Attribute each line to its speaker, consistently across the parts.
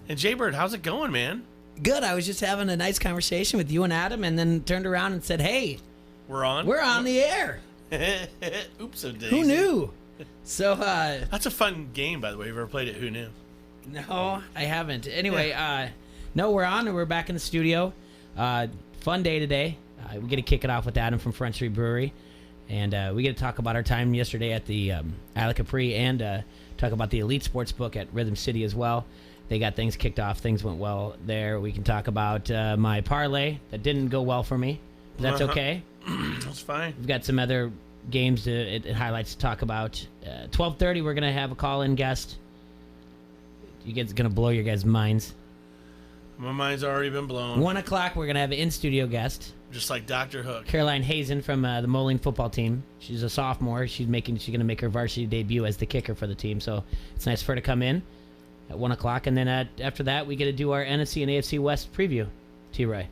Speaker 1: And Jaybird, how's it going, man?
Speaker 2: Good. I was just having a nice conversation with you and Adam, and then turned around and said, "Hey,
Speaker 1: we're on
Speaker 2: the air."
Speaker 1: Oops, a daisy.
Speaker 2: Who knew? So
Speaker 1: that's a fun game, by the way. Have you ever played it? Who knew?
Speaker 2: No, I haven't. Anyway, no, we're on, and we're back in the studio. Fun day today. We get to kick it off with Adam from Front Street Brewery, and we get to talk about our time yesterday at the Isle Capri, and talk about the Elite Sports Book at Rhythm City as well. They got things kicked off. Things went well there. We can talk about my parlay that didn't go well for me. That's okay.
Speaker 1: That's fine.
Speaker 2: We've got some other games it highlights to talk about. 12:30, we're going to have a call-in guest. You guys going to blow your guys' minds.
Speaker 1: My mind's already been blown.
Speaker 2: 1 o'clock, we're going to have an in-studio guest.
Speaker 1: Just like Dr. Hook.
Speaker 2: Caroline Hazen from the Moline football team. She's a sophomore. She's going to make her varsity debut as the kicker for the team. So it's nice for her to come in at 1 o'clock. And then after that, we get to do our NFC and AFC West preview. T-Ray.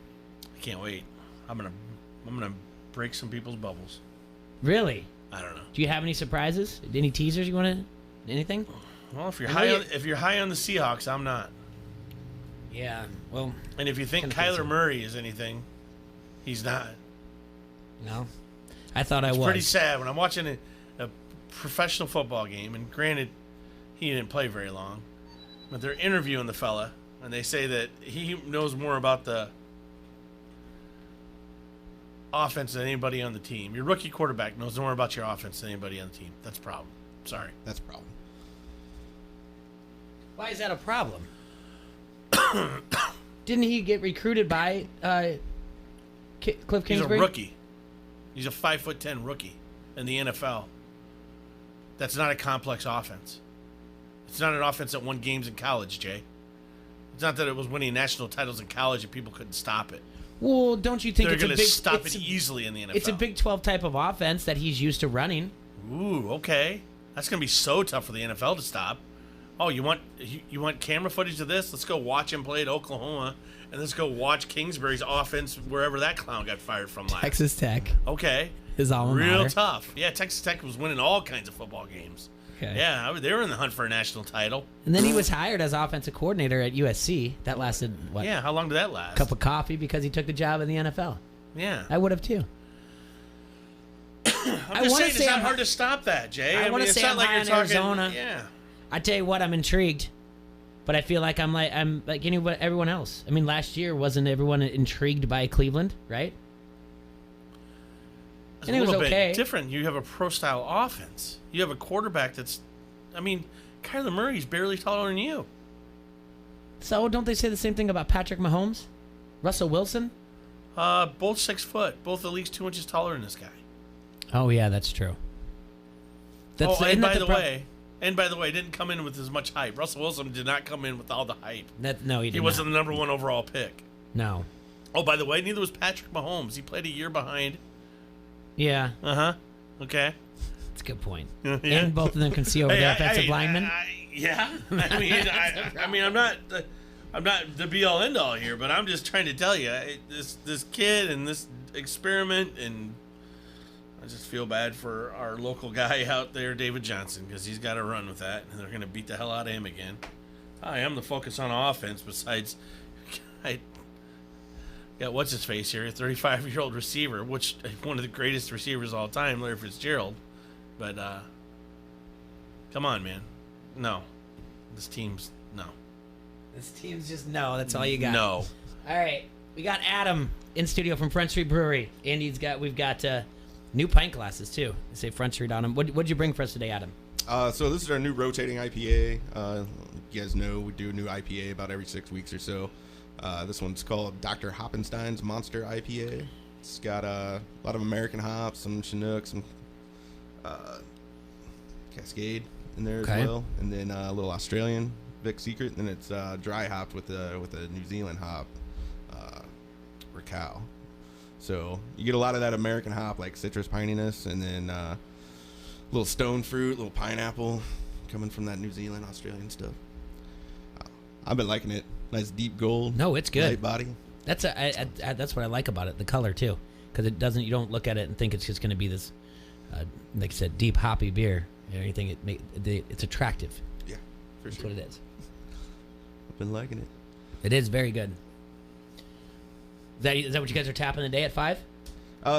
Speaker 1: I can't wait. I'm gonna break some people's bubbles.
Speaker 2: Really?
Speaker 1: I don't know.
Speaker 2: Do you have any surprises? Any teasers you want to... Anything?
Speaker 1: Well, if you're high on the Seahawks, I'm not.
Speaker 2: Yeah, well...
Speaker 1: And if you think Kyler Murray is anything, he's not.
Speaker 2: No. I thought I was.
Speaker 1: It's pretty sad when I'm watching a professional football game, and granted, he didn't play very long, but they're interviewing the fella, and they say that he knows more about the offense than anybody on the team. Your rookie quarterback knows more about your offense than anybody on the team. That's a problem. Sorry.
Speaker 3: That's a problem.
Speaker 2: Why is that a problem? Didn't he get recruited by Cliff Kingsbury?
Speaker 1: He's a rookie. He's a 5'10" rookie in the NFL. That's not a complex offense. It's not an offense that won games in college, Jay. It's not that it was winning national titles in college and people couldn't stop it.
Speaker 2: Well, don't you think
Speaker 1: they're
Speaker 2: it's a
Speaker 1: going
Speaker 2: big...
Speaker 1: to stop it easily in the NFL?
Speaker 2: It's a Big 12 type of offense that he's used to running.
Speaker 1: Ooh, okay. That's going to be so tough for the NFL to stop. Oh, you want camera footage of this? Let's go watch him play at Oklahoma, and let's go watch Kingsbury's offense wherever that clown got fired from last.
Speaker 2: Texas Tech.
Speaker 1: Okay.
Speaker 2: His alma mater.
Speaker 1: Real tough. Yeah, Texas Tech was winning all kinds of football games.
Speaker 2: Okay.
Speaker 1: Yeah, they were in the hunt for a national title.
Speaker 2: And then he was hired as offensive coordinator at USC. That lasted, what?
Speaker 1: Yeah, how long did that last?
Speaker 2: A cup of coffee because he took the job in the NFL.
Speaker 1: Yeah.
Speaker 2: I would have, too.
Speaker 1: I'm just saying it's not hard to stop that, Jay.
Speaker 2: I want to say I'm high on Arizona.
Speaker 1: Yeah.
Speaker 2: I tell you what, I'm intrigued. But I feel like I'm like everyone else. I mean, last year wasn't everyone intrigued by Cleveland, right?
Speaker 1: It's
Speaker 2: and
Speaker 1: a
Speaker 2: it was
Speaker 1: little
Speaker 2: okay.
Speaker 1: bit different. You have a pro-style offense. You have a quarterback that's, I mean, Kyler Murray's barely taller than you.
Speaker 2: So don't they say the same thing about Patrick Mahomes? Russell Wilson?
Speaker 1: Both 6 foot. Both at least 2 inches taller than this guy.
Speaker 2: Oh, yeah, that's true.
Speaker 1: And by the way, didn't come in with as much hype. Russell Wilson did not come in with all the hype.
Speaker 2: No, he did
Speaker 1: He wasn't the number 1 overall pick.
Speaker 2: No.
Speaker 1: Oh, by the way, neither was Patrick Mahomes. He played a year behind.
Speaker 2: Yeah.
Speaker 1: Uh-huh. Okay.
Speaker 2: That's a good point.
Speaker 1: Yeah.
Speaker 2: And both of them can see over the offensive lineman.
Speaker 1: Yeah. I mean, I'm not the be-all, end-all here, but I'm just trying to tell you, this kid and this experiment, and I just feel bad for our local guy out there, David Johnson, because he's got to run with that, and they're going to beat the hell out of him again. I am the focus on offense, besides I got what's-his-face here, a 35-year-old receiver, which one of the greatest receivers of all time, Larry Fitzgerald. But, come on, man. No. This team's just no.
Speaker 2: That's all you got.
Speaker 1: No.
Speaker 2: All right. We got Adam in studio from Front Street Brewery. And we've got new pint glasses, too. They say Front Street on them. What'd you bring for us today, Adam?
Speaker 3: So this is our new rotating IPA. You guys know we do a new IPA about every 6 weeks or so. This one's called Dr. Hoppenstein's Monster IPA. It's got a lot of American hops, some Chinook, some Cascade in there as well, and then a little Australian Vic Secret, and it's dry hopped with a New Zealand hop, Racal. So you get a lot of that American hop, like citrus pininess, and then a little stone fruit, little pineapple coming from that New Zealand, Australian stuff. I've been liking it. Nice deep gold.
Speaker 2: No, it's good.
Speaker 3: Light body.
Speaker 2: That's what I like about it. The color too, because you don't look at it and think it's just going to be this, like I said, deep hoppy beer or anything. It's attractive.
Speaker 3: Yeah, for
Speaker 2: That's
Speaker 3: sure.
Speaker 2: what it is.
Speaker 3: I've been liking it.
Speaker 2: It is very good. Is that what you guys are tapping today at 5?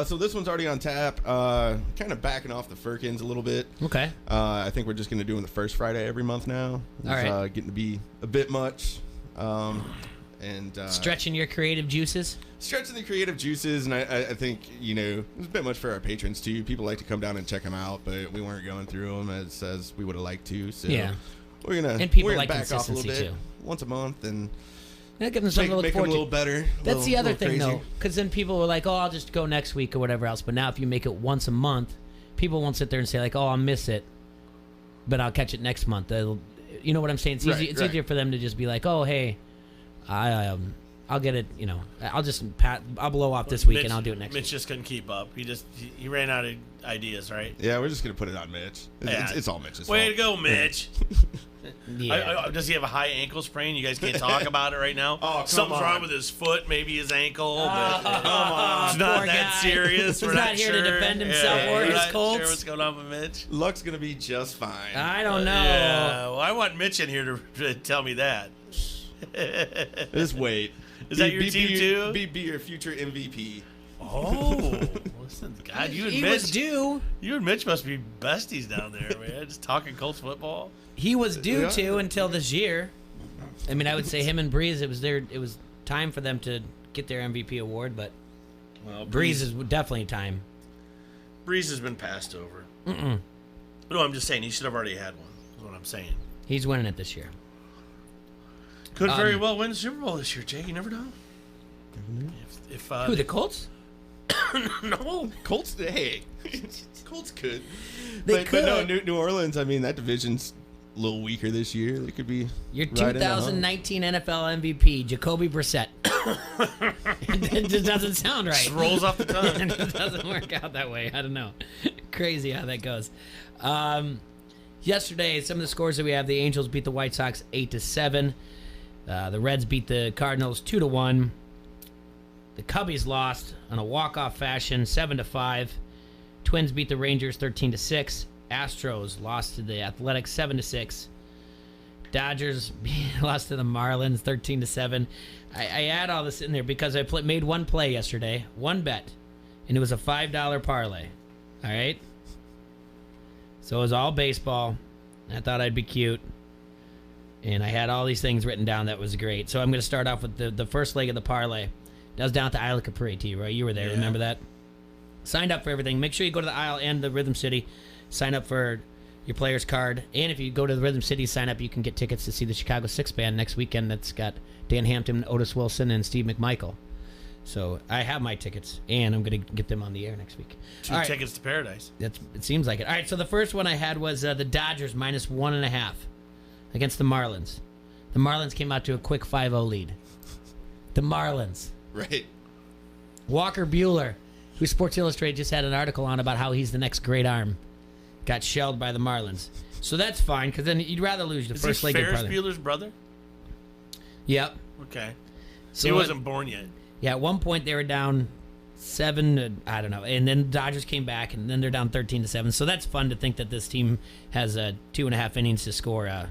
Speaker 3: So this one's already on tap. Kind of backing off the Firkins a little bit.
Speaker 2: Okay.
Speaker 3: I think we're just going to do them the first Friday every month now. It's
Speaker 2: All right.
Speaker 3: Getting to be a bit much.
Speaker 2: Stretching your creative juices?
Speaker 3: Stretching the creative juices, and I think, it's a bit much for our patrons, too. People like to come down and check them out, but we weren't going through them as we would have liked to. So
Speaker 2: Yeah.
Speaker 3: we're going
Speaker 2: And people
Speaker 3: to
Speaker 2: like
Speaker 3: back off a little
Speaker 2: consistency,
Speaker 3: bit
Speaker 2: too.
Speaker 3: once a month and
Speaker 2: Yeah, give them something to look
Speaker 3: make them
Speaker 2: forward
Speaker 3: a little
Speaker 2: to.
Speaker 3: better.
Speaker 2: That's the other thing,
Speaker 3: crazy.
Speaker 2: though, because then people were like, "Oh, I'll just go next week or whatever else." But now, if you make it once a month, people won't sit there and say like, "Oh, I'll miss it, but I'll catch it next month." You know what I'm saying? It's easy. It's easier for them to just be like, "Oh, hey, I'll get it. I'll blow off this week and I'll do it next week."
Speaker 1: Mitch just couldn't keep up. He ran out of ideas, right?
Speaker 3: Yeah, we're just going to put it on Mitch. It's all Mitch's fault.
Speaker 1: Way to go, Mitch.
Speaker 2: Yeah.
Speaker 1: Does he have a high ankle sprain? You guys can't talk about it right now. Something's wrong with his foot, maybe his ankle. But come on, it's not that serious.
Speaker 2: He's not here to defend himself or his Colts.
Speaker 1: Sure what's going on with Mitch?
Speaker 3: Luck's going to be just fine.
Speaker 2: I don't know.
Speaker 1: Yeah, well, I want Mitch in here to tell me that.
Speaker 3: Just wait.
Speaker 1: Is that your team too?
Speaker 3: Be your future MVP.
Speaker 1: Oh, listen, God, you and
Speaker 2: He
Speaker 1: Mitch.
Speaker 2: was due.
Speaker 1: You and Mitch must be besties down there, man. Just talking Colts football.
Speaker 2: He was due
Speaker 3: Yeah.
Speaker 2: to until this year. I mean, I would say him and Breeze. It was time for them to get their MVP award, but
Speaker 1: Well,
Speaker 2: Breeze is definitely time.
Speaker 1: Breeze has been passed over. No, I'm just saying he should have already had one. Is what I'm saying.
Speaker 2: He's winning it this year.
Speaker 1: Could very well win the Super Bowl this year, Jake. You never know. If
Speaker 2: Who, the Colts?
Speaker 1: no,
Speaker 3: Colts, hey. Colts could.
Speaker 2: They
Speaker 3: But no,
Speaker 2: could.
Speaker 3: New Orleans, I mean, that division's a little weaker this year. They could be
Speaker 2: Your
Speaker 3: right in the hunt.
Speaker 2: 2019 NFL MVP, Jacoby Brissett. It just doesn't sound right.
Speaker 1: just rolls off the tongue.
Speaker 2: It doesn't work out that way. I don't know. Crazy how that goes. Yesterday, some of the scores that we have: the Angels beat the White Sox 8-7. The Reds beat the Cardinals 2-1. The Cubbies lost on a walk-off fashion 7-5. Twins beat the Rangers 13-6. Astros lost to the Athletics 7-6. Dodgers lost to the Marlins 13-7. I add all this in there because I made one play yesterday, one bet, and it was a $5 parlay. All right? So it was all baseball. I thought I'd be cute. And I had all these things written down that was great. So I'm going to start off with the first leg of the parlay. That was down at the Isle of Capri, T, right? You were there.
Speaker 1: Yeah.
Speaker 2: Remember that? Signed up for everything. Make sure you go to the Isle and the Rhythm City. Sign up for your player's card. And if you go to the Rhythm City, sign up, you can get tickets to see the Chicago Six Band next weekend. That's got Dan Hampton, Otis Wilson, and Steve McMichael. So I have my tickets, and I'm going to get them on the air next week.
Speaker 1: Two
Speaker 2: All right.
Speaker 1: tickets to paradise.
Speaker 2: It seems like it. All right, so the first one I had was the Dodgers minus 1.5 against the Marlins. The Marlins came out to a quick 5-0 lead. The Marlins.
Speaker 3: Right.
Speaker 2: Walker Buehler, who Sports Illustrated just had an article on about how he's the next great arm, got shelled by the Marlins. So that's fine, because then you'd rather lose the
Speaker 1: Is
Speaker 2: first
Speaker 1: he
Speaker 2: leg of
Speaker 1: Ferris
Speaker 2: brother.
Speaker 1: Bueller's brother?
Speaker 2: Yep.
Speaker 1: Okay.
Speaker 2: So
Speaker 1: He wasn't born yet.
Speaker 2: Yeah, at one point they were down 7, I don't know, and then the Dodgers came back, and then they're down 13-7. So that's fun to think that this team has 2.5 innings to score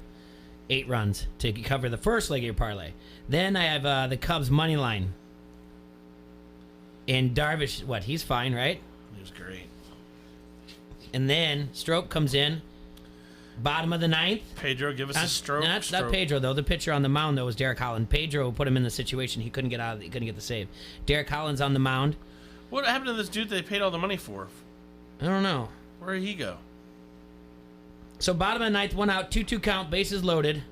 Speaker 2: 8 runs to cover the first leg of your parlay. Then I have the Cubs money line. And Darvish, he's fine, right?
Speaker 1: He was great.
Speaker 2: And then Stroke comes in, bottom of the ninth.
Speaker 1: Pedro, give us a stroke.
Speaker 2: Not Pedro, though. The pitcher on the mound, though, was Derek Holland. Pedro put him in the situation he couldn't get out of. He couldn't get the save. Derek Holland's on the mound.
Speaker 1: What happened to this dude they paid all the money for?
Speaker 2: I don't know.
Speaker 1: Where did he go?
Speaker 2: So bottom of the ninth, 1 out, 2-2 count, bases loaded.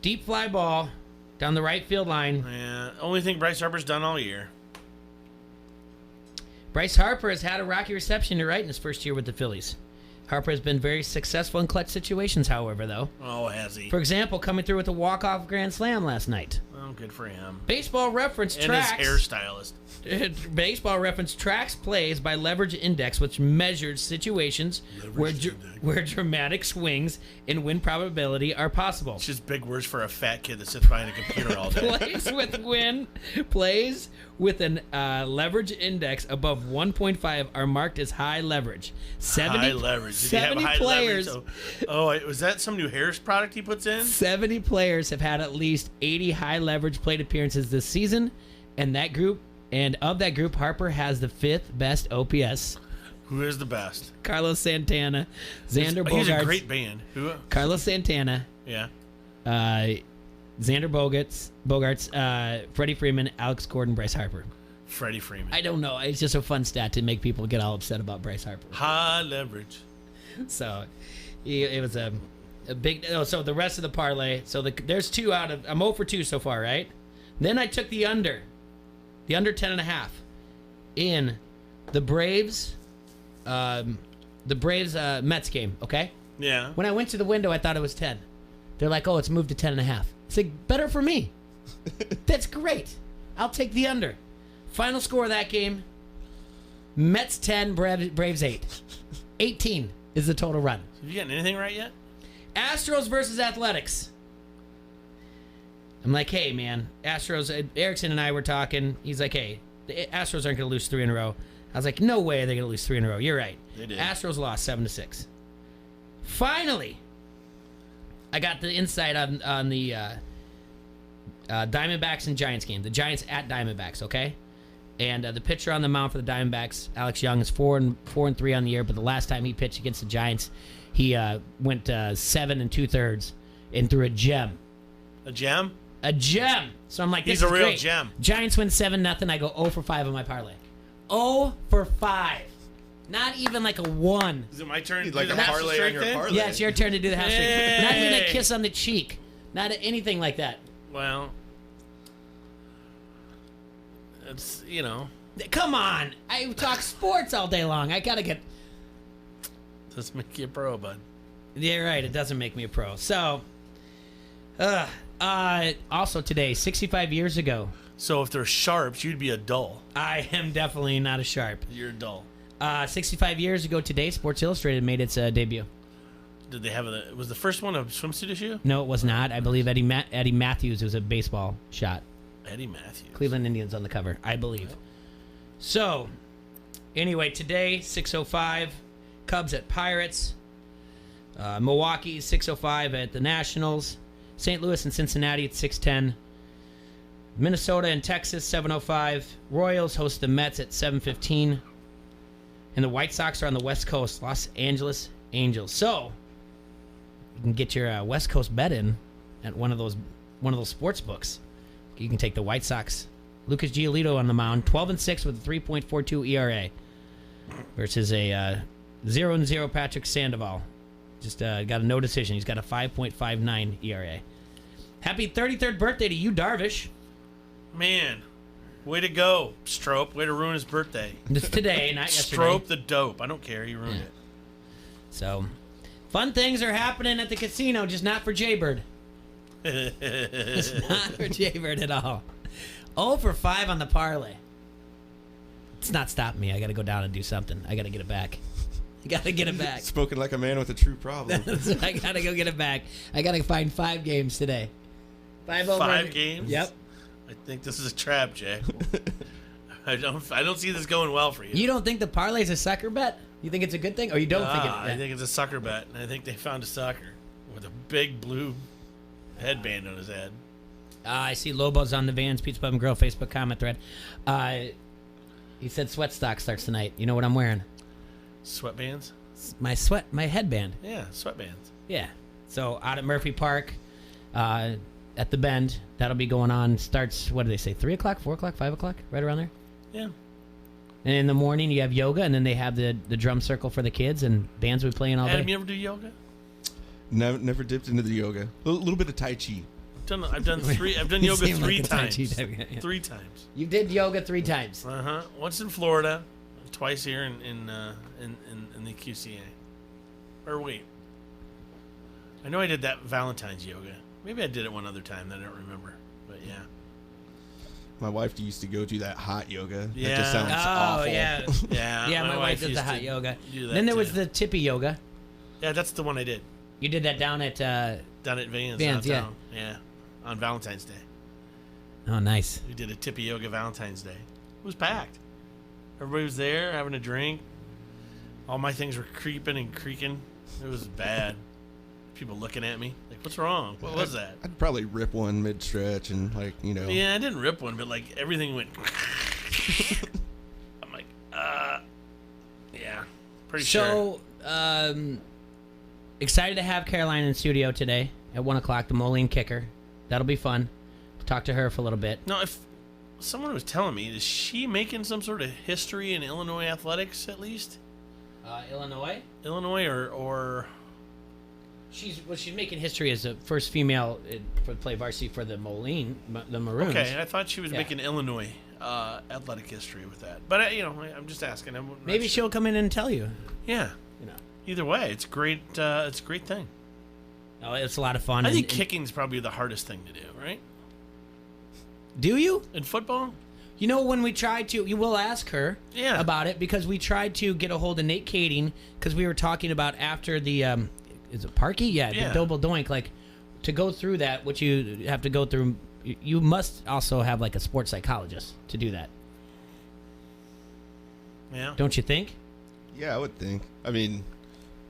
Speaker 2: Deep fly ball down the right field line.
Speaker 1: Yeah, only thing Bryce Harper's done all year.
Speaker 2: Bryce Harper has had a rocky reception, you're right, in his first year with the Phillies. Harper has been very successful in clutch situations, however, though.
Speaker 1: Oh, has he?
Speaker 2: For example, coming through with a walk-off grand slam last night.
Speaker 1: Oh, Oh, good for him.
Speaker 2: Baseball Reference
Speaker 1: And
Speaker 2: tracks.
Speaker 1: his hairstylist.
Speaker 2: Baseball Reference tracks plays by leverage index, which measures situations where dramatic swings in win probability are possible.
Speaker 1: It's just big words for a fat kid that sits behind a computer all day.
Speaker 2: Plays with an leverage index above 1.5 are marked as high leverage.
Speaker 1: High leverage. Did he have
Speaker 2: 70
Speaker 1: high
Speaker 2: players.
Speaker 1: leverage? Was that some new hair product he puts in?
Speaker 2: 70 players have had at least 80 high leverage plate appearances this season, and of that group, Harper has the 5th best OPS.
Speaker 1: Who is the best?
Speaker 2: Carlos Santana, Xander Bogaerts.
Speaker 1: He's a great band. Who?
Speaker 2: Carlos Santana.
Speaker 1: Yeah.
Speaker 2: Xander Bogaerts, Freddie Freeman, Alex Gordon, Bryce Harper.
Speaker 1: Freddie Freeman.
Speaker 2: I don't know. It's just a fun stat to make people get all upset about Bryce Harper.
Speaker 1: High leverage.
Speaker 2: So it was a big. Oh, so the rest of the parlay. So there's 2 out of. I'm 0 for 2 so far, right? Then I took the under 10.5 in the Braves. Mets game. Okay.
Speaker 1: Yeah.
Speaker 2: When I went to the window, I thought it was 10. They're like, oh, it's moved to 10.5. It's like, better for me. That's great. I'll take the under. Final score of that game, Mets 10, Braves 8. 18 is the total run.
Speaker 1: Have you gotten anything right yet?
Speaker 2: Astros versus Athletics. I'm like, hey, man, Astros, Erickson and I were talking. He's like, hey, the Astros aren't going to lose 3 in a row. I was like, no way they're going to lose 3 in a row. You're right.
Speaker 1: They did.
Speaker 2: Astros lost 7-6. Finally, I got the insight on the Diamondbacks and Giants game. The Giants at Diamondbacks, okay? And the pitcher on the mound for the Diamondbacks, Alex Young, is 4-3 on the year. But the last time he pitched against the Giants, he went 7 2/3 and threw a gem.
Speaker 1: A gem?
Speaker 2: A gem. So I'm like, this
Speaker 1: He's a
Speaker 2: is
Speaker 1: real
Speaker 2: great.
Speaker 1: gem.
Speaker 2: Giants win 7-0. I go 0 for 5 on my parlay. 0 for 5. Not even like a 1.
Speaker 1: Is it my turn?
Speaker 3: You'd
Speaker 1: to
Speaker 3: like
Speaker 1: do
Speaker 3: a
Speaker 1: the half
Speaker 3: parlay
Speaker 1: straight
Speaker 3: on your
Speaker 1: then?
Speaker 3: parlay.
Speaker 2: Yeah, it's your turn to do the half straight.
Speaker 1: Yay.
Speaker 2: Not even a kiss on the cheek. Not anything like that.
Speaker 1: Well, it's,
Speaker 2: Come on. I talk sports all day long. I got to get...
Speaker 1: doesn't make you a pro, bud.
Speaker 2: Yeah, right. It doesn't make me a pro. So, also today, 65 years ago,
Speaker 1: So if they're sharps, you'd be a dull.
Speaker 2: I am definitely not a sharp.
Speaker 1: You're a dull.
Speaker 2: 65 years ago today, Sports Illustrated made its debut.
Speaker 1: Did they have was the first one a swimsuit issue?
Speaker 2: No, it was not. I believe Eddie Matthews was a baseball shot.
Speaker 1: Eddie Matthews.
Speaker 2: Cleveland Indians on the cover, I believe. So, anyway, today, 6:05, Cubs at Pirates. Milwaukee, 6:05 at the Nationals. St. Louis and Cincinnati at 6:10. Minnesota and Texas, 7:05. Royals host the Mets at 7:15. And the White Sox are on the West Coast, Los Angeles Angels. So, you can get your West Coast bet in at one of those sports books. You can take the White Sox. Lucas Giolito on the mound, 12-6 with a 3.42 ERA versus a 0-0 Patrick Sandoval. Just got a no decision. He's got a 5.59 ERA. Happy 33rd birthday to you, Darvish.
Speaker 1: Man, way to go, Strope. Way to ruin his birthday.
Speaker 2: It's today, not yesterday.
Speaker 1: Strope the dope. I don't care. He ruined it.
Speaker 2: So, fun things are happening at the casino, just not for Jaybird. It's not for Jaybird at all. 0 for 5 on the parlay. It's not stopping me. I got to go down and do something. I got to get it back. I got to get it back.
Speaker 3: Spoken like a man with a true problem.
Speaker 2: I got to go get it back. I got to find 5 games today.
Speaker 1: 5 games?
Speaker 2: Yep.
Speaker 1: I think this is a trap, Jay. I don't see this going well for you.
Speaker 2: You don't think the parlay's a sucker bet? You think it's a good thing, or you don't think it's?
Speaker 1: I think it's a sucker bet, and I think they found a sucker with a big blue headband on his head.
Speaker 2: I see Lobo's on the Vans Pizza Pub and Grill Facebook comment thread. He said sweat stock starts tonight. You know what I'm wearing?
Speaker 1: Sweatbands?
Speaker 2: My headband.
Speaker 1: Yeah, sweatbands.
Speaker 2: Yeah. So out at Murphy Park, at the Bend, that'll be going on. Starts, what do they say, 3 o'clock, 4 o'clock, 5 o'clock? Right around there?
Speaker 1: Yeah.
Speaker 2: And in the morning, you have yoga, and then they have the drum circle for the kids, and bands will be playing all day.
Speaker 1: Adam, you ever do yoga?
Speaker 3: Never dipped into the yoga. A little bit of Tai Chi.
Speaker 1: I've done
Speaker 2: You
Speaker 1: yoga
Speaker 2: seem
Speaker 1: 3
Speaker 2: like a Tai Chi
Speaker 1: times.
Speaker 2: type guy, yeah.
Speaker 1: 3 times.
Speaker 2: You did yoga 3 times.
Speaker 1: Once in Florida, twice here in the QCA. Or wait, I know I did that Valentine's yoga. Maybe I did it one other time that I don't remember. But Yeah.
Speaker 3: My wife used to go do that hot yoga.
Speaker 1: Yeah.
Speaker 3: That just sounds awful.
Speaker 2: Yeah.
Speaker 1: Yeah.
Speaker 2: Yeah, my wife does
Speaker 1: used
Speaker 2: the hot
Speaker 1: to
Speaker 2: yoga.
Speaker 1: do that
Speaker 2: Then there
Speaker 1: too.
Speaker 2: was the tippy yoga.
Speaker 1: Yeah, that's the one I did.
Speaker 2: You did that down at
Speaker 1: Down at Vans.
Speaker 2: Vans,
Speaker 1: downtown. Yeah. On Valentine's Day.
Speaker 2: Oh, nice.
Speaker 1: We did a tippy yoga Valentine's Day. It was packed. Everybody was there having a drink. All my things were creeping and creaking. It was bad. People looking at me like, "What's wrong? What was that?"
Speaker 3: I'd probably rip one mid-stretch and, like, you know.
Speaker 1: Yeah, I didn't rip one, but like everything went. I'm like, yeah, pretty sure.
Speaker 2: So, excited to have Caroline in studio today at 1 o'clock, the Moline kicker. That'll be fun. Talk to her for a little bit.
Speaker 1: No, if someone was telling me, is she making some sort of history in Illinois athletics at least?
Speaker 2: Illinois?
Speaker 1: Illinois or
Speaker 2: She's making history as the first female to play varsity for the Moline, the Maroons.
Speaker 1: okay, I thought she was
Speaker 2: Yeah.
Speaker 1: making Illinois athletic history with that. But I'm just asking. I'm not
Speaker 2: Maybe
Speaker 1: sure.
Speaker 2: she'll come in and tell you.
Speaker 1: Yeah.
Speaker 2: You know,
Speaker 1: Either way, it's great. It's a great thing.
Speaker 2: oh, it's a lot of fun.
Speaker 1: I think
Speaker 2: and-
Speaker 1: kicking's probably the hardest thing to do, right?
Speaker 2: Do you?
Speaker 1: In football.
Speaker 2: You know, when we tried to, you will ask her
Speaker 1: Yeah.
Speaker 2: about it because we tried to get a hold of Nate Kading because we were talking about after the, is it Parkey? Yeah,
Speaker 1: Yeah.
Speaker 2: the double doink. Like, to go through that, what you have to go through, you must also have like a sports psychologist to do that.
Speaker 1: Yeah.
Speaker 2: Don't you think?
Speaker 3: Yeah, I would think. I mean,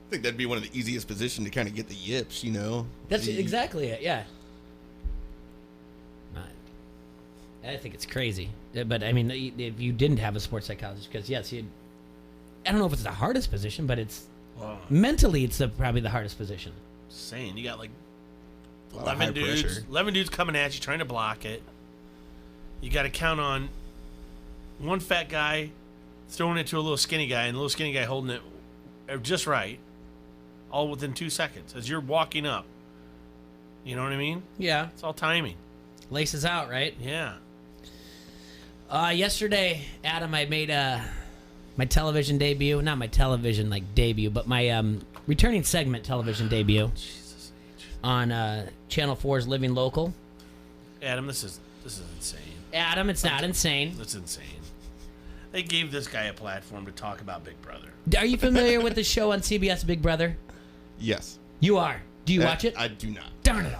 Speaker 3: I think that'd be one of the easiest positions to kind of get the yips, you know?
Speaker 2: That's
Speaker 3: The-
Speaker 2: exactly it, yeah. I think it's crazy. But, I mean, if you didn't have a sports psychologist, because, yes, I don't know if it's the hardest position, but it's
Speaker 1: Well,
Speaker 2: mentally it's probably the hardest position.
Speaker 1: saying you got like
Speaker 3: A lot of high
Speaker 1: 11 dudes coming at you trying to block it. You got to count on one fat guy throwing it to a little skinny guy, and the little skinny guy holding it just right, all within 2 seconds as you're walking up. You know what I mean?
Speaker 2: Yeah.
Speaker 1: It's all timing.
Speaker 2: Laces out, right?
Speaker 1: Yeah.
Speaker 2: Yesterday, Adam, I made my television debut. Not my television debut, but my returning segment television debut
Speaker 1: Jesus H.
Speaker 2: on Channel 4's Living Local.
Speaker 1: Adam, this is insane.
Speaker 2: Adam, it's not insane.
Speaker 1: That's insane. They gave this guy a platform to talk about Big Brother.
Speaker 2: Are you familiar with the show on CBS, Big Brother?
Speaker 3: Yes.
Speaker 2: You are. Do you watch it?
Speaker 3: I do not.
Speaker 2: Darn it.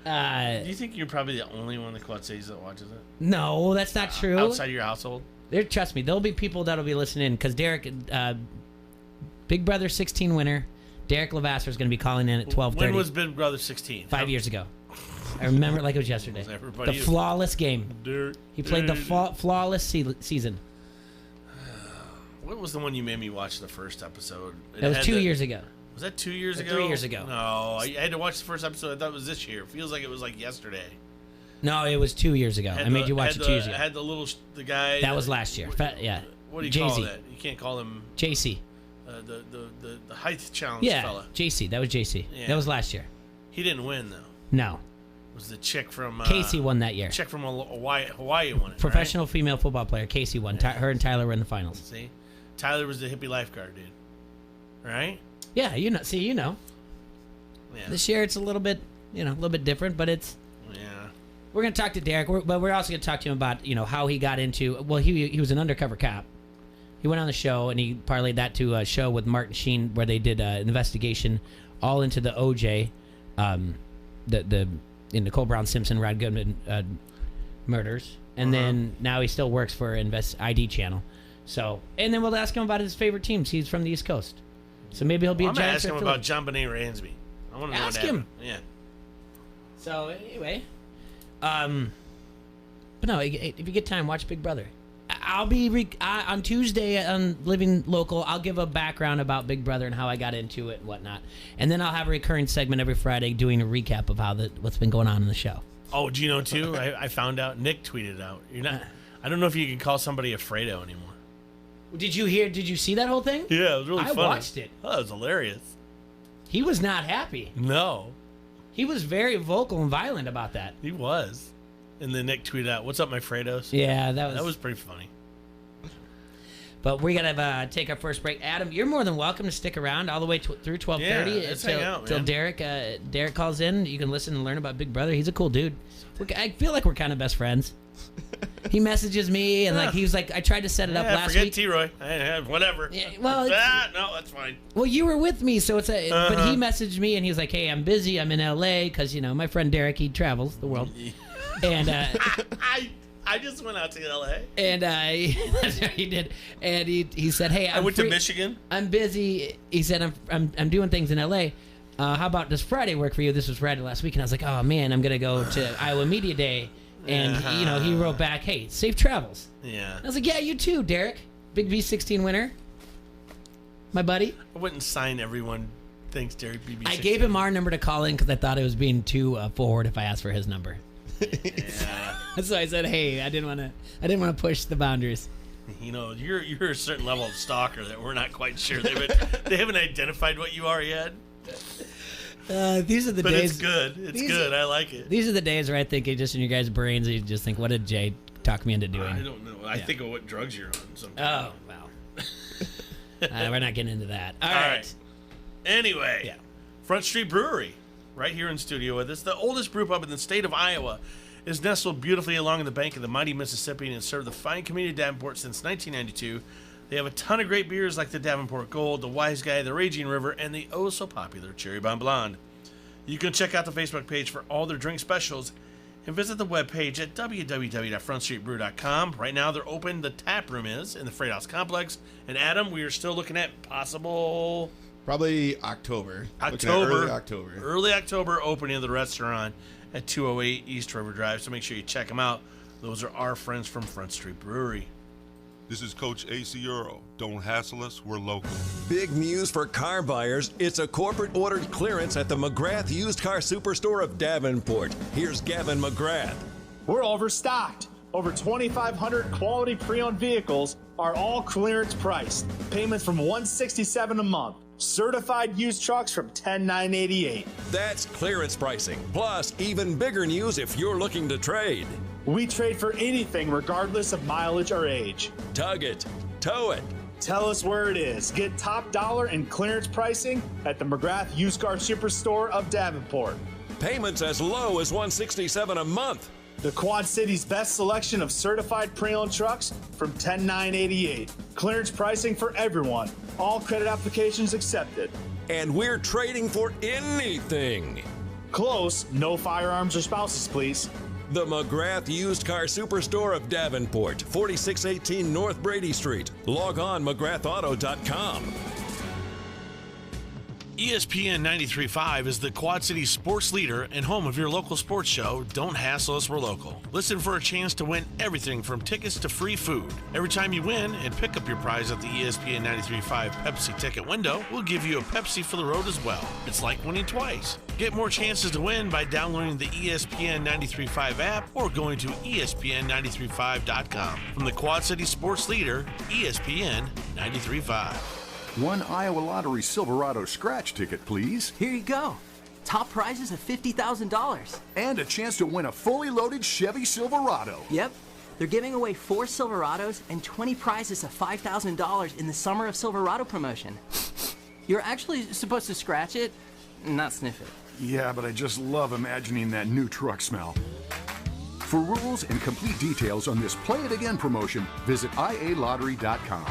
Speaker 1: Do you think you're probably the only one in the Quad Cities that watches it?
Speaker 2: No, that's not true.
Speaker 1: Outside your household?
Speaker 2: Trust me, there'll be people that'll be listening because Derek, Big Brother 16 winner, Derek Levasseur is going to be calling in at 12:30.
Speaker 1: When was Big Brother 16?
Speaker 2: 5 years ago. I remember it like it was yesterday.
Speaker 1: Was everybody-
Speaker 2: The flawless game. He played the flawless season.
Speaker 1: What was the one you made me watch the first episode? It
Speaker 2: That was
Speaker 1: had
Speaker 2: 2
Speaker 1: the-
Speaker 2: years ago.
Speaker 1: Was that 2 years
Speaker 2: Or
Speaker 1: ago?
Speaker 2: 3 years ago.
Speaker 1: No, I had to watch the first episode. I thought it was this year. It feels like it was like yesterday.
Speaker 2: No, it was 2 years ago.
Speaker 1: Had
Speaker 2: I made
Speaker 1: the-
Speaker 2: you watch
Speaker 1: had
Speaker 2: it 2 years
Speaker 1: the-
Speaker 2: ago.
Speaker 1: Had the guy.
Speaker 2: That was last year. Yeah.
Speaker 1: What do you
Speaker 2: Jay-Z.
Speaker 1: call that? You can't call him
Speaker 2: JC.
Speaker 1: the height challenge
Speaker 2: Yeah,
Speaker 1: fella.
Speaker 2: JC. That was JC.
Speaker 1: Yeah.
Speaker 2: That was last year.
Speaker 1: He didn't win though.
Speaker 2: No.
Speaker 1: It was the chick from
Speaker 2: Casey won that year.
Speaker 1: Chick from Hawaii won it.
Speaker 2: Professional female football player. Casey won. Her and Tyler were in the finals.
Speaker 1: Right? See, Tyler was the hippie lifeguard dude. Right?
Speaker 2: Yeah, you know. See, you know.
Speaker 1: Yeah.
Speaker 2: This year it's a little bit different, but it's.
Speaker 1: Yeah.
Speaker 2: We're gonna talk to Derek, but we're also gonna talk to him about how he got into. Well, he was an undercover cop. He went on the show and he parlayed that to a show with Martin Sheen where they did an investigation all into the OJ, the Nicole Brown Simpson, Rod Goodman murders, and then now he still works for ID Channel. So, and then we'll ask him about his favorite teams. He's from the East Coast, so maybe he'll be
Speaker 1: I'm
Speaker 2: a
Speaker 1: gonna
Speaker 2: Giants
Speaker 1: ask him
Speaker 2: or
Speaker 1: about
Speaker 2: Phillies.
Speaker 1: John Benet Ransby. I want to know
Speaker 2: Ask
Speaker 1: what
Speaker 2: him.
Speaker 1: happened. Yeah.
Speaker 2: So anyway, but no, if you get time, watch Big Brother. I'll be on Tuesday on Living Local. I'll give a background about Big Brother and how I got into it and whatnot, and then I'll have a recurring segment every Friday doing a recap of how what's been going on in the show.
Speaker 1: Oh, do you know too? I found out. Nick tweeted out. You're not. I don't know if you can call somebody a Fredo anymore.
Speaker 2: Did you see that whole thing?
Speaker 1: Yeah, it was really
Speaker 2: I
Speaker 1: funny.
Speaker 2: watched it.
Speaker 1: Oh, it was hilarious.
Speaker 2: He was not happy.
Speaker 1: No,
Speaker 2: He was very vocal and violent about that.
Speaker 1: he was. And then Nick tweeted out, "What's up, my Fredos?"
Speaker 2: Yeah,
Speaker 1: That was pretty funny.
Speaker 2: But we're gonna take our first break. Adam, you're more than welcome to stick around all the way through 12:30
Speaker 1: Yeah, let's hang out,
Speaker 2: till
Speaker 1: man.
Speaker 2: Derek calls in. You can listen and learn about Big Brother. He's a cool dude. I feel like we're kind of best friends. He messages me and like he was like, I tried to set it up last
Speaker 1: forget
Speaker 2: week.
Speaker 1: T-Roy. Whatever.
Speaker 2: Yeah, well,
Speaker 1: no, that's fine.
Speaker 2: Well, you were with me, so it's a. But he messaged me and he was like, "Hey, I'm busy. I'm in LA because my friend Derek, he travels the world." And
Speaker 1: I just went out to LA.
Speaker 2: And that's what he did. And he said, "Hey,
Speaker 1: I went to Michigan.
Speaker 2: I'm busy." He said, "I'm doing things in LA. How about does Friday work for you?" This was Friday last week, and I was like, "Oh man, I'm gonna go to Iowa Media Day." And he wrote back, "Hey, safe travels."
Speaker 1: Yeah.
Speaker 2: I was like, "Yeah, you too, Derek, Big V16 winner, my buddy."
Speaker 1: I wouldn't sign everyone. Thanks, Derek. BB16.
Speaker 2: I gave him our number to call in because I thought it was being too forward if I asked for his number.
Speaker 1: Yeah.
Speaker 2: So I said, "Hey, I didn't want to push the boundaries."
Speaker 1: You're a certain level of stalker that we're not quite sure. They haven't identified what you are yet.
Speaker 2: These are the
Speaker 1: but
Speaker 2: days.
Speaker 1: It's good. It's good. I like it.
Speaker 2: These are the days where I think just in your guys' brains, you just think, "What did Jay talk me into doing?"
Speaker 1: I don't know. I think of what drugs you're on
Speaker 2: Oh
Speaker 1: sometimes.
Speaker 2: well. We're not getting into that. All right.
Speaker 1: Anyway,
Speaker 2: Yeah.
Speaker 1: Front Street Brewery, right here in studio with us. The oldest brew pub in the state of Iowa is nestled beautifully along the bank of the mighty Mississippi and has served the fine community of Davenport since 1992. They have a ton of great beers like the Davenport Gold, the Wise Guy, the Raging River, and the oh-so-popular Cherry Bomb Blonde. You can check out the Facebook page for all their drink specials and visit the webpage at www.frontstreetbrew.com. Right now, they're open. The tap room is in the Freight House Complex. And Adam, we are still looking at possible...
Speaker 3: Probably October. Early October opening of the restaurant at 208 East River Drive. So make sure you check them out. Those are our friends from Front Street Brewery.
Speaker 4: This is Coach A.C. Euro. Don't hassle us, we're local.
Speaker 5: Big news for car buyers. It's a corporate ordered clearance at the McGrath Used Car Superstore of Davenport. Here's Gavin McGrath.
Speaker 6: We're overstocked. Over 2,500 quality pre-owned vehicles are all clearance priced. Payments from $167 a month. Certified used trucks from $10,988.
Speaker 5: That's clearance pricing. Plus, even bigger news if you're looking to trade.
Speaker 6: We trade for anything regardless of mileage or age.
Speaker 5: Tug it. Tow it.
Speaker 6: Tell us where it is. Get top dollar and clearance pricing at the McGrath Used Car Superstore of Davenport.
Speaker 5: Payments as low as $167 a month.
Speaker 6: The Quad City's best selection of certified pre-owned trucks from $10,988. Clearance pricing for everyone. All credit applications accepted.
Speaker 5: And we're trading for anything.
Speaker 6: Close. No firearms or spouses, please.
Speaker 5: The McGrath Used Car Superstore of Davenport, 4618 North Brady Street. Log on McGrathAuto.com.
Speaker 1: ESPN 93.5 is the Quad City sports leader and home of your local sports show, Don't Hassle Us, We're Local. Listen for a chance to win everything from tickets to free food. Every time you win and pick up your prize at the ESPN 93.5 Pepsi ticket window, we'll give you a Pepsi for the road as well. It's like winning twice. Get more chances to win by downloading the ESPN 93.5 app or going to ESPN935.com. From the Quad City sports leader, ESPN 93.5.
Speaker 7: One Iowa Lottery Silverado scratch ticket, please.
Speaker 8: Here you go. Top prizes of $50,000.
Speaker 7: And a chance to win a fully loaded Chevy Silverado.
Speaker 8: Yep. They're giving away 4 Silverados and 20 prizes of $5,000 in the Summer of Silverado promotion. You're actually supposed to scratch it, not sniff it.
Speaker 7: Yeah, but I just love imagining that new truck smell. For rules and complete details on this Play It Again promotion, visit ialottery.com.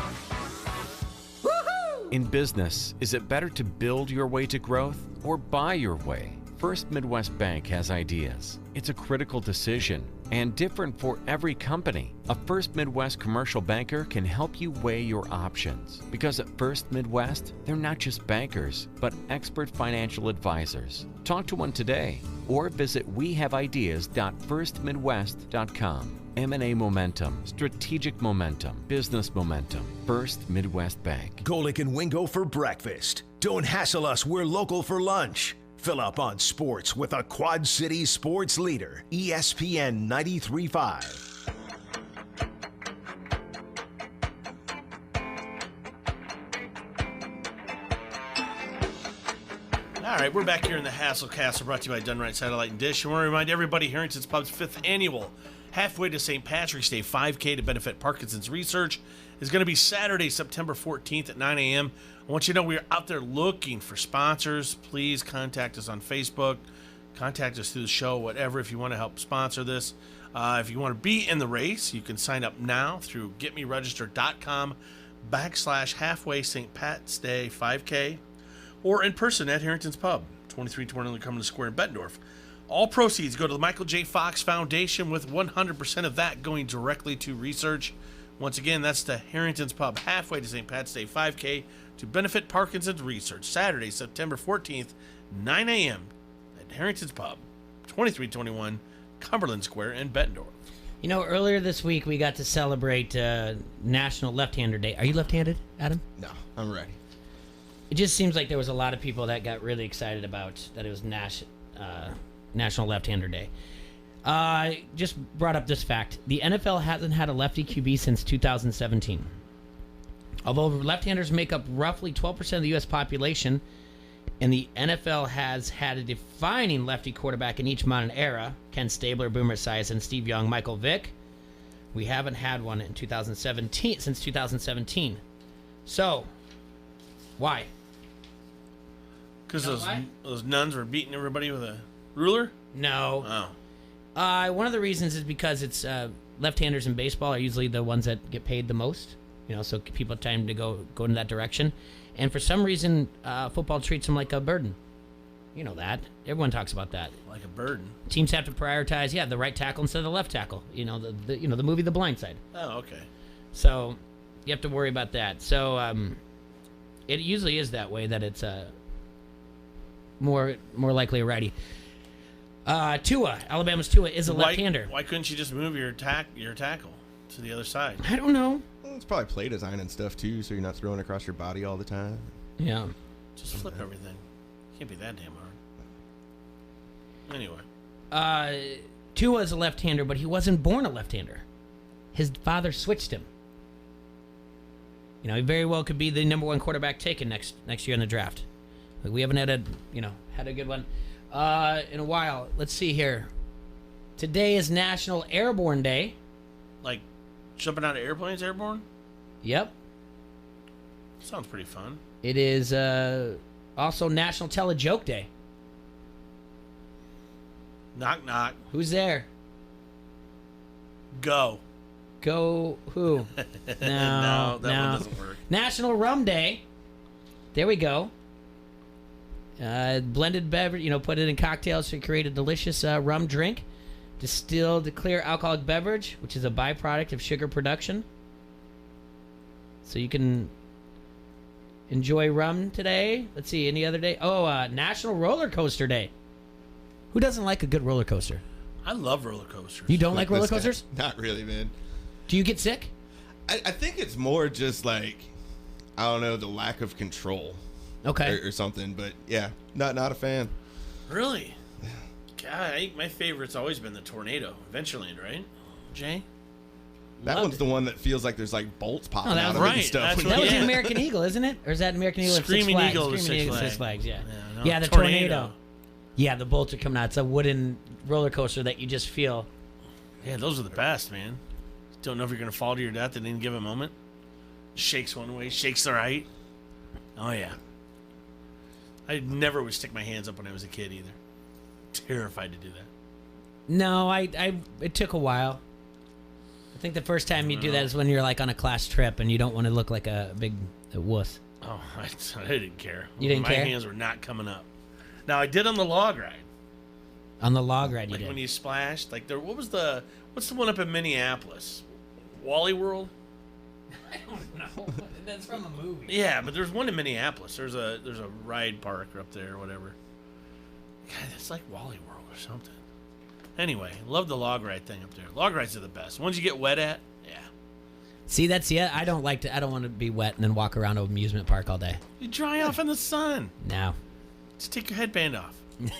Speaker 9: In business, is it better to build your way to growth or buy your way? First Midwest Bank has ideas. It's a critical decision and different for every company. A First Midwest commercial banker can help you weigh your options because at First Midwest, they're not just bankers, but expert financial advisors. Talk to one today or visit wehaveideas.firstmidwest.com. M&A momentum, strategic momentum, business momentum. First Midwest Bank.
Speaker 10: Golick and Wingo for breakfast. Don't hassle us, we're local for lunch. Fill up on sports with a Quad City sports leader, ESPN 93.5.
Speaker 1: All right, we're back here in the Hassle Castle, brought to you by Dunright Satellite and Dish. I want to remind everybody Harrington's Pub's 5th annual Halfway to St. Patrick's Day 5K to benefit Parkinson's research is going to be Saturday, September 14th at 9 a.m. I want you to know we're out there looking for sponsors. Please contact us on Facebook. Contact us through the show, whatever, if you want to help sponsor this. If you want to be in the race, you can sign up now through getmeregistered.com/halfway St. Pat's Day 5K or in person at Harrington's Pub, 2320 Cumberland Square in Bettendorf. All proceeds go to the Michael J. Fox Foundation, with 100% of that going directly to research. Once again, that's the Harrington's Pub, halfway to St. Pat's Day 5K to benefit Parkinson's research. Saturday, September 14th, 9 a.m. at Harrington's Pub, 2321 Cumberland Square in Bettendorf.
Speaker 2: You know, earlier this week we got to celebrate National Left-Hander Day. Are you left-handed, Adam?
Speaker 3: No, I'm ready.
Speaker 2: It just seems like there was a lot of people that got really excited about that it was National Left-Hander Day. Just brought up this fact. The NFL hasn't had a lefty QB since 2017. Although left-handers make up roughly 12% of the U.S. population, and the NFL has had a defining lefty quarterback in each modern era, Ken Stabler, Boomer Esiason, Steve Young, Michael Vick, we haven't had one in 2017 since 2017. So, why?
Speaker 1: Because those nuns were beating everybody with a ruler?
Speaker 2: No.
Speaker 1: Oh.
Speaker 2: One of the reasons is because it's left-handers in baseball are usually the ones that get paid the most. You know, so people have time to go in that direction. And for some reason, football treats them like a burden. You know that. Everyone talks about that.
Speaker 1: Like a burden.
Speaker 2: Teams have to prioritize, the right tackle instead of the left tackle. You know, the movie The Blind Side.
Speaker 1: Oh, okay.
Speaker 2: So you have to worry about that. So it usually is that way, that it's more likely a righty. Tua, Alabama's Tua, is a left-hander.
Speaker 1: Why couldn't you just move your tackle to the other side?
Speaker 2: I don't know.
Speaker 3: Well, it's probably play design and stuff too, so you're not throwing across your body all the time.
Speaker 2: Yeah.
Speaker 1: Just flip everything. Can't be that damn hard. Anyway.
Speaker 2: Tua is a left-hander, but he wasn't born a left-hander. His father switched him. You know, he very well could be the number one quarterback taken next year in the draft. Like, we haven't had a good one in a while. Let's see here. Today is National Airborne Day.
Speaker 1: Like jumping out of airplanes airborne?
Speaker 2: Yep.
Speaker 1: Sounds pretty fun.
Speaker 2: It is also National Tell a Joke Day.
Speaker 1: Knock, knock.
Speaker 2: Who's there?
Speaker 1: Go.
Speaker 2: Go who?
Speaker 1: No, that one doesn't work.
Speaker 2: National Rum Day. There we go. Blended beverage, put it in cocktails to create a delicious rum drink. Distilled clear alcoholic beverage, which is a byproduct of sugar production. So you can enjoy rum today. Let's see, any other day? Oh, National Roller Coaster Day. Who doesn't like a good roller coaster?
Speaker 1: I love roller coasters.
Speaker 2: You don't like roller coasters?
Speaker 3: Not really, man.
Speaker 2: Do you get sick?
Speaker 3: I think it's more just like, I don't know, the lack of control.
Speaker 2: Okay.
Speaker 3: Or something, but yeah, not a fan.
Speaker 1: Really? God, my favorite's always been the Tornado. Adventureland, right? Jay?
Speaker 3: That one's the one that feels like there's like bolts popping out of it
Speaker 1: right.
Speaker 3: and stuff.
Speaker 1: That
Speaker 2: was the American Eagle, isn't it? Or is that American Eagle?
Speaker 1: Screaming
Speaker 2: Six Flags?
Speaker 1: Eagle.
Speaker 2: Screaming Eagle, Six Flags. Yeah.
Speaker 1: No,
Speaker 2: The tornado. Yeah, the bolts are coming out. It's a wooden roller coaster that you just feel.
Speaker 1: Yeah, those are the best, man. Don't know if you're gonna fall to your death at any given moment. Shakes one way, shakes the right. Oh yeah. I never would stick my hands up when I was a kid either. Terrified to do that.
Speaker 2: No, it took a while. I think the first time you do that is when you're like on a class trip and you don't want to look like a big wuss.
Speaker 1: Oh, I didn't care.
Speaker 2: You didn't care?
Speaker 1: My hands were not coming up. Now I did on the log ride.
Speaker 2: On the log ride, you
Speaker 1: like
Speaker 2: did.
Speaker 1: When you splashed, like there. What's the one up in Minneapolis? Wally World.
Speaker 2: I don't know. That's from a movie.
Speaker 1: Yeah, but there's one in Minneapolis. There's a ride park up there or whatever. God, it's like Wally World or something. Anyway, love the log ride thing up there. Log rides are the best. Ones you get wet at, yeah.
Speaker 2: See, that's I don't want to be wet and then walk around an amusement park all day.
Speaker 1: You dry off in the sun.
Speaker 2: No.
Speaker 1: Just take your headband off.
Speaker 2: No.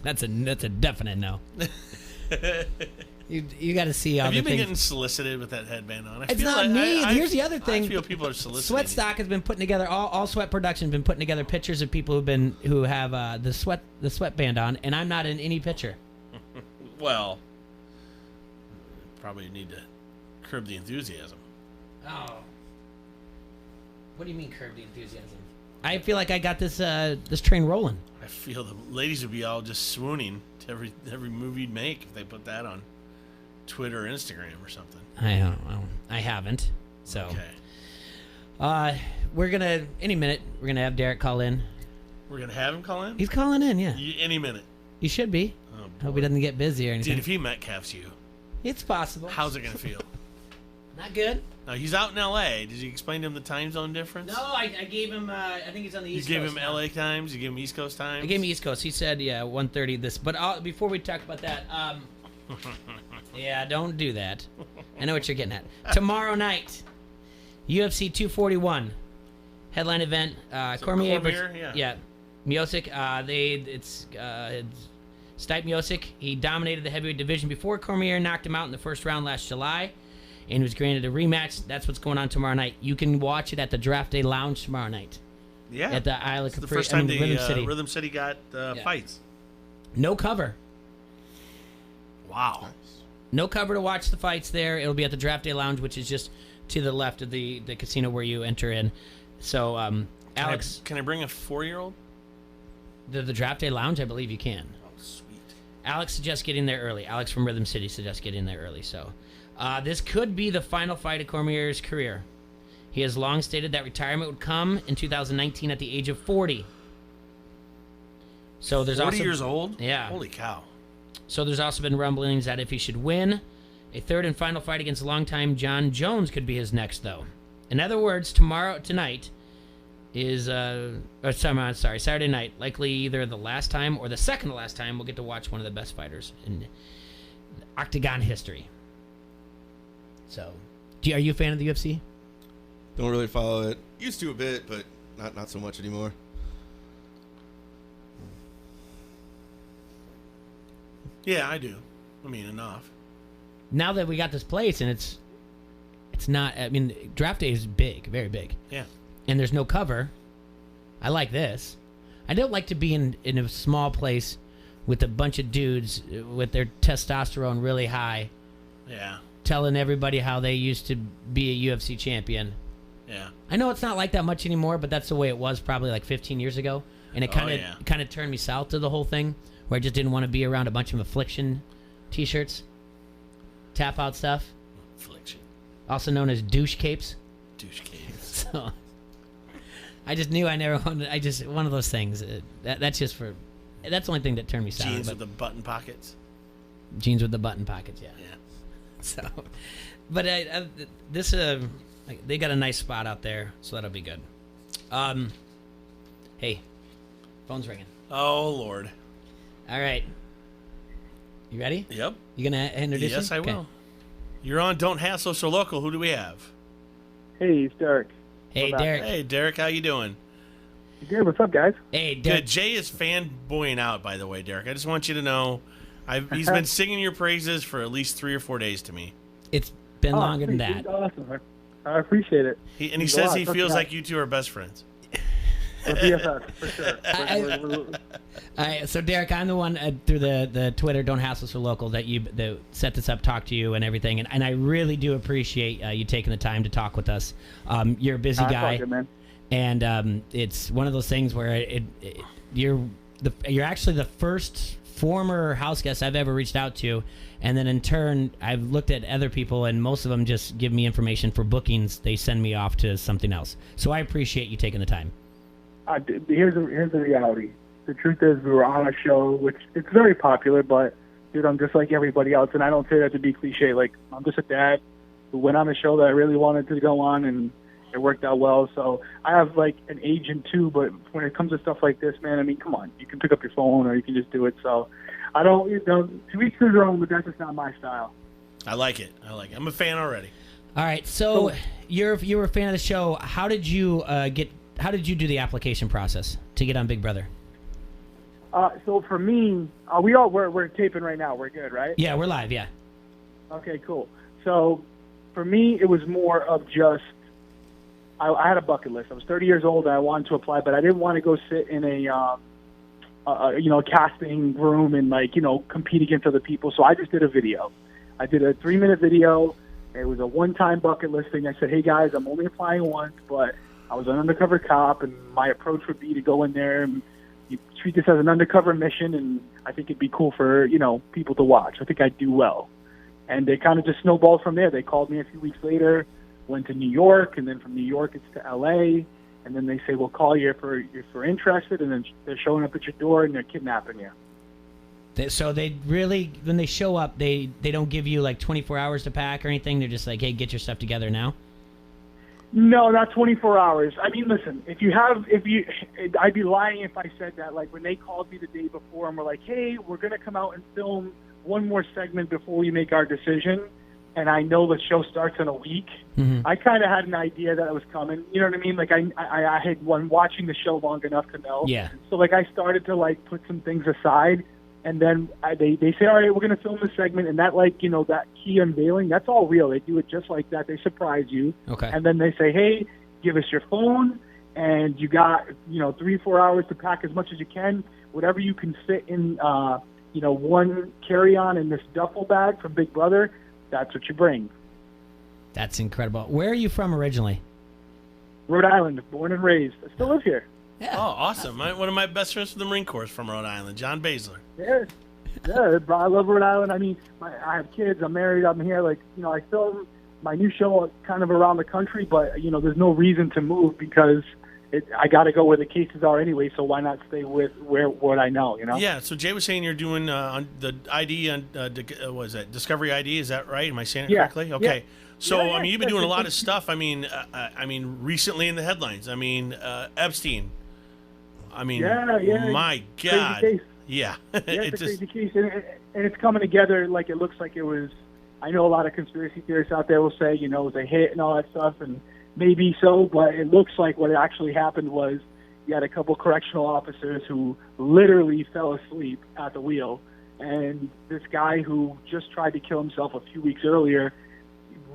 Speaker 2: That's a definite no. You got to see all
Speaker 1: Have
Speaker 2: the
Speaker 1: you been
Speaker 2: things.
Speaker 1: getting solicited with that headband on?
Speaker 2: It's not me. Here's the other thing.
Speaker 1: I feel people are soliciting.
Speaker 2: Sweatstock has been putting together all Sweat Production been putting together pictures of people who have the sweatband on, and I'm not in any picture.
Speaker 1: Well, probably need to curb the enthusiasm.
Speaker 2: Oh. What do you mean curb the enthusiasm? I feel like I got this this train rolling.
Speaker 1: I feel the ladies would be all just swooning to every movie you'd make if they put that on Twitter or Instagram or something.
Speaker 2: I don't know. I haven't. So.
Speaker 1: Okay.
Speaker 2: We're gonna any minute. We're gonna have Derek call in.
Speaker 1: We're gonna have him call in.
Speaker 2: He's calling in. Yeah.
Speaker 1: Any minute.
Speaker 2: He should be.
Speaker 1: Oh,
Speaker 2: Hope he doesn't get busy or anything.
Speaker 1: Dude, if he Metcalfs you,
Speaker 2: it's possible.
Speaker 1: how's it gonna feel?
Speaker 2: Not good.
Speaker 1: No, he's out in L.A. Did you explain to him the time zone difference?
Speaker 2: No, I gave him. I think he's on the East Coast.
Speaker 1: You gave him
Speaker 2: now.
Speaker 1: L.A. times. You gave him East Coast times.
Speaker 2: I gave him East Coast. He said, yeah, 1:30 this. But before we talk about that, yeah, don't do that. I know what you're getting at. Tomorrow night, UFC 241 headline event. Cormier versus Miocic. It's Stipe Miocic. He dominated the heavyweight division before Cormier knocked him out in the first round last July, and was granted a rematch. That's what's going on tomorrow night. You can watch it at the Draft Day Lounge tomorrow night.
Speaker 1: Yeah,
Speaker 2: at the Isle of
Speaker 1: Capri.
Speaker 2: The
Speaker 1: first time
Speaker 2: Rhythm
Speaker 1: City got fights.
Speaker 2: No cover.
Speaker 1: Wow.
Speaker 2: No cover to watch the fights there. It'll be at the Draft Day Lounge, which is just to the left of the casino where you enter in. So, Alex,
Speaker 1: can I bring a 4-year-old?
Speaker 2: The Draft Day Lounge, I believe you can.
Speaker 1: Oh, sweet.
Speaker 2: Alex suggests getting there early. Alex from Rhythm City suggests getting there early. So, this could be the final fight of Cormier's career. He has long stated that retirement would come in 2019 at the age of 40. So there's
Speaker 1: 40
Speaker 2: also
Speaker 1: years old?
Speaker 2: Yeah.
Speaker 1: Holy cow.
Speaker 2: So there's also been rumblings that if he should win a third and final fight against longtime John Jones could be his next, though. In other words, tonight is Saturday night, likely either the last time or the second to last time we'll get to watch one of the best fighters in Octagon history. So, are you a fan of the UFC?
Speaker 3: Don't really follow it. Used to a bit, but not so much anymore.
Speaker 1: Yeah, I do. I mean, enough.
Speaker 2: Now that we got this place, and it's not. I mean, Draft Day is big, very big.
Speaker 1: Yeah.
Speaker 2: And there's no cover. I like this. I don't like to be in a small place with a bunch of dudes with their testosterone really high.
Speaker 1: Yeah.
Speaker 2: Telling everybody how they used to be a UFC champion.
Speaker 1: Yeah.
Speaker 2: I know it's not like that much anymore, but that's the way it was probably like 15 years ago. And it kind of turned me south to the whole thing, where I just didn't want to be around a bunch of Affliction t-shirts, tap out stuff.
Speaker 1: Affliction.
Speaker 2: Also known as douche capes.
Speaker 1: Douche capes.
Speaker 2: So I just knew I never wanted. One of those things. That's the only thing that turned me south.
Speaker 1: Jeans with the button pockets.
Speaker 2: Jeans with the button pockets. Yeah.
Speaker 1: Yeah.
Speaker 2: So, but they got a nice spot out there, so that'll be good. Hey, phone's ringing.
Speaker 1: Oh Lord.
Speaker 2: All right. You ready?
Speaker 1: Yep.
Speaker 2: You gonna introduce him?
Speaker 1: Yes, I will. You're on Don't Hassle So Local. Who do we have?
Speaker 11: Hey, it's Derek.
Speaker 2: Hey, Derek.
Speaker 1: Hey, Derek. How you doing?
Speaker 11: Good. What's up, guys?
Speaker 2: Hey, Derek.
Speaker 1: Good. Jay is fanboying out, by the way, Derek. I just want you to know, he's been singing your praises for at least 3 or 4 days to me.
Speaker 2: It's been longer than that.
Speaker 11: He's awesome. I appreciate it.
Speaker 1: He says he feels like you two are best friends.
Speaker 11: We're BFFs, for sure.
Speaker 2: So Derek, I'm the one through the Twitter Don't Hassle So Local that set this up, talk to you and everything, and I really do appreciate you taking the time to talk with us. You're a busy guy,
Speaker 11: good, man.
Speaker 2: And it's one of those things where you're actually the first former house guest I've ever reached out to, and then in turn I've looked at other people, and most of them just give me information for bookings. They send me off to something else. So I appreciate you taking the time.
Speaker 11: Here's the reality. The truth is, we were on a show, which it's very popular, but dude, I'm just like everybody else, and I don't say that to be cliche. Like, I'm just a dad who went on a show that I really wanted to go on, and it worked out well. So I have like an agent too, but when it comes to stuff like this, man, I mean, come on, you can pick up your phone or you can just do it. So I don't, to each his own, but that's just not my style.
Speaker 1: I like it. I'm a fan already.
Speaker 2: All right, so you're a fan of the show. How did you do the application process to get on Big Brother?
Speaker 11: So for me, we're taping right now. We're good, right?
Speaker 2: Yeah, we're live. Yeah.
Speaker 11: Okay, cool. So for me, it was more of just I had a bucket list. I was 30 years old and I wanted to apply, but I didn't want to go sit in a casting room and compete against other people. So I just did a video. I did a 3-minute video. It was a one-time bucket list thing. I said, hey, guys, I'm only applying once, but I was an undercover cop, and my approach would be to go in there and you treat this as an undercover mission, and I think it'd be cool for, you know, people to watch. I think I'd do well. And they kind of just snowballed from there. They called me a few weeks later, went to New York, and then from New York it's to L.A., and then they say, we'll call you if we're interested, and then they're showing up at your door and they're kidnapping you.
Speaker 2: So they really, when they show up, they don't give you like 24 hours to pack or anything? They're just like, hey, get your stuff together now?
Speaker 11: No, not 24 hours. I mean, listen, I'd be lying if I said that. Like, when they called me the day before and were like, hey, we're going to come out and film one more segment before we make our decision, and I know the show starts in a week, I kind of had an idea that it was coming. You know what I mean? Like, I had been watching the show long enough to know.
Speaker 2: Yeah.
Speaker 11: So, like, I started to, like, put some things aside, and then they say, all right, we're going to film this segment, and that, like, you know, that key unveiling, that's all real. They do it just like that. They surprise you.
Speaker 2: Okay.
Speaker 11: And then they say, hey, give us your phone, and you got, you know, 3-4 hours to pack as much as you can, whatever you can fit in, you know, one carry-on in this duffel bag from Big Brother, that's what you bring.
Speaker 2: That's incredible. Where are you from originally?
Speaker 11: Rhode Island, born and raised. I still live here.
Speaker 2: Yeah.
Speaker 1: Oh, awesome. One of my best friends from the Marine Corps is from Rhode Island, John Baszler.
Speaker 11: Yeah, I love Rhode Island. I mean, I have kids. I'm married. I'm here. Like, you know, I film my new show kind of around the country, but, you know, there's no reason to move because I got to go where the cases are anyway, so why not stay with what I know, you know?
Speaker 1: Yeah, so Jay was saying you're doing on the ID on, what is that, Discovery ID, is that right? Am I saying it correctly? Okay.
Speaker 11: Yeah.
Speaker 1: So,
Speaker 11: Yeah,
Speaker 1: I mean, you've been doing a lot of
Speaker 11: it's-
Speaker 1: stuff. I mean, recently in the headlines. I mean, Epstein. I mean,
Speaker 11: yeah.
Speaker 1: my
Speaker 11: Crazy
Speaker 1: God.
Speaker 11: case.
Speaker 1: Yeah.
Speaker 11: Yeah, it's a crazy case, and it's coming together like it looks like it was. I know a lot of conspiracy theorists out there will say, you know, it was a hit and all that stuff, and maybe so, but it looks like what actually happened was you had a couple correctional officers who literally fell asleep at the wheel, and this guy who just tried to kill himself a few weeks earlier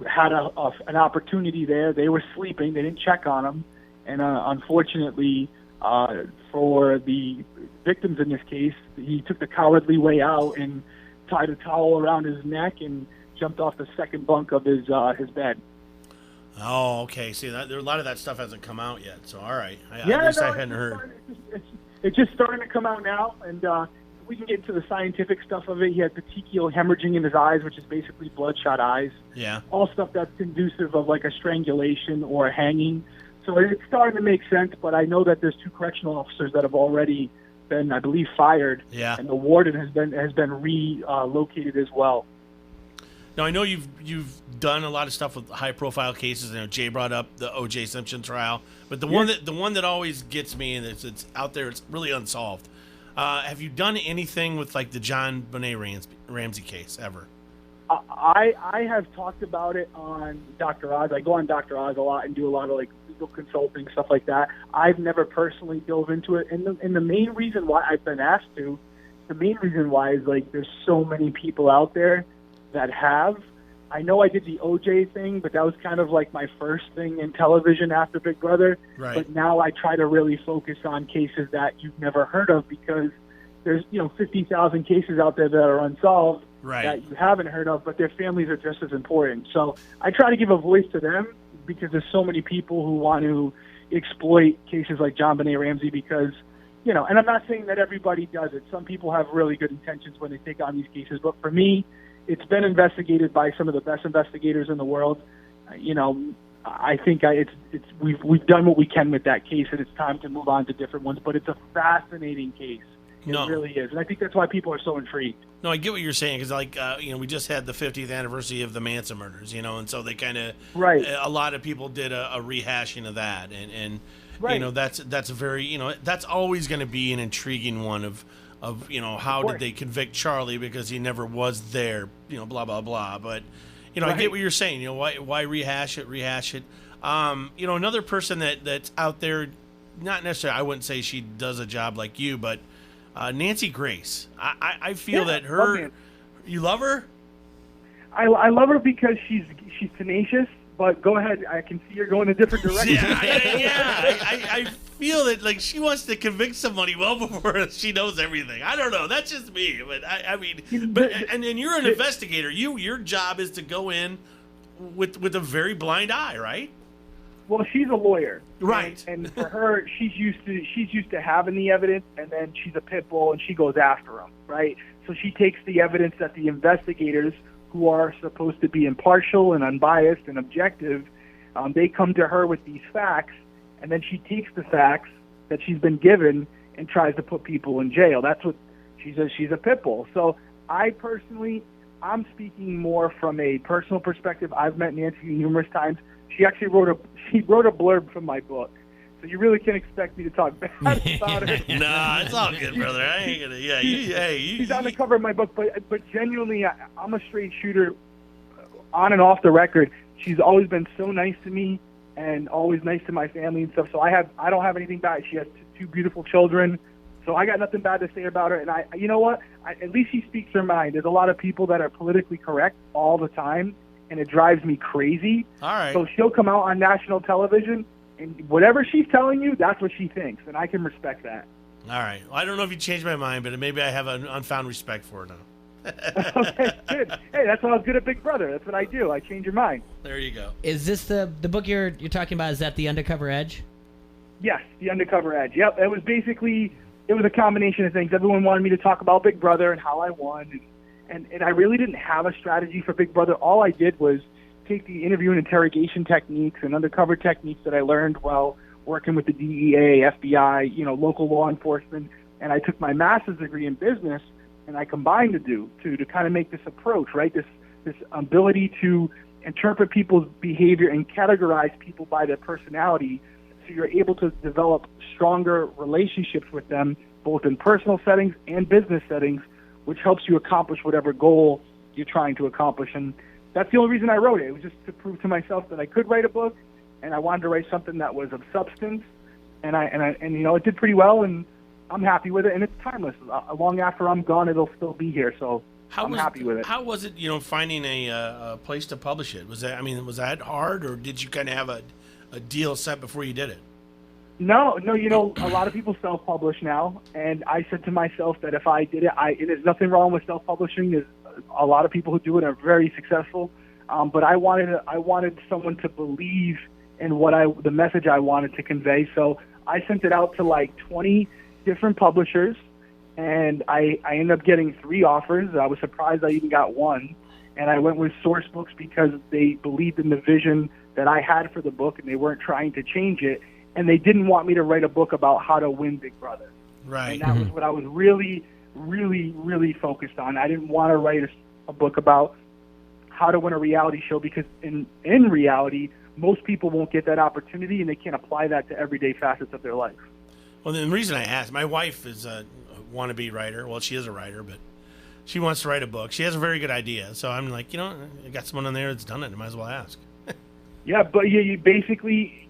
Speaker 11: had an opportunity there. They were sleeping. They didn't check on him, and unfortunately, for the victims in this case, he took the cowardly way out and tied a towel around his neck and jumped off the second bunk of his bed.
Speaker 1: Oh, okay. See, a lot of that stuff hasn't come out yet. So, all right. I hadn't heard.
Speaker 11: It's just starting to come out now, and we can get into the scientific stuff of it. He had petechial hemorrhaging in his eyes, which is basically bloodshot eyes.
Speaker 1: Yeah.
Speaker 11: All stuff that's conducive of like a strangulation or a hanging. So it's starting to make sense, but I know that there's 2 correctional officers that have already been, I believe, fired.
Speaker 1: Yeah.
Speaker 11: And the warden has been relocated as well.
Speaker 1: Now, I know you've done a lot of stuff with high-profile cases. You know, Jay brought up the O.J. Simpson trial, but the one that always gets me, and it's out there, it's really unsolved. Have you done anything with like the John Benet Ramsey case ever?
Speaker 11: I have talked about it on Dr. Oz. I go on Dr. Oz a lot and do a lot of like legal consulting, stuff like that. I've never personally dove into it, and the main reason why I've been asked to, the main reason why is like there's so many people out there that have. I know I did the OJ thing, but that was kind of like my first thing in television after Big Brother.
Speaker 1: Right.
Speaker 11: But now I try to really focus on cases that you've never heard of because there's 50,000 cases out there that are unsolved that you haven't heard of, but their families are just as important. So I try to give a voice to them because there's so many people who want to exploit cases like John Benet Ramsey because, and I'm not saying that everybody does it. Some people have really good intentions when they take on these cases, but for me, it's been investigated by some of the best investigators in the world. I think we've done what we can with that case, and it's time to move on to different ones. But it's a fascinating case. It really is, and I think that's why people are so intrigued.
Speaker 1: No, I get what you're saying because, we just had the 50th anniversary of the Manson murders, and so they kind of a lot of people did a rehashing of that, and that's a very that's always going to be an intriguing one of how did they convict Charlie because he never was there, blah blah blah. But I get what you're saying. Why rehash it? Another person that's out there, not necessarily. I wouldn't say she does a job like you, but Nancy Grace. I feel that you love her.
Speaker 11: I love her because she's tenacious. But go ahead. I can see you're going a different direction.
Speaker 1: I feel that like she wants to convict somebody well before she knows everything. I don't know. That's just me. But I mean, but and you're an investigator. Your job is to go in with a very blind eye, right?
Speaker 11: Well, she's a lawyer,
Speaker 1: right?
Speaker 11: And for her, she's used to having the evidence, and then she's a pit bull, and she goes after them, right? So she takes the evidence that the investigators, who are supposed to be impartial and unbiased and objective, they come to her with these facts, and then she takes the facts that she's been given and tries to put people in jail. That's what she says. She's a pit bull. So I'm speaking more from a personal perspective. I've met Nancy numerous times. She actually wrote a blurb from my book. So you really can't expect me to talk bad about her.
Speaker 1: Nah, it's all good, brother. I ain't gonna. Yeah,
Speaker 11: she's on the cover of my book, but genuinely, I'm a straight shooter, on and off the record. She's always been so nice to me and always nice to my family and stuff. So I don't have anything bad. She has two beautiful children. So I got nothing bad to say about her. And you know what? At least she speaks her mind. There's a lot of people that are politically correct all the time, and it drives me crazy.
Speaker 1: All right.
Speaker 11: So she'll come out on national television, and whatever she's telling you, that's what she thinks, and I can respect that.
Speaker 1: All right. Well, I don't know if you changed my mind, but maybe I have an unfound respect for her now.
Speaker 11: Okay, good. Hey, that's why I was good at Big Brother. That's what I do. I change your mind.
Speaker 1: There you go.
Speaker 2: Is this the book you're talking about? Is that The Undercover Edge?
Speaker 11: Yes, The Undercover Edge. Yep, it was a combination of things. Everyone wanted me to talk about Big Brother and how I won, and I really didn't have a strategy for Big Brother. All I did was take the interview and interrogation techniques and undercover techniques that I learned while working with the DEA, FBI, local law enforcement, and I took my master's degree in business and I combined the two to kind of make this approach, right? This ability to interpret people's behavior and categorize people by their personality, so you're able to develop stronger relationships with them, both in personal settings and business settings, which helps you accomplish whatever goal you're trying to accomplish. And that's the only reason I wrote it. It was just to prove to myself that I could write a book, and I wanted to write something that was of substance. And it did pretty well, and I'm happy with it. And it's timeless. Long after I'm gone, it'll still be here. So I'm happy with it.
Speaker 1: How was it, finding a place to publish it? Was that hard, or did you kind of have a deal set before you did it?
Speaker 11: No, a lot of people self-publish now, and I said to myself that if I did it, there's nothing wrong with self-publishing. There's a lot of people who do it are very successful, but I wanted someone to believe in the message I wanted to convey. So I sent it out to like 20 different publishers, and I ended up getting 3 offers. I was surprised I even got one, and I went with Source Books because they believed in the vision that I had for the book, and they weren't trying to change it, and they didn't want me to write a book about how to win Big Brother.
Speaker 1: Right.
Speaker 11: And that was what I was really, really, really focused on. I didn't want to write a book about how to win a reality show, because in reality, most people won't get that opportunity, and they can't apply that to everyday facets of their life.
Speaker 1: Well, the reason I asked, my wife is a wannabe writer. Well, she is a writer, but she wants to write a book. She has a very good idea. So I'm like, I got someone on there that's done it. I might as well ask.
Speaker 11: Yeah, but you basically,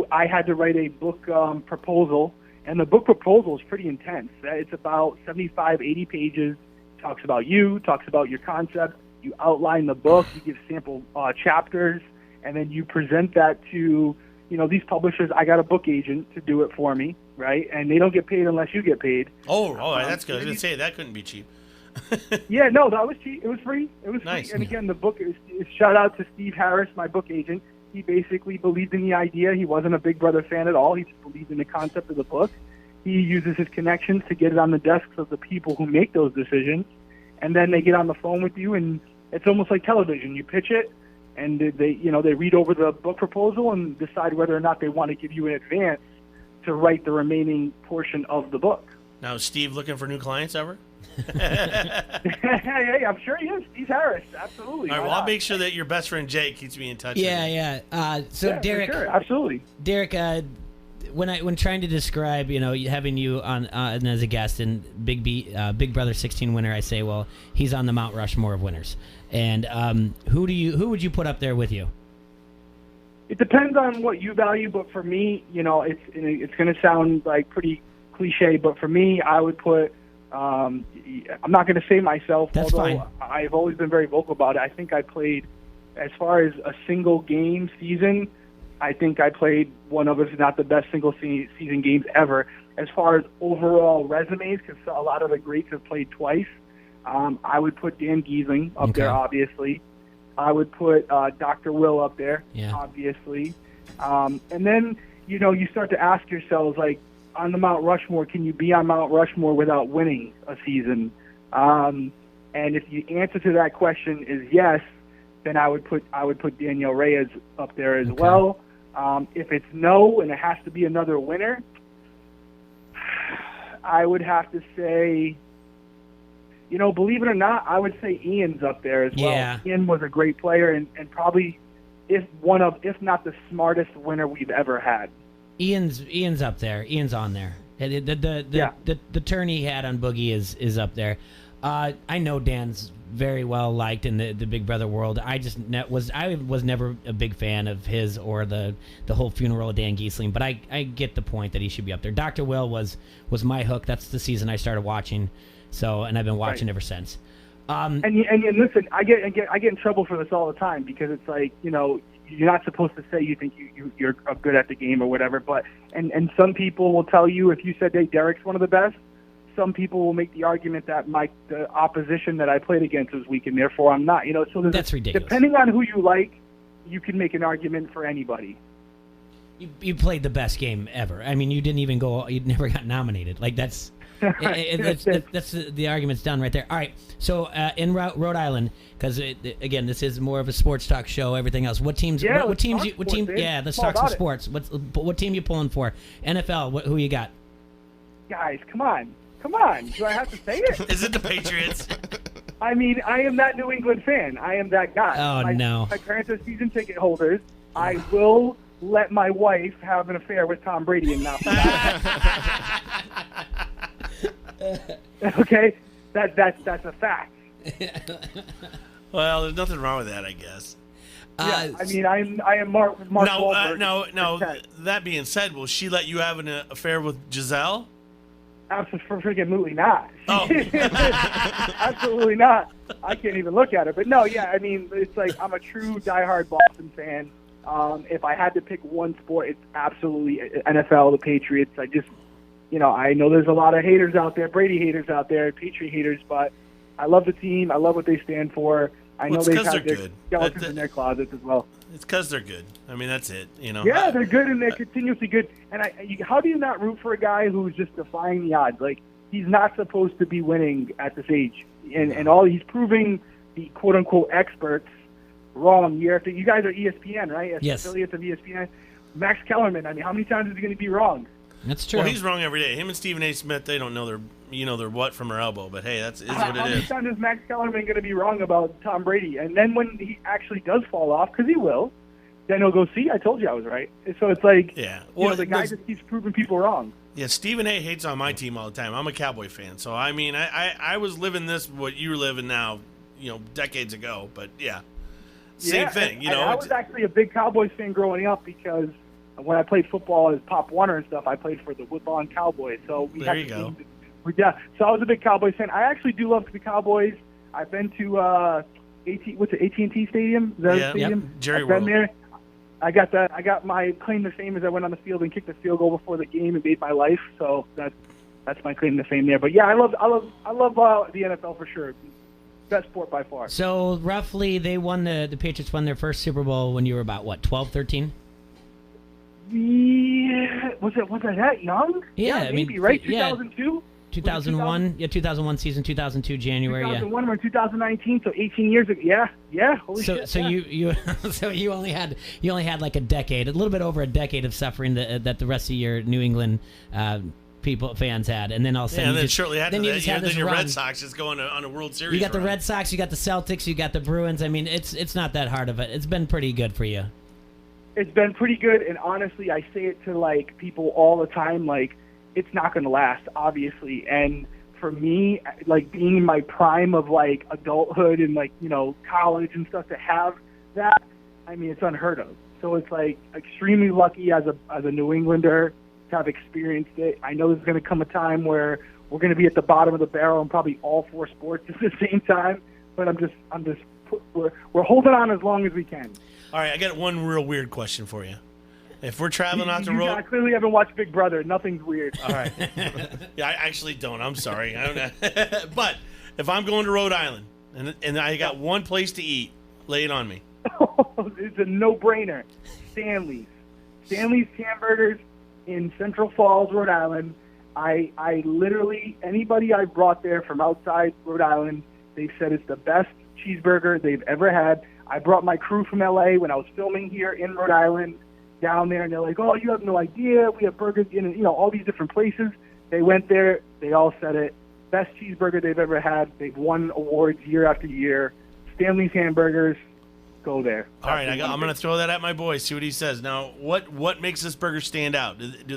Speaker 11: I had to write a book proposal, and the book proposal is pretty intense. It's about 75, 80 pages. Talks about you, talks about your concept. You outline the book, you give sample chapters, and then you present that to, these publishers. I got a book agent to do it for me, right? And they don't get paid unless you get paid.
Speaker 1: Oh, that's good. I was going to say, that couldn't be cheap.
Speaker 11: Yeah, no, that was cheap. It was free. It was
Speaker 1: nice.
Speaker 11: Free. And again, the book is shout out to Steve Harris, my book agent. He basically believed in the idea. He wasn't a Big Brother fan at all. He just believed in the concept of the book. He uses his connections to get it on the desks of the people who make those decisions, and then they get on the phone with you, and it's almost like television. You pitch it, and they read over the book proposal and decide whether or not they want to give you an advance to write the remaining portion of the book.
Speaker 1: Now, is Steve looking for new clients ever?
Speaker 11: Hey, I'm sure he is. Steve Harris, absolutely.
Speaker 1: All right, well, I'll make sure that your best friend Jake keeps me in touch.
Speaker 2: Yeah. So Derek,
Speaker 11: for sure. Absolutely.
Speaker 2: Derek, when trying to describe, having you on as a guest and Big Brother 16 winner, I say, well, he's on the Mount Rushmore of winners. And who would you put up there with you?
Speaker 11: It depends on what you value, but for me, it's going to sound like pretty cliche, but for me, I would put. I'm not going to say myself,
Speaker 2: That's
Speaker 11: although
Speaker 2: fine.
Speaker 11: I've always been very vocal about it. I think I played, as far as a single game season, I think I played one of, if not the best single season games ever. As far as overall resumes, because a lot of the greats have played twice, I would put Dan Giesling up there, obviously. I would put Dr. Will up there, obviously. And then, you start to ask yourselves, like, on the Mount Rushmore, can you be on Mount Rushmore without winning a season? And if the answer to that question is yes, then I would put Daniel Reyes up there as well. If it's no and it has to be another winner, I would have to say, believe it or not, I would say Ian's up there as well.
Speaker 2: Yeah.
Speaker 11: Ian was a great player and probably if not the smartest winner we've ever had.
Speaker 2: Ian's up there. Ian's on there. The turn he had on Boogie is up there. I know Dan's very well liked in the Big Brother world. I was never a big fan of his or the whole funeral of Dan Giesling, but I get the point that he should be up there. Dr. Will was my hook. That's the season I started watching. And I've been watching ever since.
Speaker 11: And listen, I get in trouble for this all the time because it's like, you're not supposed to say you think you're good at the game or whatever. But and some people will tell you, if you said, hey, Derek's one of the best, some people will make the argument that the opposition that I played against was weak and therefore I'm not. So
Speaker 2: that's ridiculous.
Speaker 11: Depending on who you like, you can make an argument for anybody.
Speaker 2: You played the best game ever. I mean, you didn't even go. You never got nominated. Like that's the argument's done right there. All right. So in Rhode Island, because again, this is more of a sports talk show. Everything else. What teams?
Speaker 11: Yeah,
Speaker 2: what teams?
Speaker 11: Yeah,
Speaker 2: let's talk some sports. What team you pulling for? NFL. Who you got?
Speaker 11: Guys, come on. Do I have to say it?
Speaker 1: Is it the Patriots?
Speaker 11: I mean, I am that New England fan. I am that guy.
Speaker 2: Oh, no.
Speaker 11: My parents are season ticket holders. I will let my wife have an affair with Tom Brady and not. Okay? That's a fact.
Speaker 1: Well, there's nothing wrong with that, I guess.
Speaker 11: I mean, I am Mark Wahlberg.
Speaker 1: No. That being said, will she let you have an affair with Giselle?
Speaker 11: Absolutely not.
Speaker 1: Oh.
Speaker 11: Absolutely not. I can't even look at her. But no, I mean, it's like I'm a true diehard Boston fan. If I had to pick one sport, it's absolutely NFL, the Patriots. I just, I know there's a lot of haters out there, Brady haters out there, Patriot haters, but I love the team. I love what they stand for. I know they've had their skeletons in their closets as well.
Speaker 1: It's because they're good. I mean, that's it.
Speaker 11: Yeah, they're good and they're continuously good. And how do you not root for a guy who's just defying the odds? Like, he's not supposed to be winning at this age, and all he's proving the quote unquote experts wrong year after. You guys are ESPN, right?
Speaker 2: Yes.
Speaker 11: Affiliates of ESPN. Max Kellerman. I mean, how many times is he going to be wrong?
Speaker 2: That's true.
Speaker 1: Well, he's wrong every day. Him and Stephen A. Smith, they don't know their what from their elbow, but hey, that's what it is.
Speaker 11: How many times is Max Kellerman going to be wrong about Tom Brady? And then when he actually does fall off, because he will, then he'll go, see, I told you I was right. So it's like, the guy just keeps proving people wrong.
Speaker 1: Yeah, Stephen A. hates on my team all the time. I'm a Cowboy fan, so I mean, I was living what you're living now, decades ago. But same thing.
Speaker 11: I was actually a big Cowboys fan growing up because when I played football as Pop Warner and stuff, I played for the Woodlawn Cowboys. So
Speaker 1: there you go.
Speaker 11: So I was a big Cowboys fan. I actually do love the Cowboys. I've been to AT&T Stadium? Is that a stadium?
Speaker 1: Yep. Jerry
Speaker 11: I've
Speaker 1: World.
Speaker 11: been there. I got my claim to fame as I went on the field and kicked a field goal before the game and made my life. So that's my claim to fame there. But yeah, I love the NFL for sure. Best sport by far.
Speaker 2: So roughly, the Patriots won their first Super Bowl when you were about what, 12, 13?
Speaker 11: Yeah, was I that young?
Speaker 2: Yeah,
Speaker 11: maybe, right? 2002.
Speaker 2: 2001, 2001 season, 2002 January.
Speaker 11: 2001, we're in 2019, so 18 years ago. Yeah. Holy shit.
Speaker 2: So you only had like a decade, a little bit over a decade of suffering that the rest of your New England fans had, and then all of a sudden,
Speaker 1: and then shortly after that, your
Speaker 2: run.
Speaker 1: Red Sox is going on a World Series.
Speaker 2: You got the
Speaker 1: run.
Speaker 2: Red Sox, you got the Celtics, you got the Bruins. I mean, it's not that hard of it. It's been pretty good for you.
Speaker 11: It's been pretty good, and honestly, I say it to like people all the time, like, it's not going to last, obviously. And for me, like being in my prime of like adulthood and like, college and stuff, to have that, I mean, it's unheard of. So it's like extremely lucky as a New Englander to have experienced it. I know there's going to come a time where we're going to be at the bottom of the barrel in probably all four sports at the same time. But we're holding on as long as we can.
Speaker 1: All right, I got one real weird question for you. If we're traveling out the
Speaker 11: I
Speaker 1: road,
Speaker 11: clearly haven't watched Big Brother. Nothing's weird.
Speaker 1: all right. Yeah, I actually don't. I'm sorry. I don't. But if I'm going to Rhode Island and I got one place to eat, lay it on me.
Speaker 11: It's a no-brainer. Stanley's Hamburgers in Central Falls, Rhode Island. I literally, anybody I brought there from outside Rhode Island, they said it's the best cheeseburger they've ever had. I brought my crew from LA when I was filming here in Rhode Island down there, and they're like, "Oh, you have no idea. We have burgers in, all these different places." They went there. They all said it. Best cheeseburger they've ever had. They've won awards year after year. Stanley's Hamburgers. Go there.
Speaker 1: All right, I'm going to throw that at my boy. See what he says. Now, what makes this burger stand out? What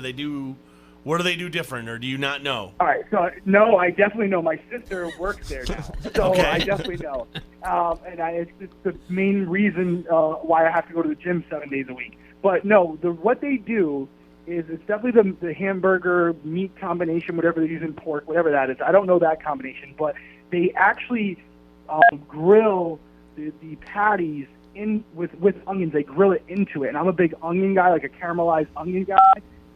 Speaker 1: do they do different, or do you not know?
Speaker 11: All right, so no, I definitely know. My sister works there now, so
Speaker 1: Okay.
Speaker 11: I definitely know. It's the main reason why I have to go to the gym 7 days a week. But no, what they do is it's definitely the hamburger meat combination, whatever they're using, pork, whatever that is. I don't know that combination, but they actually grill the patties in with onions. They grill it into it, and I'm a big onion guy, like a caramelized onion guy.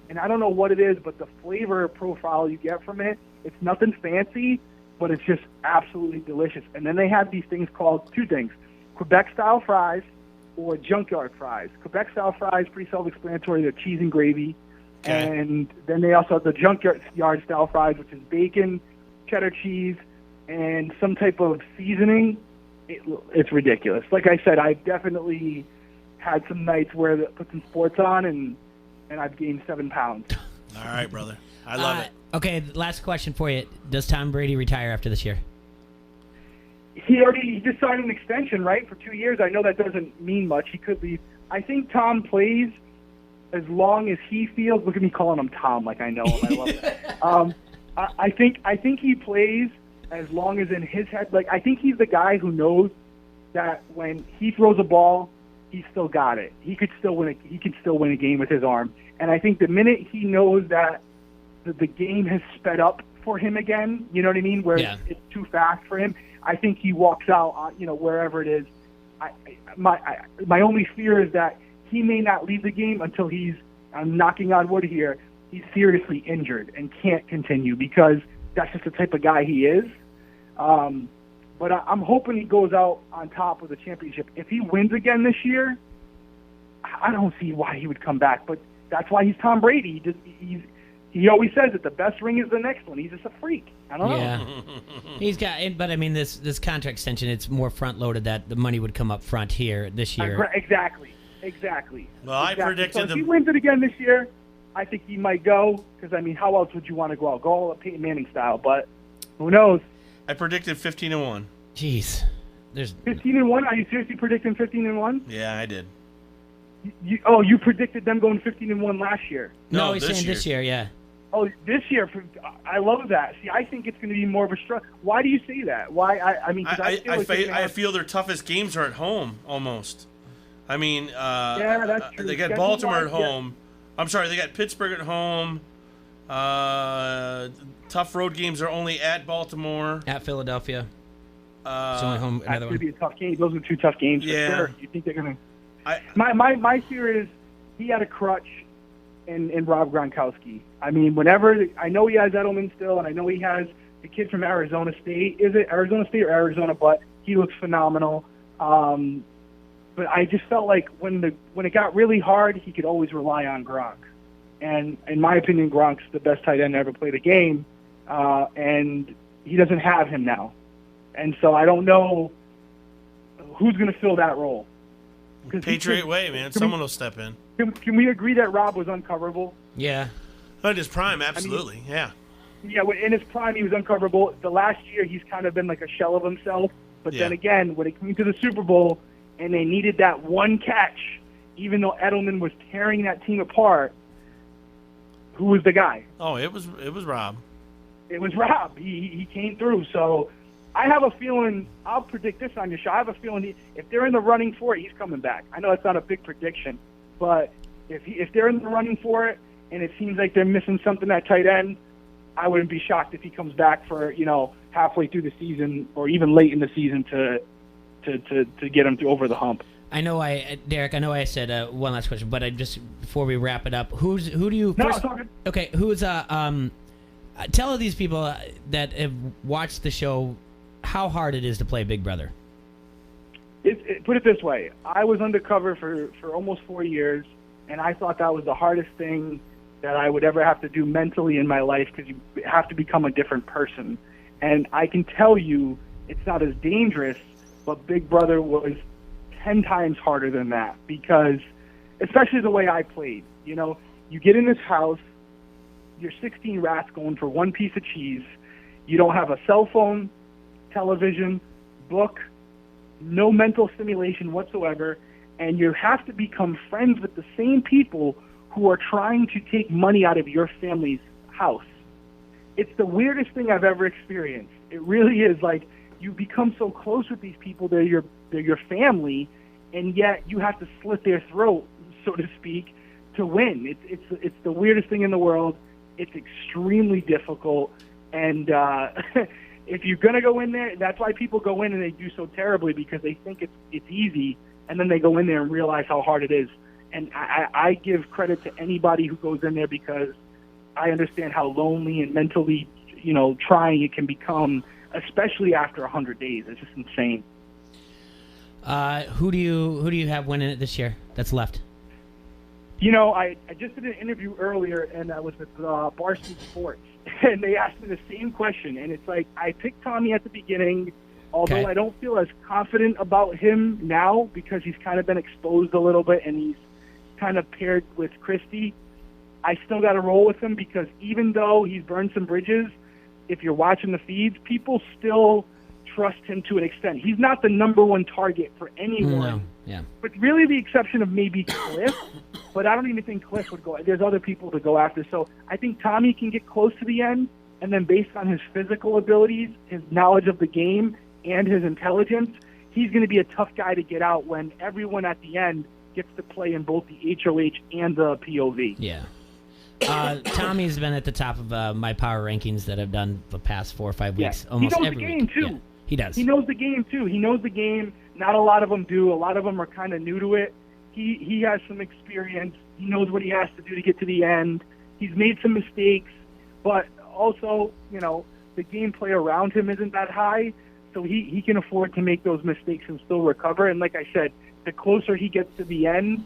Speaker 11: And I don't know what it is, but the flavor profile you get from it, it's nothing fancy, but it's just absolutely delicious. And then they have these things called two things: Quebec-style fries or junkyard fries. Quebec-style fries, pretty self-explanatory. They're cheese and gravy.
Speaker 1: Okay.
Speaker 11: And then they also have the junkyard-style fries, which is bacon, cheddar cheese, and some type of seasoning. It's ridiculous. Like I said, I've definitely had some nights where I put some sports on and I've gained 7 pounds.
Speaker 1: All right, brother. I love it.
Speaker 2: Okay, last question for you. Does Tom Brady retire after this year?
Speaker 11: He just signed an extension, right, for 2 years. I know that doesn't mean much. He could leave. I think Tom plays as long as he feels. Look at me calling him Tom like I know him. I love it. I think he plays as long as in his head. Like, I think he's the guy who knows that when he throws a ball, he's still got it. He could still win a game with his arm. And I think the minute he knows that the game has sped up for him again, you know what I mean, where it's too fast for him, I think he walks out, wherever it is. My only fear is that he may not leave the game until I'm knocking on wood here, he's seriously injured and can't continue, because that's just the type of guy he is. But I'm hoping he goes out on top with a championship. If he wins again this year, I don't see why he would come back. But that's why he's Tom Brady. He always says that the best ring is the next one. He's just a freak. I don't know.
Speaker 2: Yeah, he's got. But I mean, this contract extension, it's more front loaded that the money would come up front here this year.
Speaker 11: Exactly.
Speaker 1: Well, I predicted
Speaker 11: so if he wins it again this year, I think he might go. Because I mean, how else would you want to go out? Go all Peyton Manning style, but who knows?
Speaker 1: I predicted 15-1.
Speaker 2: Jeez, there's
Speaker 11: 15-1. Are you seriously predicting 15-1?
Speaker 1: Yeah, I did.
Speaker 11: You predicted them going 15-1 last year.
Speaker 2: No, he's saying this year. Yeah.
Speaker 11: Oh, this year! I love that. See, I think it's going to be more of a struggle. Why do you say that? Why?
Speaker 1: I feel their toughest games are at home almost. I mean,
Speaker 11: yeah, that's true.
Speaker 1: They got Baltimore at home. Yeah. I'm sorry, they got Pittsburgh at home. Tough road games are only at Baltimore.
Speaker 2: At Philadelphia. It's only home.
Speaker 11: That's going to be a tough game. Those are two tough games for sure. You think they're going
Speaker 1: to?
Speaker 11: My fear is he had a crutch in Rob Gronkowski. I mean, I know he has Edelman still, and I know he has the kid from Arizona State. Is it Arizona State or Arizona? But he looks phenomenal. But I just felt like when it got really hard, he could always rely on Gronk. And in my opinion, Gronk's the best tight end to ever play the game, and he doesn't have him now. And so I don't know who's going to fill that role.
Speaker 1: Patriot way, man. Someone will step in.
Speaker 11: Can we agree that Rob was uncoverable?
Speaker 2: Yeah.
Speaker 1: In his prime, absolutely. I mean, yeah.
Speaker 11: Yeah, in his prime, he was uncoverable. The last year, he's kind of been like a shell of himself. But then again, when it came to the Super Bowl and they needed that one catch, even though Edelman was tearing that team apart, who was the guy?
Speaker 1: Oh, it was Rob.
Speaker 11: It was Rob. He came through. So I have a feeling, I'll predict this on your show, I have a feeling if they're in the running for it, he's coming back. I know it's not a big prediction, but if they're in the running for it and it seems like they're missing something at tight end, I wouldn't be shocked if he comes back for, halfway through the season or even late in the season to get him over the hump.
Speaker 2: Derek, I know I said one last question, but I just before we wrap it up, who do you?
Speaker 11: No,
Speaker 2: first,
Speaker 11: it's all good.
Speaker 2: Okay, who's tell these people that have watched the show how hard it is to play Big Brother.
Speaker 11: Put it this way: I was undercover for almost 4 years, and I thought that was the hardest thing that I would ever have to do mentally in my life because you have to become a different person. And I can tell you, it's not as dangerous, but Big Brother was 10 times harder than that because, especially the way I played, you know, you get in this house, you're 16 rats going for one piece of cheese, you don't have a cell phone, television, book, no mental stimulation whatsoever, and you have to become friends with the same people who are trying to take money out of your family's house. It's the weirdest thing I've ever experienced. It really is. Like, you become so close with these people, they're your family, and yet you have to slit their throat, so to speak, to win. It's the weirdest thing in the world. It's extremely difficult, and if you're gonna go in there, that's why people go in and they do so terribly because they think it's easy, and then they go in there and realize how hard it is. And I give credit to anybody who goes in there because I understand how lonely and mentally, you know, trying it can become, especially after 100 days. It's just insane.
Speaker 2: Who do you have winning it this year that's left?
Speaker 11: You know, I just did an interview earlier, and I was with Barstool Sports, and they asked me the same question. And it's like, I picked Tommy at the beginning, although I don't feel as confident about him now because he's kind of been exposed a little bit, and he's kind of paired with Christy. I still got to roll with him because even though he's burned some bridges, if you're watching the feeds, people still trust him to an extent. He's not the number one target for anyone.
Speaker 2: No. Yeah.
Speaker 11: With really the exception of maybe Cliff, but I don't even think Cliff would go. There's other people to go after. So I think Tommy can get close to the end, and then based on his physical abilities, his knowledge of the game, and his intelligence, he's going to be a tough guy to get out when everyone at the end gets to play in both the HOH and the POV.
Speaker 2: Yeah. Tommy's been at the top of my power rankings that I've done the past 4 or 5 weeks.
Speaker 11: Yeah.
Speaker 2: Almost
Speaker 11: he knows
Speaker 2: every
Speaker 11: the game,
Speaker 2: week.
Speaker 11: too.
Speaker 2: Yeah, he does.
Speaker 11: He knows the game, too. He knows the game. Not a lot of them do. A lot of them are kind of new to it. He has some experience. He knows what he has to do to get to the end. He's made some mistakes, but also, you know, the gameplay around him isn't that high, so he can afford to make those mistakes and still recover. And like I said, the closer he gets to the end,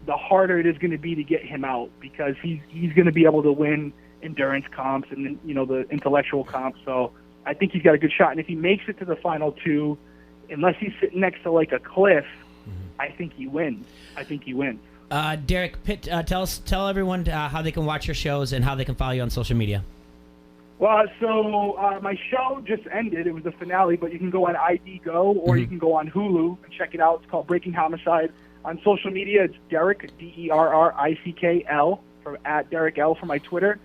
Speaker 11: the harder it is going to be to get him out because he's going to be able to win endurance comps and, you know, the intellectual comps. So I think he's got a good shot. And if he makes it to the final two, unless he's sitting next to like a cliff, I think he wins.
Speaker 2: Derek, tell everyone how they can watch your shows and how they can follow you on social media.
Speaker 11: Well, so my show just ended. It was the finale, but you can go on ID Go or you can go on Hulu and check it out. It's called Breaking Homicide. On social media, it's Derrick, DERRICKL, at Derrick L for my Twitter.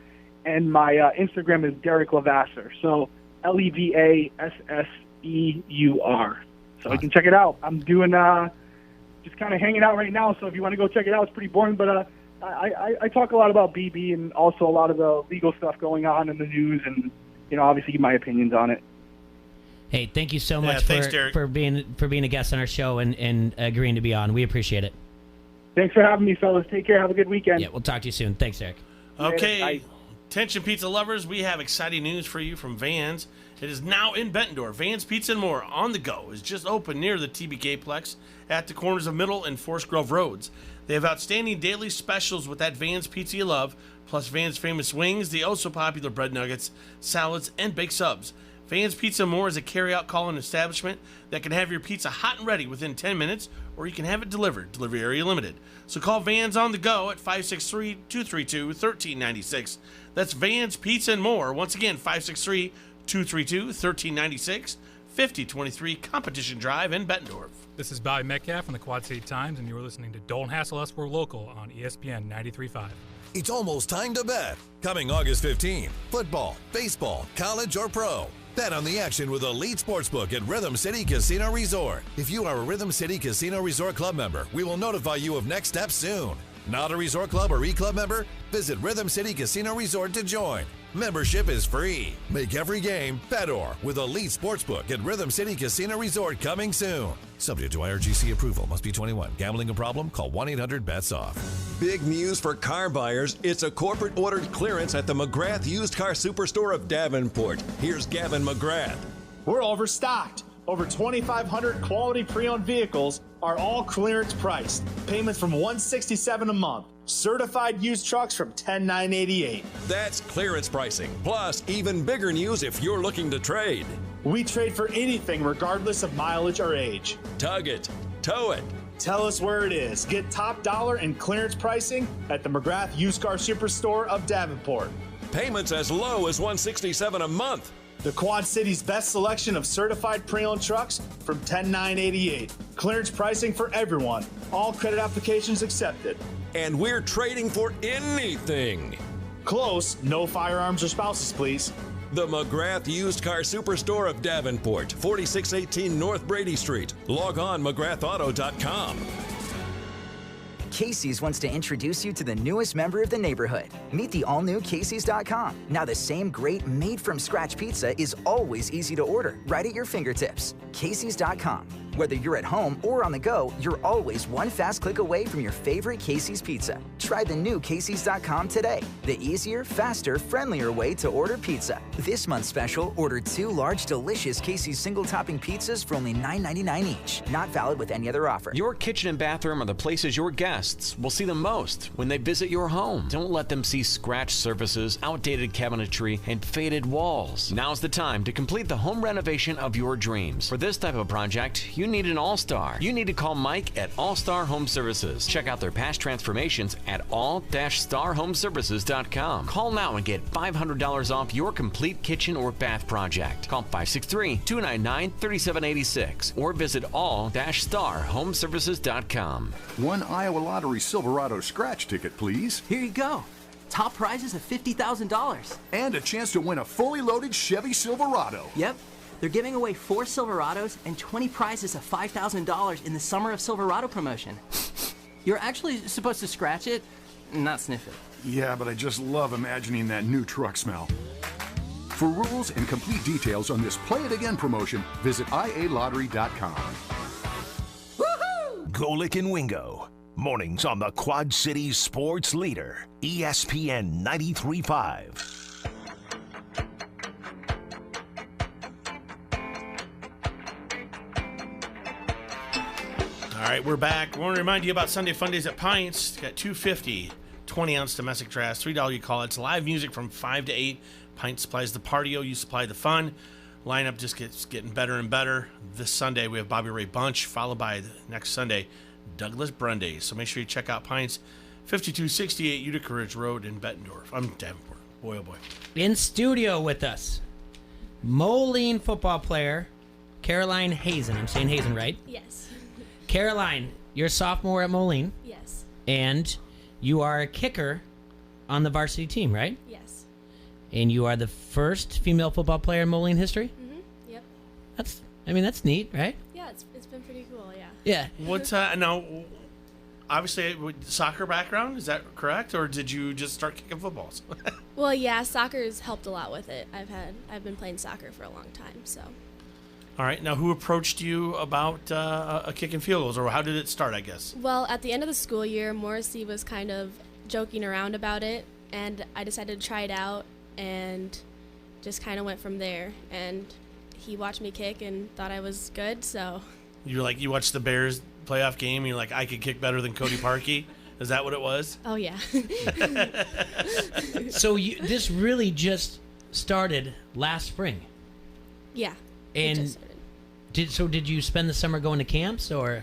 Speaker 11: And my Instagram is Derek Levasseur. So LEVASSEUR. So you can check it out. I'm doing just kind of hanging out right now. So if you want to go check it out, it's pretty boring. But I talk a lot about BB and also a lot of the legal stuff going on in the news and, you know, obviously give my opinions on it.
Speaker 2: Hey, thank you so much
Speaker 1: thanks,
Speaker 2: for being a guest on our show and agreeing to be on. We appreciate it.
Speaker 11: Thanks for having me, fellas. Take care. Have a good weekend.
Speaker 2: Yeah, we'll talk to you soon. Thanks, Derek.
Speaker 1: Okay. Attention pizza lovers, we have exciting news for you from Vans. It is now in Bettendorf. Vans Pizza and More on the go is just open near the TBK Plex at the corners of Middle and Forest Grove Roads. They have outstanding daily specials with that Vans Pizza you love, plus Vans famous wings, the oh-so-popular bread nuggets, salads, and baked subs. Vans Pizza and More is a carry-out call-in establishment that can have your pizza hot and ready within 10 minutes, or you can have it delivered, delivery area limited. So call Vans on the go at 563-232-1396. That's Vans Pizza and More. Once again, 563-232-1396, 5023 Competition Drive in Bettendorf.
Speaker 12: This is Bobby Metcalf from the Quad City Times, and you're listening to Don't Hassle Us, We're Local on ESPN 93.5.
Speaker 5: It's almost time to bet. Coming August 15th, football, baseball, college, or pro. Bet on the action with Elite Sportsbook at Rhythm City Casino Resort. If you are a Rhythm City Casino Resort Club member, we will notify you of next steps soon. Not a Resort Club or E-Club member? Visit Rhythm City Casino Resort to join. Membership is free. Make every game better with Elite Sportsbook at Rhythm City Casino Resort coming soon. Subject to IRGC approval. Must be 21. Gambling a problem? Call 1-800-BETS-OFF.
Speaker 13: Big news for car buyers. It's a corporate ordered clearance at the McGrath Used Car Superstore of Davenport. Here's Gavin McGrath.
Speaker 6: We're overstocked. Over 2,500 quality pre-owned vehicles are all clearance priced. Payments from $167 a month. Certified used trucks from $10,988.
Speaker 13: That's clearance pricing. Plus, even bigger news if you're looking to trade.
Speaker 6: We trade for anything regardless of mileage or age.
Speaker 13: Tug it. Tow it.
Speaker 6: Tell us where it is. Get top dollar and clearance pricing at the McGrath Used Car Superstore of Davenport.
Speaker 13: Payments as low as $167 a month.
Speaker 6: The Quad City's best selection of certified pre-owned trucks from $10,988. Clearance pricing for everyone. All credit applications accepted.
Speaker 13: And we're trading for anything.
Speaker 6: Close. No firearms or spouses, please.
Speaker 13: The McGrath Used Car Superstore of Davenport, 4618 North Brady Street. Log on McGrathAuto.com.
Speaker 14: Casey's wants to introduce you to the newest member of the neighborhood. Meet the all-new Casey's.com. Now the same great made-from-scratch pizza is always easy to order, right at your fingertips. Casey's.com. Whether you're at home or on the go, you're always one fast click away from your favorite Casey's pizza. Try the new Casey's.com today. The easier, faster, friendlier way to order pizza. This month's special, order 2 large, delicious Casey's single-topping pizzas for only $9.99 each. Not valid with any other offer.
Speaker 9: Your kitchen and bathroom are the places your guests will see the most when they visit your home. Don't let them see scratched surfaces, outdated cabinetry, and faded walls. Now's the time to complete the home renovation of your dreams. For this type of project, you need an all-star. You need to call Mike at All-Star Home Services. Check out their past transformations at all-starhomeservices.com. Call now and get $500 off your complete kitchen or bath project. Call 563-299-3786 or visit all-starhomeservices.com.
Speaker 7: One Iowa Lottery Silverado scratch ticket, please.
Speaker 8: Here you go. Top prizes of $50,000.
Speaker 7: And a chance to win a fully loaded Chevy Silverado.
Speaker 8: Yep. They're giving away 4 Silverados and 20 prizes of $5,000 in the Summer of Silverado promotion. You're actually supposed to scratch it, not sniff it.
Speaker 7: Yeah, but I just love imagining that new truck smell. For rules and complete details on this Play It Again promotion, visit ialottery.com.
Speaker 10: Woohoo! Golick and Wingo. Mornings on the Quad Cities sports leader, ESPN 93.5.
Speaker 1: All right, we're back. We want to remind you about Sunday Fun Days at Pints. Got $2.50, 20-ounce domestic trash, $3 you call it. It's live music from 5 to 8. Pint supplies the party-o, you supply the fun. Lineup just keeps getting better and better. This Sunday, we have Bobby Ray Bunch, followed by the next Sunday, Douglas Brunday. So make sure you check out Pints, 5268 Utica Ridge Road in Bettendorf. I'm Davenport. Boy, oh boy.
Speaker 2: In studio with us, Moline football player, Caroline Hazen. I'm saying Hazen, right?
Speaker 15: Yes.
Speaker 2: Caroline, you're a sophomore at Moline.
Speaker 15: Yes.
Speaker 2: And you are a kicker on the varsity team, right?
Speaker 15: Yes.
Speaker 2: And you are the first female football player in Moline history?
Speaker 15: Mm-hmm. Yep.
Speaker 2: That's neat, right?
Speaker 15: Yeah, it's been pretty cool, yeah.
Speaker 2: Yeah.
Speaker 1: What's now? Obviously, soccer background, is that correct, or did you just start kicking footballs?
Speaker 15: Well, yeah, soccer's helped a lot with it. I've been playing soccer for a long time, so.
Speaker 1: All right. Now, who approached you about a kicking field goals, or how did it start, I guess?
Speaker 15: Well, at the end of the school year, Morrissey was kind of joking around about it, and I decided to try it out, and just kind of went from there. And he watched me kick and thought I was good, so.
Speaker 1: You watched the Bears playoff game, and you're like, I could kick better than Cody Parkey? Is that what it was?
Speaker 15: Oh, yeah.
Speaker 2: So this really just started last spring?
Speaker 15: Yeah.
Speaker 2: And did you spend the summer going to camps, or?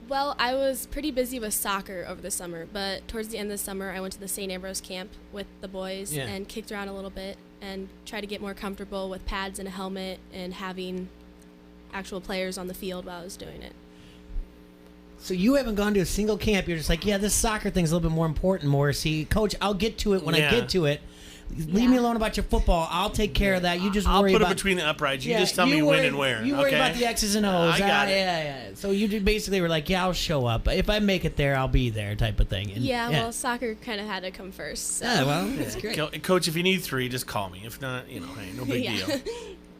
Speaker 15: Well, I was pretty busy with soccer over the summer, but towards the end of the summer, I went to the St. Ambrose camp with the boys and kicked around a little bit and tried to get more comfortable with pads and a helmet and having actual players on the field while I was doing it.
Speaker 2: So you haven't gone to a single camp. You're just like, yeah, this soccer thing's a little bit more important, Morrissey. Coach, I'll get to it when I get to it. Leave me alone about your football. I'll take care of that. You just
Speaker 1: I'll
Speaker 2: worry
Speaker 1: put
Speaker 2: about
Speaker 1: it between the uprights. You just tell me when and where.
Speaker 2: You worry
Speaker 1: okay?
Speaker 2: about the X's and O's.
Speaker 1: I got it.
Speaker 2: Yeah. So you basically were like, yeah, I'll show up. If I make it there, I'll be there type of thing. And,
Speaker 15: well, soccer kind of had to come first. So.
Speaker 2: Yeah, well, that's great.
Speaker 1: Coach, if you need 3, just call me. If not, hey, no big deal.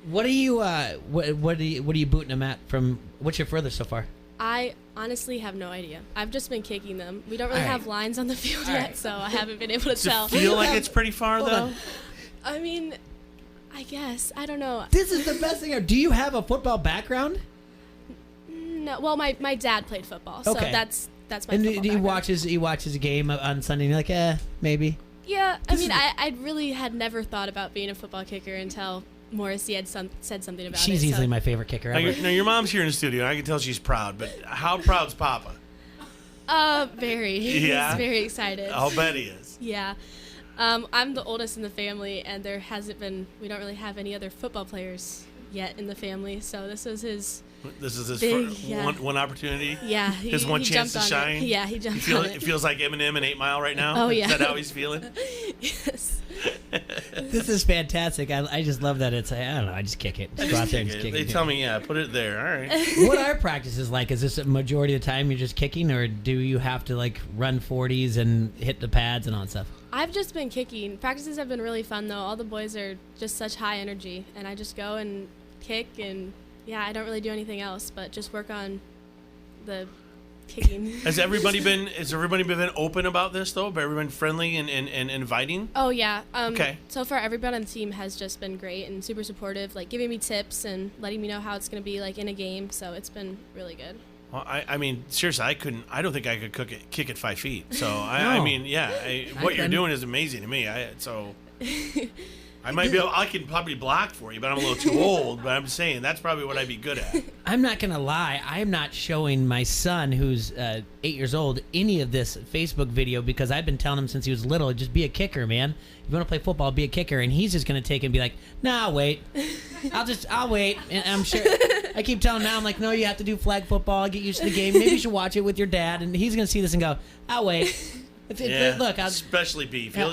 Speaker 2: What are you what are you booting them at from? What's your furthest so far?
Speaker 15: I honestly have no idea. I've just been kicking them. We don't really have lines on the field yet, so I haven't been able to tell.
Speaker 1: Does it feel like it's pretty far, though?
Speaker 15: I mean, I guess. I don't know.
Speaker 2: This is the best thing. Do you have a football background?
Speaker 15: No. Well, my dad played football, so that's my
Speaker 2: and
Speaker 15: football background.
Speaker 2: he watches a game on Sunday and you're like, maybe.
Speaker 15: Yeah, I mean, I really had never thought about being a football kicker until Morrissey had said something about it.
Speaker 2: She's easily my favorite kicker ever.
Speaker 1: Now, your mom's here in the studio, and I can tell she's proud, but how proud's Papa?
Speaker 15: Very.
Speaker 1: Yeah?
Speaker 15: He's very excited.
Speaker 1: I'll bet he is.
Speaker 15: Yeah. I'm the oldest in the family, and we don't really have any other football players yet in the family, so this is his big,
Speaker 1: one opportunity?
Speaker 15: Yeah.
Speaker 1: His one chance to shine?
Speaker 15: Yeah, he jumped on it.
Speaker 1: It feels like Eminem and 8 Mile right now?
Speaker 15: Oh, yeah.
Speaker 1: Is that how he's feeling?
Speaker 15: Yes.
Speaker 2: This is fantastic. I just love that it's, I don't know, I just kick it. Just go out there and just kick it.
Speaker 1: They tell me, put it there. All right.
Speaker 2: What are practices like? Is this a majority of the time you're just kicking, or do you have to, like, run 40s and hit the pads and all that stuff?
Speaker 15: I've just been kicking. Practices have been really fun, though. All the boys are just such high energy, and I just go and kick, and, I don't really do anything else but just work on the kicking.
Speaker 1: Has everybody been open about this, though? Have everyone been friendly and inviting?
Speaker 15: Oh, yeah.
Speaker 1: Okay.
Speaker 15: So far, everybody on the team has just been great and super supportive, like giving me tips and letting me know how it's going to be like in a game, so it's been really good.
Speaker 1: Well, I mean, seriously, I don't think I could kick it 5 feet. So, what you're doing is amazing to me. I can probably block for you, but I'm a little too old. But I'm saying that's probably what I'd be good at.
Speaker 2: I'm not going to lie. I'm not showing my son, who's 8 years old, any of this Facebook video because I've been telling him since he was little, just be a kicker, man. If you want to play football, be a kicker. And he's just going to take it and be like, nah, I'll wait. I'll wait. And I'm sure. I keep telling him now, I'm like, no, you have to do flag football. Get used to the game. Maybe you should watch it with your dad. And he's going to see this and go, I'll wait. Look,
Speaker 1: especially beef.
Speaker 2: My
Speaker 1: he'll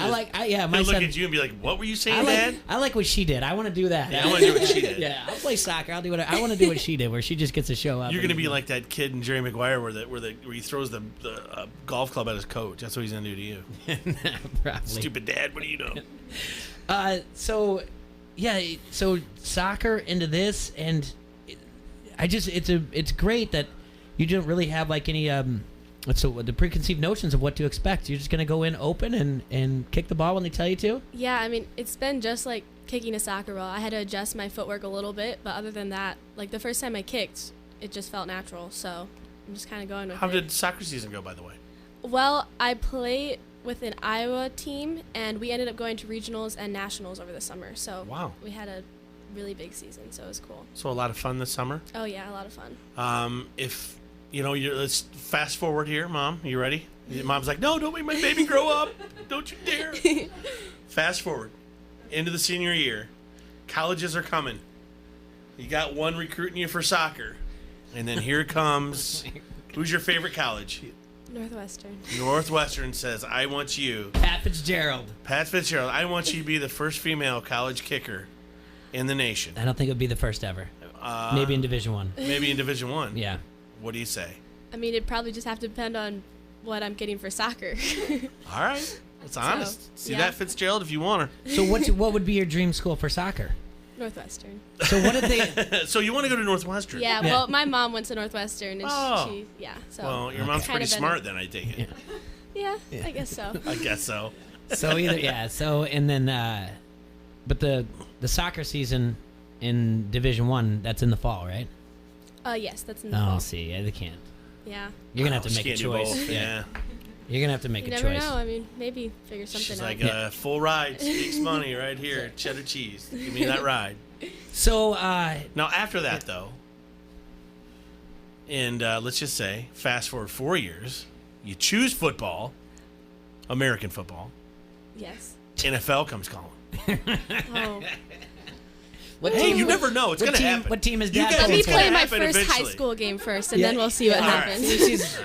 Speaker 1: look at you and be like, "What were you saying, Dad?"
Speaker 2: I like what she did. I want to do that.
Speaker 1: Yeah, I want to do what she did.
Speaker 2: Yeah, I'll play soccer. I'll do whatever. I want to do what she did, where she just gets to show up.
Speaker 1: You're gonna be like that kid in Jerry Maguire, where he throws the golf club at his coach. That's what he's gonna do to you.
Speaker 2: Probably.
Speaker 1: Stupid dad. What do you know?
Speaker 2: So soccer into this, and it's great that you don't really have like any so the preconceived notions of what to expect. You're just going to go in open and kick the ball when they tell you to?
Speaker 15: Yeah, I mean, it's been just like kicking a soccer ball. I had to adjust my footwork a little bit, but other than that, like the first time I kicked, it just felt natural. So I'm just kind of going with it.
Speaker 1: How did soccer season go, by the way?
Speaker 15: Well, I played with an Iowa team, and we ended up going to regionals and nationals over the summer. So we had a really big season, so it was cool.
Speaker 1: So a lot of fun this summer?
Speaker 15: Oh, yeah, a lot of fun.
Speaker 1: Let's fast forward here, Mom. You ready? Mom's like, no, don't make my baby grow up. Don't you dare. Fast forward into the senior year. Colleges are coming. You got one recruiting you for soccer. And then here comes, who's your favorite college?
Speaker 15: Northwestern.
Speaker 1: Northwestern says, I want you.
Speaker 2: Pat Fitzgerald,
Speaker 1: I want you to be the first female college kicker in the nation.
Speaker 2: I don't think it would be the first ever. Maybe in Division I.
Speaker 1: Maybe in Division I.
Speaker 2: Yeah.
Speaker 1: What do you say?
Speaker 15: I mean, it'd probably just have to depend on what I'm getting for soccer.
Speaker 1: All right. That's honest. See that, Fitzgerald, if you want her.
Speaker 2: So what would be your dream school for soccer?
Speaker 15: Northwestern.
Speaker 2: So what did they...
Speaker 1: So you want to go to Northwestern?
Speaker 15: Yeah, well, my mom went to Northwestern. And
Speaker 1: well, your mom's pretty smart then, I take it.
Speaker 15: Yeah, I guess so.
Speaker 1: I guess so.
Speaker 2: So and then... but the soccer season in Division I, that's in the fall, right?
Speaker 15: Yes, that's in the fall.
Speaker 2: Oh, see, they can't.
Speaker 15: Yeah.
Speaker 2: You're gonna have to make a choice.
Speaker 1: Yeah.
Speaker 2: You're gonna have to make a choice.
Speaker 15: You never know. I mean, maybe figure something
Speaker 1: She's
Speaker 15: out.
Speaker 1: She's like, full ride speaks money right here. Cheddar cheese. Give me that ride.
Speaker 2: So
Speaker 1: now after that though, and let's just say, fast forward 4 years, you choose football, American football.
Speaker 15: Yes.
Speaker 1: NFL comes calling.
Speaker 15: Oh.
Speaker 1: Hey, you never know. It's going to happen.
Speaker 2: What team is
Speaker 1: You
Speaker 2: Dad?
Speaker 1: guys-
Speaker 15: Let me
Speaker 1: it's gonna
Speaker 15: play my
Speaker 1: happen
Speaker 15: first high
Speaker 1: eventually.
Speaker 15: school game first, and
Speaker 2: Yeah.
Speaker 15: then we'll see what
Speaker 1: All right.
Speaker 15: happens.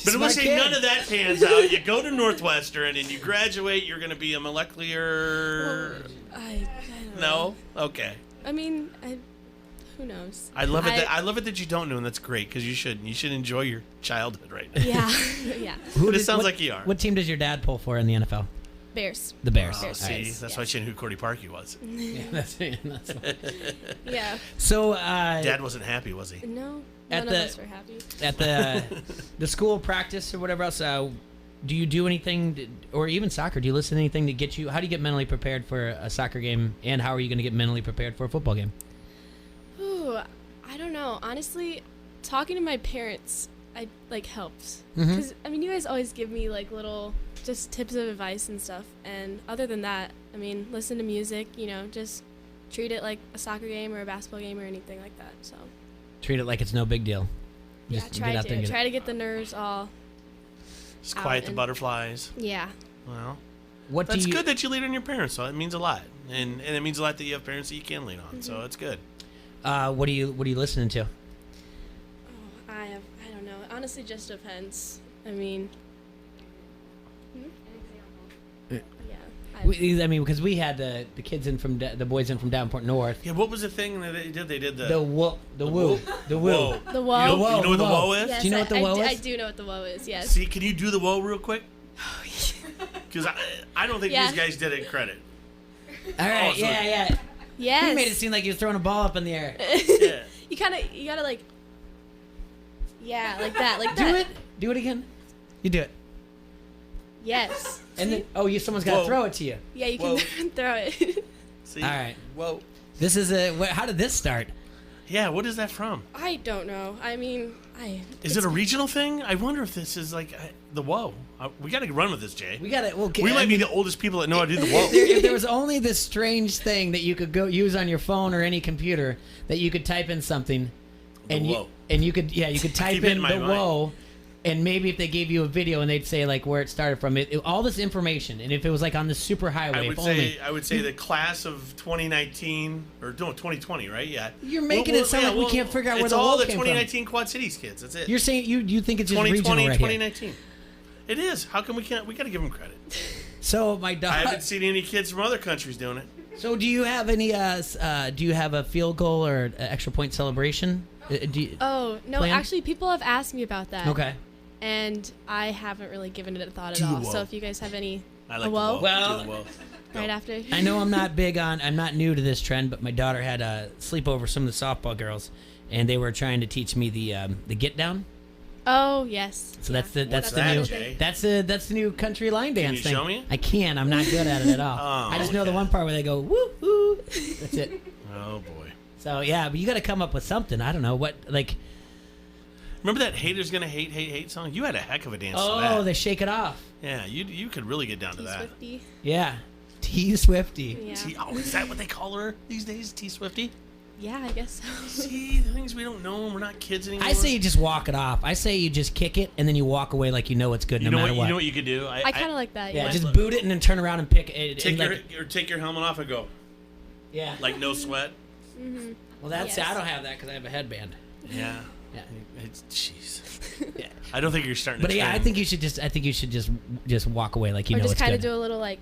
Speaker 1: But we'll
Speaker 2: Smart
Speaker 1: say
Speaker 2: kid.
Speaker 1: none of that pans out. You go to Northwestern and you graduate. You're going to be a molecular.
Speaker 15: I don't
Speaker 1: No. Okay.
Speaker 15: I mean, who knows?
Speaker 1: I love it. I love it that you don't know, and that's great because you should. You should enjoy your childhood right now.
Speaker 15: Yeah, yeah.
Speaker 1: But it sounds like you are.
Speaker 2: What team does your dad pull for in the NFL?
Speaker 15: Bears.
Speaker 2: The Bears.
Speaker 1: Oh, see, that's why she knew who Cordy Parkey was.
Speaker 2: Yeah, that's
Speaker 15: Yeah.
Speaker 2: So,
Speaker 1: Dad wasn't happy, was he?
Speaker 15: No,
Speaker 2: At
Speaker 15: none
Speaker 2: the-
Speaker 15: of us were happy.
Speaker 2: At the school practice or whatever else, do you do anything, or even soccer? Do you listen to anything to get you? How do you get mentally prepared for a soccer game, and how are you going to get mentally prepared for a football game?
Speaker 15: Ooh, I don't know. Honestly, talking to my parents, helps.
Speaker 2: Mhm.
Speaker 15: Because I mean, you guys always give me little just tips of advice and stuff. And other than that, I mean, listen to music. Just treat it like a soccer game or a basketball game or anything like that. So
Speaker 2: Treat it like it's no big deal.
Speaker 15: yeah,
Speaker 2: Just
Speaker 15: try
Speaker 2: get out there and
Speaker 15: to
Speaker 2: get
Speaker 15: try to get the nerves all.
Speaker 1: Just
Speaker 15: out
Speaker 1: quiet the
Speaker 15: and-
Speaker 1: butterflies.
Speaker 15: Yeah.
Speaker 1: Well,
Speaker 2: What
Speaker 1: that's
Speaker 2: do you?
Speaker 1: good that you lean on your parents. So it means a lot, and it means a lot that you have parents that you can lean on. So it's good.
Speaker 2: What are you listening to?
Speaker 15: I don't know. It honestly just depends. I mean.
Speaker 2: Yeah.
Speaker 15: Yeah.
Speaker 2: I mean, because we had the kids in from the boys in from Davenport North.
Speaker 1: Yeah, what was the thing that they did? They did
Speaker 2: The woo.
Speaker 15: The
Speaker 1: Whoa.
Speaker 15: woe.
Speaker 1: You know what the woe is?
Speaker 15: Yes,
Speaker 2: Do you know what the woe
Speaker 15: I
Speaker 2: is?
Speaker 15: do know what the woe is. Yes.
Speaker 1: See, can you do the woe real quick? Because I don't think
Speaker 15: Yeah.
Speaker 1: these guys did it credit.
Speaker 2: All right.
Speaker 1: Oh, so-
Speaker 2: Yeah.
Speaker 15: Yes.
Speaker 2: He made it seem like he was throwing a ball up in the air.
Speaker 1: Yeah.
Speaker 15: You gotta yeah, like that, like
Speaker 2: Do
Speaker 15: that.
Speaker 2: it. Do it again. You do it.
Speaker 15: Yes.
Speaker 2: And then someone's got to
Speaker 1: Whoa.
Speaker 2: throw it to you.
Speaker 15: Yeah, you can throw it.
Speaker 1: See?
Speaker 2: All right.
Speaker 1: Whoa.
Speaker 2: This is how did this start?
Speaker 1: Yeah, what is that from?
Speaker 15: I don't know. I mean,
Speaker 1: Is it a regional thing? I wonder if this is like the woe. We got to run with this, Jay.
Speaker 2: We got it. Well,
Speaker 1: We might be the oldest people that know how to do the woe.
Speaker 2: If there was only this strange thing that you could go use on your phone or any computer that you could type in something, and
Speaker 1: woe.
Speaker 2: you could type
Speaker 1: keep it
Speaker 2: in
Speaker 1: in my
Speaker 2: the
Speaker 1: mind.
Speaker 2: woe, and maybe if they gave you a video and they'd say like where it started from, all this information, and if it was like on the super highway,
Speaker 1: I would say the class of 2019 or no 2020, right? Yeah.
Speaker 2: You're making it sound like we can't figure out where
Speaker 1: it's
Speaker 2: the
Speaker 1: all
Speaker 2: woe
Speaker 1: the
Speaker 2: came from.
Speaker 1: 2019 Quad Cities kids. That's it.
Speaker 2: You're saying you think it's just
Speaker 1: 2020,
Speaker 2: regional right here.
Speaker 1: 2019. It is. How come we can't? We got to give them credit.
Speaker 2: So my dog.
Speaker 1: I haven't seen any kids from other countries doing it.
Speaker 2: So do you have any? Do you have a field goal or an extra point celebration? Do you,
Speaker 15: Oh, no,
Speaker 2: plan?
Speaker 15: actually people have asked me about that.
Speaker 2: Okay.
Speaker 15: And I haven't really given it a thought at
Speaker 1: Do the
Speaker 15: all.
Speaker 1: woe.
Speaker 15: So if you guys have any
Speaker 1: I like
Speaker 15: a woe,
Speaker 1: the woe.
Speaker 2: Well-
Speaker 1: Do the woe.
Speaker 15: right after.
Speaker 2: I know I'm not new to this trend, but my daughter had a sleepover with some of the softball girls, and they were trying to teach me the get down.
Speaker 15: Oh, yes.
Speaker 2: So
Speaker 15: Yeah.
Speaker 2: that's the
Speaker 1: that,
Speaker 2: new
Speaker 1: Jay?
Speaker 2: that's the new country line dance
Speaker 1: you
Speaker 2: thing.
Speaker 1: show me?
Speaker 2: I can. I'm not good at it at all.
Speaker 1: Oh,
Speaker 2: I just know the
Speaker 1: okay.
Speaker 2: one part where they go woo woo. That's it.
Speaker 1: Oh boy.
Speaker 2: So yeah, but you got to come up with something. I don't know what like.
Speaker 1: Remember that "Haters Gonna Hate" song? You had a heck of a dance to
Speaker 2: Oh,
Speaker 1: that.
Speaker 2: they shake it off.
Speaker 1: Yeah, you could really get down to that.
Speaker 15: Swifty.
Speaker 2: Yeah, T Swifty.
Speaker 15: Yeah.
Speaker 1: Is that what they call her these days? T Swifty?
Speaker 15: Yeah, I guess so.
Speaker 1: See, the things we don't know, we're not kids anymore.
Speaker 2: I say you just walk it off. I say you just kick it and then you walk away like you know it's good
Speaker 1: you
Speaker 2: no
Speaker 1: know
Speaker 2: matter
Speaker 1: what,
Speaker 2: what.
Speaker 1: You know what you could do?
Speaker 15: I kind of like that.
Speaker 2: Yeah,
Speaker 15: Yeah.
Speaker 2: just boot it and then turn around and pick it.
Speaker 1: Take
Speaker 2: and
Speaker 1: take your helmet off and go.
Speaker 2: Yeah.
Speaker 1: Like no sweat.
Speaker 15: Mm-hmm.
Speaker 2: Well, that's
Speaker 15: Yes.
Speaker 2: I don't have that because I have a headband.
Speaker 1: Yeah.
Speaker 2: Yeah.
Speaker 1: It's jeez. Yeah. I don't think you're starting.
Speaker 2: But
Speaker 1: to
Speaker 2: yeah, I
Speaker 1: trend.
Speaker 2: think you should just walk away like you
Speaker 15: Or
Speaker 2: know
Speaker 15: just
Speaker 2: it's
Speaker 15: kind
Speaker 2: good.
Speaker 15: of do a little like.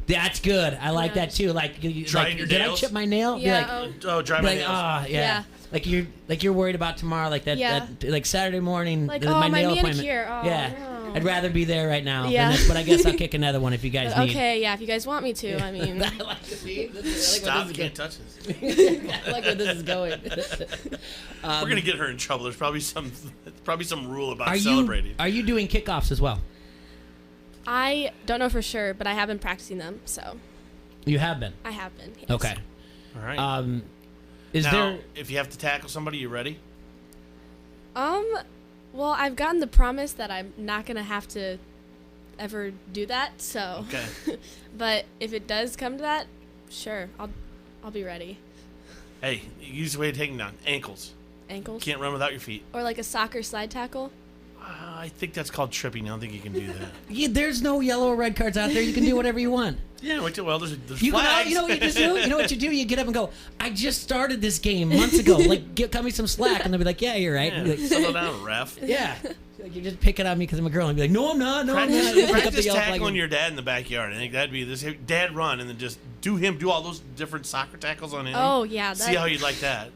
Speaker 2: That's good. I like
Speaker 15: Yeah.
Speaker 2: that too. Like,
Speaker 1: Drying your
Speaker 2: did I
Speaker 1: nails?
Speaker 2: chip my nail? Be
Speaker 15: Yeah.
Speaker 2: like,
Speaker 1: Oh, dry
Speaker 2: be
Speaker 1: my
Speaker 2: like,
Speaker 1: nails.
Speaker 2: yeah.
Speaker 15: Yeah.
Speaker 2: Like you're worried about tomorrow, like that,
Speaker 15: Yeah.
Speaker 2: that like Saturday morning,
Speaker 15: Like,
Speaker 2: my
Speaker 15: oh, my
Speaker 2: nail
Speaker 15: manicure.
Speaker 2: appointment.
Speaker 15: Oh,
Speaker 2: yeah,
Speaker 15: no.
Speaker 2: I'd rather be there right now.
Speaker 15: Yeah.
Speaker 2: But I guess I'll kick another one if you guys need.
Speaker 15: Okay, yeah. If you guys want me to, I mean.
Speaker 2: I like to see.
Speaker 1: Stop! You can't touch this.
Speaker 2: I like where this is going.
Speaker 1: We're gonna get her in trouble. There's probably some rule about
Speaker 2: Are
Speaker 1: celebrating.
Speaker 2: you doing kickoffs as well?
Speaker 15: I don't know for sure, but I have been practicing them, so
Speaker 2: You have been.
Speaker 15: I have been. Yes.
Speaker 2: Okay.
Speaker 1: All right.
Speaker 2: Is
Speaker 1: now,
Speaker 2: there?
Speaker 1: if you have to tackle somebody, you ready?
Speaker 15: Well, I've gotten the promise that I'm not gonna have to ever do that. So.
Speaker 1: Okay.
Speaker 15: But if it does come to that, sure, I'll be ready.
Speaker 1: Hey, use the way of taking down ankles.
Speaker 15: Ankles.
Speaker 1: Can't run without your feet.
Speaker 15: Or like a soccer slide tackle.
Speaker 1: I think that's called tripping. I don't think you can do that.
Speaker 2: Yeah, there's no yellow or red cards out there. You can do whatever you want.
Speaker 1: Yeah, well, there's
Speaker 2: You
Speaker 1: flags.
Speaker 2: know what you just do? You know what you do? You get up and go, I just started this game months ago. Like, cut me some slack. And they'll be like, yeah, you're right.
Speaker 1: Yeah,
Speaker 2: Like,
Speaker 1: settle down, ref.
Speaker 2: Yeah. Like, you're just picking on me because I'm a girl. And be like, no, I'm not. No, I'm not. Pick up the
Speaker 1: Practice
Speaker 2: yellow flag
Speaker 1: tackling
Speaker 2: and-
Speaker 1: your dad in the backyard. I think that'd be this. Dad run and then just do all those different soccer tackles on him.
Speaker 15: Oh, yeah.
Speaker 1: See how you'd like that.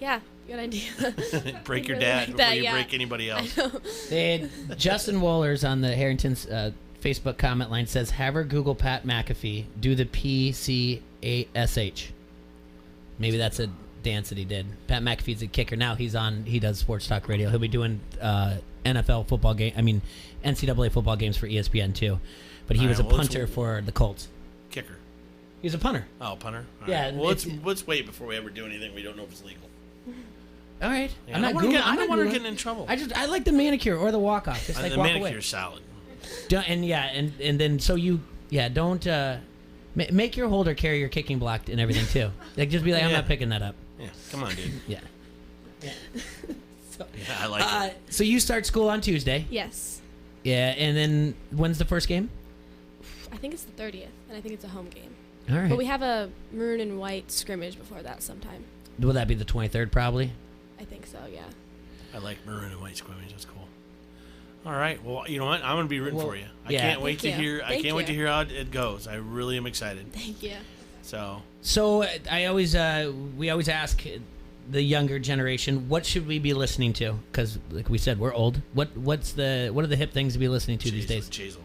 Speaker 15: Yeah, good idea.
Speaker 1: Break your
Speaker 15: really
Speaker 1: dad
Speaker 15: like
Speaker 1: before
Speaker 15: that,
Speaker 1: you
Speaker 15: yeah.
Speaker 1: break anybody else.
Speaker 2: They had Justin Wohlers on the Harrington's Facebook comment line says, have her Google Pat McAfee, do the PCASH. Maybe that's a dance that he did. Pat McAfee's a kicker. Now he does sports talk radio. He'll be doing NFL football NCAA football games for ESPN too. But he was a punter for the Colts.
Speaker 1: Kicker.
Speaker 2: He was a punter.
Speaker 1: Oh, punter? All
Speaker 2: Yeah.
Speaker 1: right. Well, let's wait before we ever do anything. We don't know if it's legal.
Speaker 2: All right.
Speaker 1: Yeah,
Speaker 2: I'm not
Speaker 1: I don't want her getting in trouble.
Speaker 2: I like the manicure or the walk off. Just like
Speaker 1: the
Speaker 2: walk
Speaker 1: manicure's
Speaker 2: away.
Speaker 1: solid.
Speaker 2: And then so you don't make your holder carry your kicking block and everything too. Like just be like, I'm not picking that up.
Speaker 1: Yeah, come on, dude.
Speaker 2: Yeah.
Speaker 1: Yeah, I like it.
Speaker 2: So you start school on Tuesday.
Speaker 15: Yes.
Speaker 2: Yeah, and then when's the first game?
Speaker 15: I think it's the 30th, and I think it's a home game.
Speaker 2: All right.
Speaker 15: But we have a maroon and white scrimmage before that sometime.
Speaker 2: Will that be the 23rd probably?
Speaker 15: I think so, yeah.
Speaker 1: I like maroon and white scrimmage. That's cool. All right. Well, you know what? I'm gonna be rooting for you. I
Speaker 2: yeah.
Speaker 1: can't wait
Speaker 15: Thank
Speaker 1: to
Speaker 15: you.
Speaker 1: hear. I
Speaker 15: Thank
Speaker 1: can't wait to
Speaker 15: you.
Speaker 1: hear how it goes. I really am excited.
Speaker 15: Thank you.
Speaker 1: So
Speaker 2: I always we always ask the younger generation, what should we be listening to? Because like we said, we're old. What are the hip things to be listening to these days?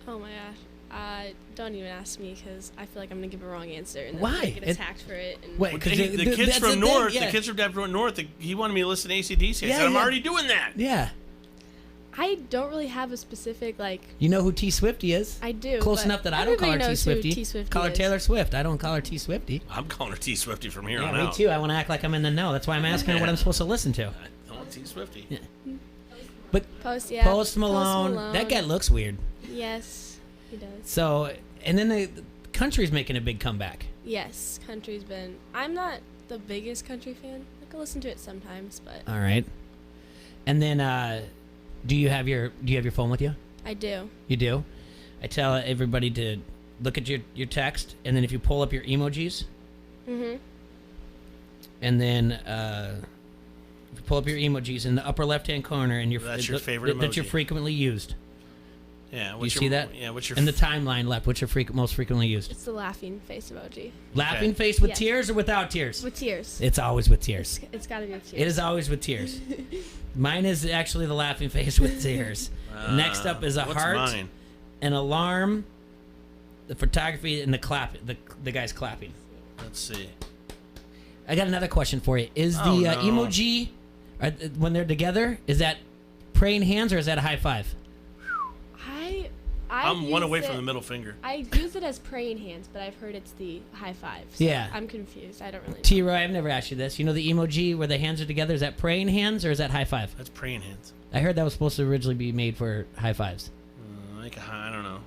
Speaker 15: Oh my gosh. Don't even ask me because I feel like I'm gonna give a wrong answer and then
Speaker 2: Why?
Speaker 15: I'm gonna get attacked for it. And
Speaker 2: Wait,
Speaker 1: the kids from North, the kids from Denver North, he wanted me to listen to AC/DC. I said, I'm already doing that.
Speaker 2: Yeah.
Speaker 15: I don't really have a specific
Speaker 2: You know who T Swifty is?
Speaker 15: I do.
Speaker 2: Close
Speaker 15: but
Speaker 2: enough that I don't call her
Speaker 15: everybody
Speaker 2: T
Speaker 15: knows who
Speaker 2: Swifty.
Speaker 15: T Swifty
Speaker 2: Call her
Speaker 15: is.
Speaker 2: Taylor Swift. I don't call her T Swifty.
Speaker 1: I'm calling her T Swifty from here on
Speaker 2: Me
Speaker 1: out.
Speaker 2: too. I want to act like I'm in the know. That's why I'm asking her what I'm supposed to listen to.
Speaker 1: I want T Swifty.
Speaker 2: Yeah. But
Speaker 15: Post
Speaker 2: Malone, that guy looks weird.
Speaker 15: Yes, he does.
Speaker 2: So, and then the country's making a big comeback.
Speaker 15: Yes, country's been. I'm not the biggest country fan. I can listen to it sometimes, but
Speaker 2: All right. And then, do you have your phone with you?
Speaker 15: I do.
Speaker 2: You do. I tell everybody to look at your text, and then if you pull up your emojis,
Speaker 15: Mhm.
Speaker 2: and then if you pull up your emojis in the upper left-hand corner, and
Speaker 1: That's your favorite
Speaker 2: that you're
Speaker 1: emoji.
Speaker 2: frequently used.
Speaker 1: Yeah.
Speaker 2: You see that?
Speaker 1: Yeah. What's your
Speaker 2: in the timeline left? What's your most frequently used?
Speaker 15: It's the laughing face emoji.
Speaker 2: Laughing face with
Speaker 15: Yes.
Speaker 2: tears or without tears?
Speaker 15: With tears.
Speaker 2: It's always with tears.
Speaker 15: It's got to be with tears.
Speaker 2: It is always with tears. Mine is actually the laughing face with tears. Next up is a
Speaker 1: what's
Speaker 2: heart,
Speaker 1: mine?
Speaker 2: an alarm, the photography, and the clap. The guy's clapping.
Speaker 1: Let's see.
Speaker 2: I got another question for you. Is
Speaker 1: Oh,
Speaker 2: the
Speaker 1: no.
Speaker 2: emoji when they're together? Is that praying hands or is that a high five?
Speaker 1: I'm one
Speaker 15: use
Speaker 1: away
Speaker 15: it-
Speaker 1: from the middle finger.
Speaker 15: I use it as praying hands, but I've heard it's the high five. So
Speaker 2: Yeah.
Speaker 15: I'm confused. I don't really know.
Speaker 2: T. Roy, I've never asked you this. You know the emoji where the hands are together? Is that praying hands or is that high five?
Speaker 1: That's praying hands.
Speaker 2: I heard that was supposed to originally be made for high fives.
Speaker 1: I don't know.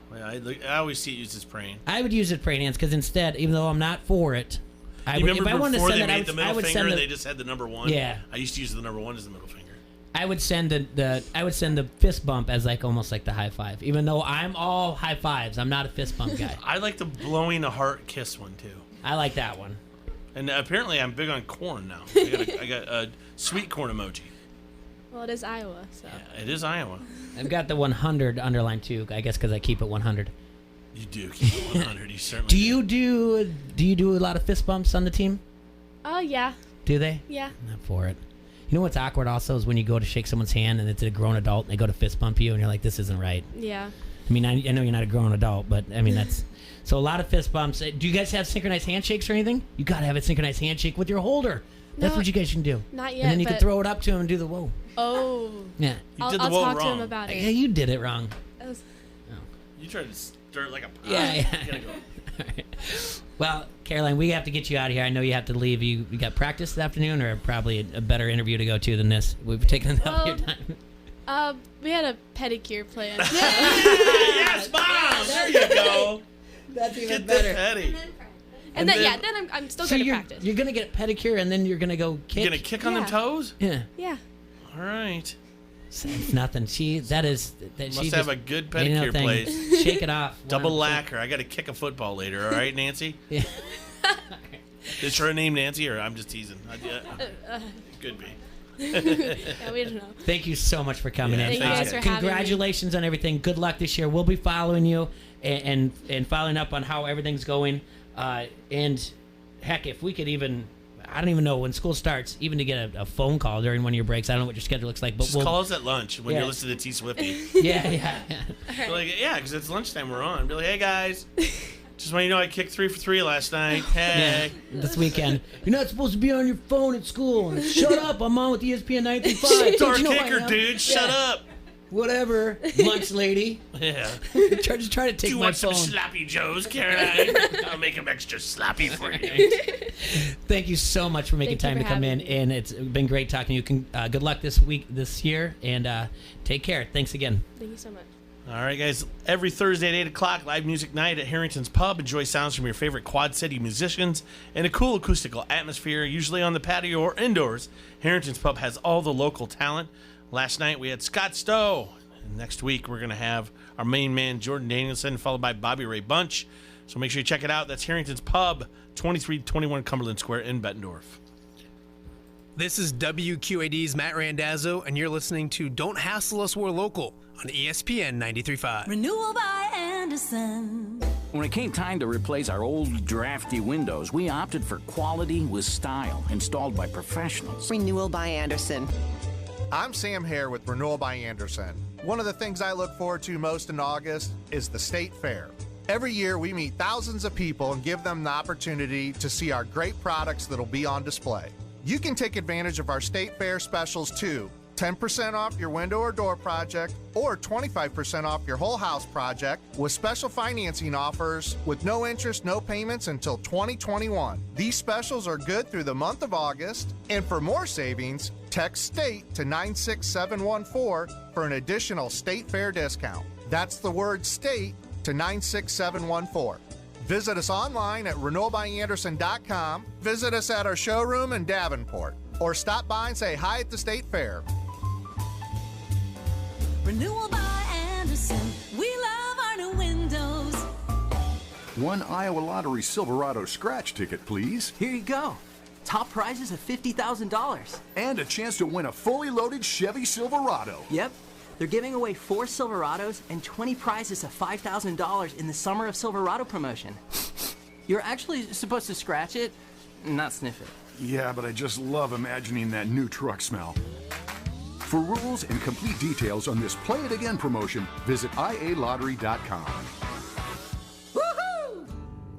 Speaker 1: I always see it used as praying.
Speaker 2: I would use it praying hands because instead, even though I'm not for it,
Speaker 1: You remember
Speaker 2: if I wanted to
Speaker 1: before
Speaker 2: send
Speaker 1: they
Speaker 2: it,
Speaker 1: made the
Speaker 2: I
Speaker 1: middle
Speaker 2: would
Speaker 1: finger
Speaker 2: send
Speaker 1: and
Speaker 2: the,
Speaker 1: they just had the number one?
Speaker 2: Yeah.
Speaker 1: I used to use the number one as the middle finger.
Speaker 2: I would send the fist bump as like almost like the high five, even though I'm all high fives. I'm not a fist bump guy.
Speaker 1: I like the blowing a heart kiss one too.
Speaker 2: I like that one.
Speaker 1: And apparently I'm big on corn now. I got a sweet corn emoji.
Speaker 15: Well, it is Iowa, so.
Speaker 1: Yeah, it is Iowa.
Speaker 2: I've got the 100 underlined too. I guess because I keep it 100.
Speaker 1: You do keep it 100. You certainly
Speaker 2: Do you do a lot of fist bumps on the team?
Speaker 15: Oh, yeah.
Speaker 2: Do they?
Speaker 15: Yeah.
Speaker 2: I'm not for it. You know what's awkward also is when you go to shake someone's hand and it's a grown adult and they go to fist bump you and you're like, this isn't right.
Speaker 15: Yeah.
Speaker 2: I mean, I know you're not a grown adult, but I mean, that's... So a lot of fist bumps. Do you guys have synchronized handshakes or anything? You got to have a synchronized handshake with your holder. That's
Speaker 15: No,
Speaker 2: what you guys can do.
Speaker 15: not yet,
Speaker 2: And then you can
Speaker 15: but-
Speaker 2: throw it up to him and do the whoa.
Speaker 15: Oh.
Speaker 2: Yeah.
Speaker 15: I'll talk to him about it.
Speaker 2: Yeah, you did it wrong.
Speaker 15: That was-
Speaker 1: You tried to stir it like a pie.
Speaker 2: Yeah, yeah.
Speaker 1: You gotta go.
Speaker 2: Well, Caroline, we have to get you out of here. I know you have to leave. You got practice this afternoon, or probably a better interview to go to than this. We've taken enough of your time.
Speaker 15: We had a pedicure plan.
Speaker 1: Yes, Mom! There you go.
Speaker 2: That's even
Speaker 1: Get
Speaker 2: better.
Speaker 1: the petty.
Speaker 15: And then I'm still
Speaker 2: So
Speaker 15: going to
Speaker 2: you're,
Speaker 15: practice.
Speaker 2: you're gonna get pedicure, and then you're gonna go kick.
Speaker 1: You gonna kick on them
Speaker 15: Yeah.
Speaker 1: toes?
Speaker 2: Yeah.
Speaker 15: Yeah.
Speaker 1: All right.
Speaker 2: It's nothing. She
Speaker 1: must have a good pedicure place.
Speaker 2: Shake it off.
Speaker 1: Double lacquer. I got to kick a football later. All right, Nancy.
Speaker 2: Yeah.
Speaker 1: Is her name Nancy, or I'm just teasing? Could be.
Speaker 15: Yeah, we don't know.
Speaker 2: Thank you so much for coming in.
Speaker 15: Thank you guys for having me.
Speaker 2: Congratulations on everything. Good luck this year. We'll be following you and following up on how everything's going. And heck, if we could even, I don't even know when school starts, even to get a phone call during one of your breaks. I don't know what your schedule looks like, but
Speaker 1: just call us at lunch when you're listening to T Swifty.
Speaker 2: Yeah.
Speaker 1: Because it's lunchtime. We're on. Be like, hey guys. Just want you to know I kicked 3 for 3 last night. Hey.
Speaker 2: Yeah, this weekend. You're not supposed to be on your phone at school. And shut up. I'm on with ESPN 935.
Speaker 1: It's our kicker, dude. Shut up.
Speaker 2: Whatever. Lunch lady.
Speaker 1: Yeah.
Speaker 2: Just try to take my phone.
Speaker 1: Do you want some sloppy joes, Caroline? I'll make them extra sloppy for you.
Speaker 2: Thank you so much for making time to come in. And it's been great talking to you. Good luck this year. And take care. Thanks again.
Speaker 15: Thank you so much.
Speaker 1: All right, guys. Every Thursday at 8 o'clock, live music night at Harrington's Pub. Enjoy sounds from your favorite Quad City musicians and a cool acoustical atmosphere, usually on the patio or indoors. Harrington's Pub has all the local talent. Last night, we had Scott Stowe. And next week, we're going to have our main man, Jordan Danielson, followed by Bobby Ray Bunch. So make sure you check it out. That's Harrington's Pub, 2321 Cumberland Square in Bettendorf.
Speaker 16: This is WQAD's Matt Randazzo, and you're listening to Don't Hassle Us, We're Local on ESPN 93.5.
Speaker 17: Renewal by Anderson.
Speaker 18: When it came time to replace our old drafty windows, we opted for quality with style, installed by professionals.
Speaker 19: Renewal by Anderson.
Speaker 20: I'm Sam Hare with Renewal by Anderson. One of the things I look forward to most in August is the State Fair. Every year we meet thousands of people and give them the opportunity to see our great products that'll be on display. You can take advantage of our State Fair specials too. 10% off your window or door project, or 25% off your whole house project with special financing offers with no interest, no payments until 2021. These specials are good through the month of August, and for more savings, text STATE to 96714 for an additional State Fair discount. That's the word STATE to 96714. Visit us online at renewalbyanderson.com, visit us at our showroom in Davenport, or stop by and say hi at the State Fair.
Speaker 17: Renewal by Anderson. We love our new windows.
Speaker 7: One Iowa Lottery Silverado scratch ticket, please.
Speaker 8: Here you go. Top prizes of $50,000.
Speaker 7: And a chance to win a fully loaded Chevy Silverado.
Speaker 8: Yep. They're giving away 4 Silverados and 20 prizes of $5,000 in the Summer of Silverado promotion. You're actually supposed to scratch it, not sniff it.
Speaker 7: Yeah, but I just love imagining that new truck smell. For rules and complete details on this Play It Again promotion, visit ialottery.com.
Speaker 17: Woohoo!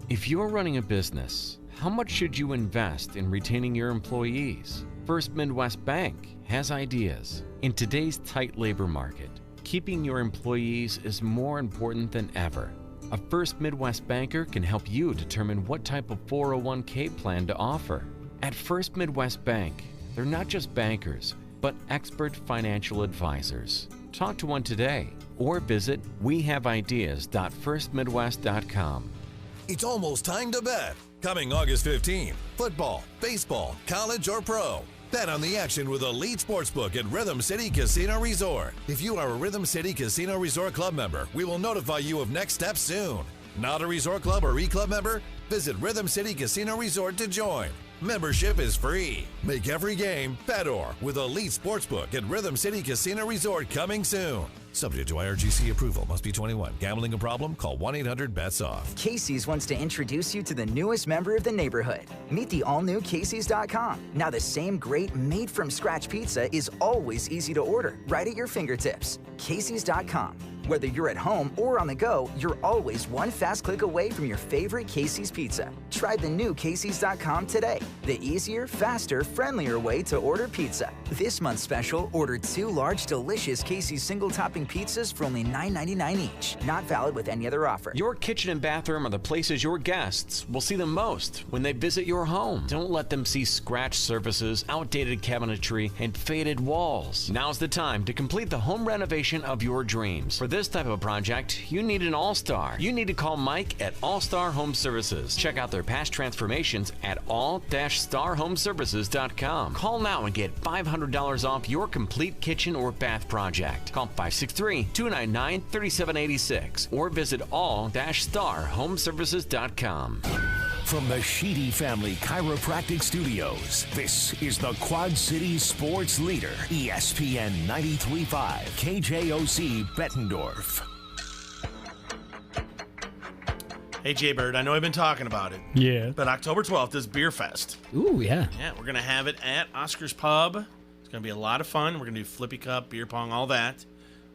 Speaker 9: If you're running a business, how much should you invest in retaining your employees? First Midwest Bank has ideas. In today's tight labor market, keeping your employees is more important than ever. A First Midwest banker can help you determine what type of 401k plan to offer. At First Midwest Bank, they're not just bankers, but expert financial advisors. Talk to one today or visit wehaveideas.firstmidwest.com.
Speaker 5: It's almost time to bet. Coming August 15th, football, baseball, college, or pro. Bet on the action with Elite Sportsbook at Rhythm City Casino Resort. If you are a Rhythm City Casino Resort Club member, we will notify you of next steps soon. Not a Resort Club or E-Club member? Visit Rhythm City Casino Resort to join. Membership is free. Make every game better with Elite Sportsbook at Rhythm City Casino Resort coming soon. Subject to IRGC approval. Must be 21. Gambling a problem? Call 1-800-BETS-OFF.
Speaker 14: Casey's wants to introduce you to the newest member of the neighborhood. Meet the all-new Casey's.com. Now the same great made-from-scratch pizza is always easy to order, right at your fingertips. Casey's.com. Whether you're at home or on the go, you're always one fast click away from your favorite Casey's pizza. Try the new Casey's.com today. The easier, faster, friendlier way to order pizza. This month's special, order 2 large, delicious Casey's single-topping pizzas for only $9.99 each. Not valid with any other offer.
Speaker 9: Your kitchen and bathroom are the places your guests will see the most when they visit your home. Don't let them see scratched surfaces, outdated cabinetry, and faded walls. Now's the time to complete the home renovation of your dreams. For this this type of project, you need an all-star. You need to call Mike at All-Star Home Services. Check out their past transformations at all-starhomeservices.com. Call now and get $500 off your complete kitchen or bath project. Call 563-299-3786 or visit all-starhomeservices.com.
Speaker 10: From the Sheedy Family Chiropractic Studios, this is the Quad Cities sports leader, ESPN 93.5, KJOC Bettendorf.
Speaker 1: Hey, Jay Bird, I know I've been talking about it.
Speaker 2: Yeah.
Speaker 1: But October 12th is Beer Fest.
Speaker 2: Ooh, yeah.
Speaker 1: Yeah, we're going to have it at Oscar's Pub. It's going to be a lot of fun. We're going to do flippy cup, beer pong, all that.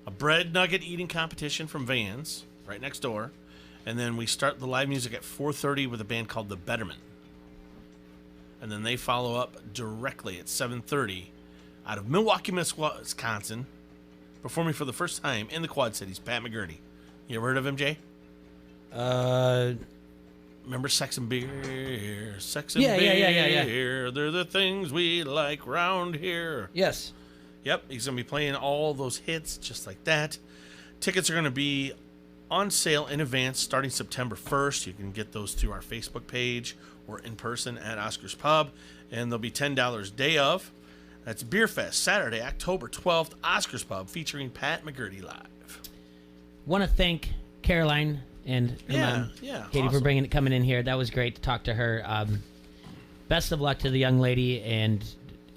Speaker 1: A bread nugget eating competition from Vans, right next door. And then we start the live music at 4:30 with a band called The Betterment. And then they follow up directly at 7:30 out of Milwaukee, Wisconsin, performing for the first time in the Quad Cities, Pat McGurty. You ever heard of him, Jay? Remember Sex and Beer? Sex and Beer.
Speaker 2: Yeah.
Speaker 1: They're the things we like round here.
Speaker 2: Yes.
Speaker 1: Yep, he's going to be playing all those hits just like that. Tickets are going to be on sale in advance starting September 1st. You can get those through our Facebook page or in person at Oscar's Pub. And they'll be $10 day of. That's Beer Fest, Saturday, October 12th, Oscar's Pub, featuring Pat McGurty live.
Speaker 2: Want to thank Caroline and
Speaker 1: Yeah,
Speaker 2: Katie
Speaker 1: awesome.
Speaker 2: for coming in here. That was great to talk to her. Best of luck to the young lady and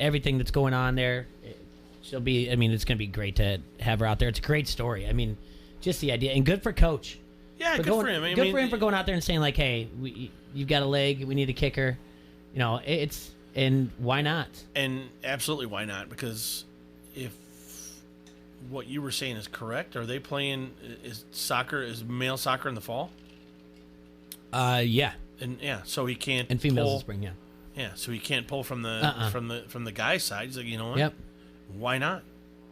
Speaker 2: everything that's going on there. It's going to be great to have her out there. It's a great story. I mean, just the idea. And good for Coach.
Speaker 1: Yeah, good for him.
Speaker 2: Good for him for going out there and saying, like, hey, you've got a leg. We need a kicker. You know, and why not?
Speaker 1: And absolutely why not? Because if what you were saying is correct, are they playing is male soccer in the fall?
Speaker 2: Yeah.
Speaker 1: And so he can't
Speaker 2: And females
Speaker 1: pull,
Speaker 2: in spring, yeah.
Speaker 1: Yeah, so he can't pull from the from the guy's side. He's like, you know what?
Speaker 2: Yep.
Speaker 1: Why not?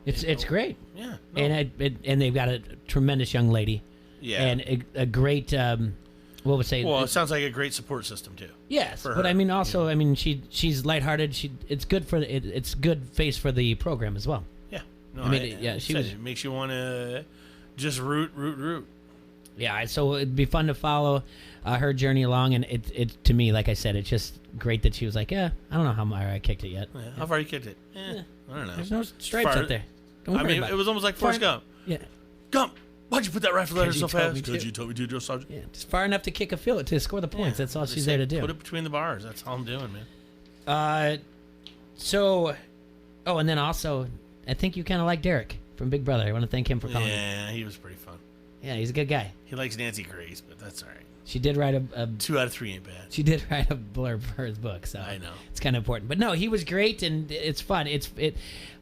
Speaker 2: It's great.
Speaker 1: Yeah. No.
Speaker 2: And they've got a tremendous young lady.
Speaker 1: Yeah.
Speaker 2: And a great what would say?
Speaker 1: Well, it sounds like a great support system too.
Speaker 2: Yes,
Speaker 1: for
Speaker 2: but
Speaker 1: her.
Speaker 2: I mean, also, I mean, she's lighthearted. It's good for it's good face for the program as well.
Speaker 1: Yeah. No,
Speaker 2: I mean,
Speaker 1: it makes you want to just root.
Speaker 2: Yeah, so it'd be fun to follow her journey along, and it to me, like I said, it's just great that she was like, yeah, I don't know how far I kicked it yet.
Speaker 1: Yeah, how far you kicked it? I don't know.
Speaker 2: There's no stripes up there. Don't worry about
Speaker 1: it was almost like Forrest Gump.
Speaker 2: Yeah.
Speaker 1: Gump, why'd you put that rifle there so fast?
Speaker 2: Because
Speaker 1: you told me to, Joe Sergeant.
Speaker 2: Yeah, just far enough to kick a field to score the points. That's all she's there to do.
Speaker 1: Put it between the bars. That's all I'm doing, man.
Speaker 2: And then also, I think you kind of like Derek from Big Brother. I want to thank him for calling.
Speaker 1: Yeah, he was pretty fun.
Speaker 2: Yeah, he's a good guy.
Speaker 1: He likes Nancy Grace, but that's all right.
Speaker 2: She did write a
Speaker 1: 2 out of 3 ain't bad.
Speaker 2: She did write a blurb for his book, so
Speaker 1: I know
Speaker 2: it's kind of important. But no, he was great, and it's fun.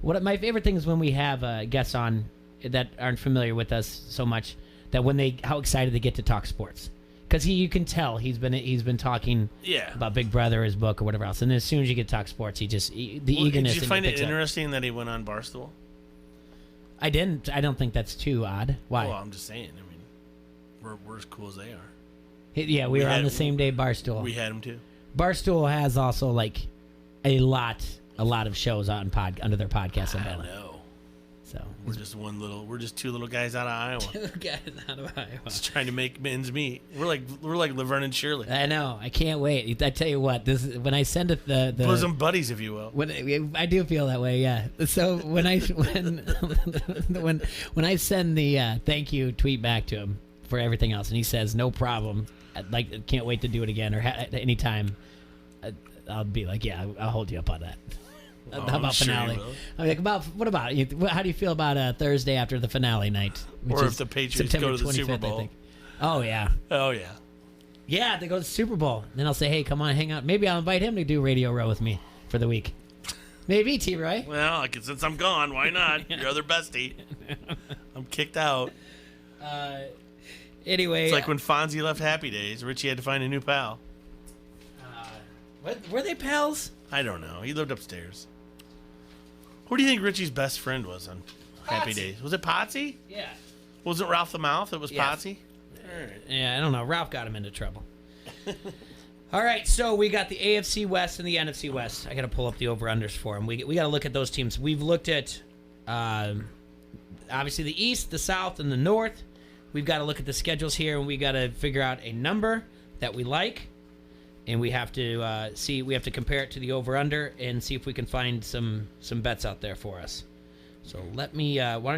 Speaker 2: What my favorite thing is when we have guests on that aren't familiar with us so much that how excited they get to talk sports, because you can tell he's been talking about Big Brother, his book, or whatever else, and as soon as you get to talk sports, eagerness.
Speaker 1: Did you find it interesting that he went on Barstool?
Speaker 2: I didn't. I don't think that's too odd. Why?
Speaker 1: Well, I'm just saying. I mean, we're as cool as they are.
Speaker 2: Yeah, we were on the same day Barstool.
Speaker 1: We had them too.
Speaker 2: Barstool has also like a lot of shows on under their podcast umbrella.
Speaker 1: I know.
Speaker 2: So
Speaker 1: we're just two little guys out of Iowa.
Speaker 2: Two guys out of Iowa.
Speaker 1: Just trying to make ends meet. We're like Laverne and Shirley.
Speaker 2: I know. I can't wait. I tell you what, when I send it the
Speaker 1: bosom buddies, if you will.
Speaker 2: When I do feel that way, yeah. So when I send the thank you tweet back to him for everything else, and he says no problem. Like, can't wait to do it again, or anytime. I'll be like, yeah, I'll hold you up on that. How about finale? I'm like, what about you? How do you feel about Thursday after the finale night?
Speaker 1: Or if the Patriots go to the Super Bowl?
Speaker 2: I think. Oh yeah.
Speaker 1: Oh yeah.
Speaker 2: Yeah, they go to the Super Bowl. Then I'll say, hey, come on, hang out. Maybe I'll invite him to do Radio Row with me for the week. Maybe, T-Roy.
Speaker 1: Well, since I'm gone, why not? Your other bestie. I'm kicked out.
Speaker 2: Anyway,
Speaker 1: it's like when Fonzie left Happy Days. Richie had to find a new pal.
Speaker 2: What were they pals?
Speaker 1: I don't know. He lived upstairs. Who do you think Richie's best friend was on Happy Days? Was it Potsy?
Speaker 2: Yeah.
Speaker 1: Was it Ralph the Mouth? It was Potsy?
Speaker 2: All right. Yeah, I don't know. Ralph got him into trouble. All right, so we got the AFC West and the NFC West. I got to pull up the over-unders for them. We got to look at those teams. We've looked at, I obviously the East, the South, and the North. We've got to look at the schedules here, and we got to figure out a number that we like, and we have to see. We have to compare it to the over/under and see if we can find some bets out there for us. So let me. Why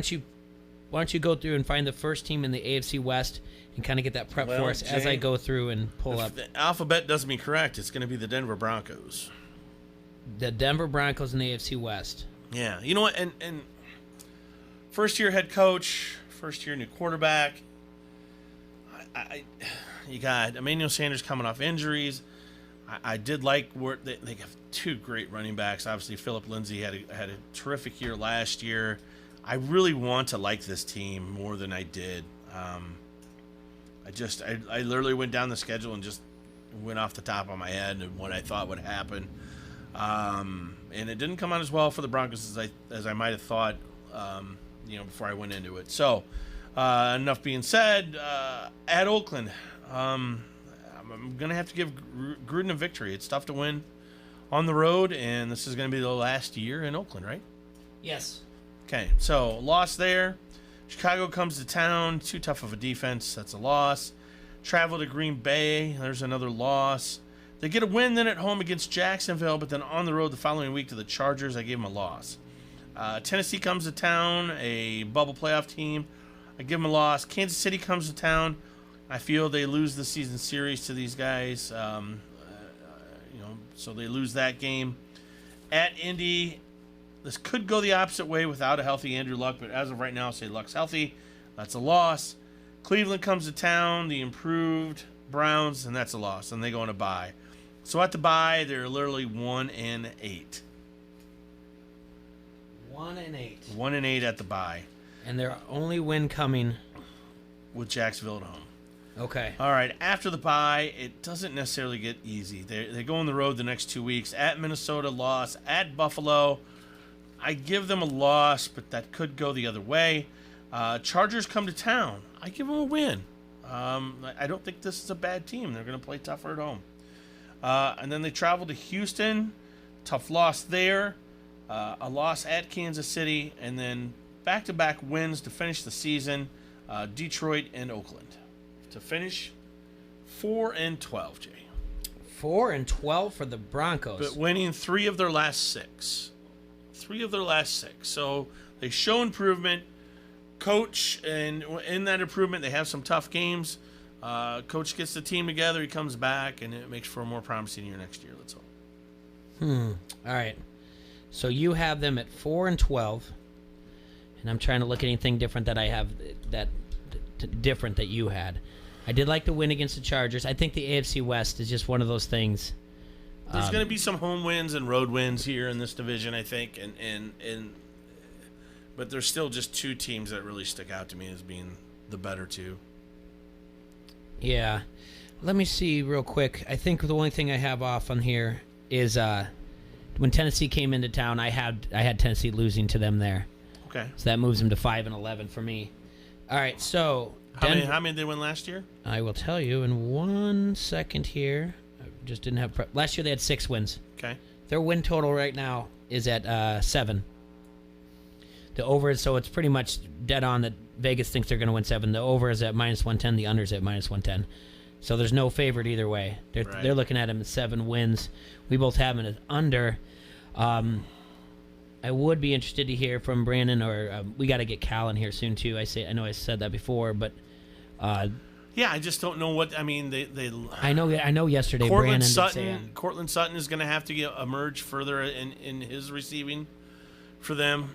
Speaker 2: don't you go through and find the first team in the AFC West and kind of get that prep for us as I go through and pull up.
Speaker 1: The alphabet does me correct. It's going to be the Denver Broncos.
Speaker 2: The Denver Broncos in the AFC West.
Speaker 1: Yeah, you know what? And first-year head coach, first-year new quarterback. You got Emmanuel Sanders coming off injuries. I did like where they have two great running backs. Obviously, Phillip Lindsay had a terrific year last year. I really want to like this team more than I did. I literally went down the schedule and just went off the top of my head and what I thought would happen. And it didn't come out as well for the Broncos as I might have thought, before I went into it. So, enough being said, at Oakland, I'm going to have to give Gruden a victory. It's tough to win on the road, and this is going to be the last year in Oakland, right?
Speaker 2: Yes.
Speaker 1: Okay, so loss there. Chicago comes to town. Too tough of a defense. That's a loss. Travel to Green Bay. There's another loss. They get a win then at home against Jacksonville, but then on the road the following week to the Chargers. I gave them a loss. Tennessee comes to town, a bubble playoff team. I give them a loss. Kansas City comes to town. I feel they lose the season series to these guys. So they lose that game. At Indy, this could go the opposite way without a healthy Andrew Luck, but as of right now, I'll say Luck's healthy. That's a loss. Cleveland comes to town, the improved Browns, and that's a loss, and they go on a bye. So at the bye, they're literally 1-8.
Speaker 2: 1-8.
Speaker 1: 1-8 at the bye.
Speaker 2: And their only win coming
Speaker 1: with Jacksonville at home.
Speaker 2: Okay.
Speaker 1: All right. After the bye, it doesn't necessarily get easy. They go on the road the next 2 weeks. At Minnesota, loss. At Buffalo, I give them a loss, but that could go the other way. Chargers come to town. I give them a win. I don't think this is a bad team. They're going to play tougher at home. And then they travel to Houston. Tough loss there. A loss at Kansas City. And then back-to-back wins to finish the season. Detroit and Oakland. To finish 4-12, Jay.
Speaker 2: 4-12 for the Broncos.
Speaker 1: But winning 3 of their last 6. So they show improvement. Coach, and in that improvement, they have some tough games. Coach gets the team together. He comes back, and it makes for a more promising year next year. That's all.
Speaker 2: All right. So you have them at 4-12, and I'm trying to look at anything different that I have different that you had. I did like the win against the Chargers. I think the AFC West is just one of those things.
Speaker 1: There's going to be some home wins and road wins here in this division, I think, but there's still just 2 teams that really stick out to me as being the better 2.
Speaker 2: Yeah. Let me see real quick. I think the only thing I have off on here is when Tennessee came into town, I had Tennessee losing to them there.
Speaker 1: Okay.
Speaker 2: So that moves them to 5-11 for me. All right, so
Speaker 1: how many did they win last year?
Speaker 2: I will tell you in 1 second here. I just didn't have prep. Last year they had 6 wins.
Speaker 1: Okay.
Speaker 2: Their win total right now is at 7. The over is, so it's pretty much dead on that Vegas thinks they're going to win 7. The over is at -110. The under is at -110. So there's no favorite either way. They're looking at him at 7 wins. We both have him as under. I would be interested to hear from Brandon, or we got to get Cal in here soon too. I know I said that before, but
Speaker 1: yeah, I just don't know what. I mean, they.
Speaker 2: I know. Yesterday, Brandon did say that.
Speaker 1: Cortland Sutton is going to have to emerge further in his receiving for them.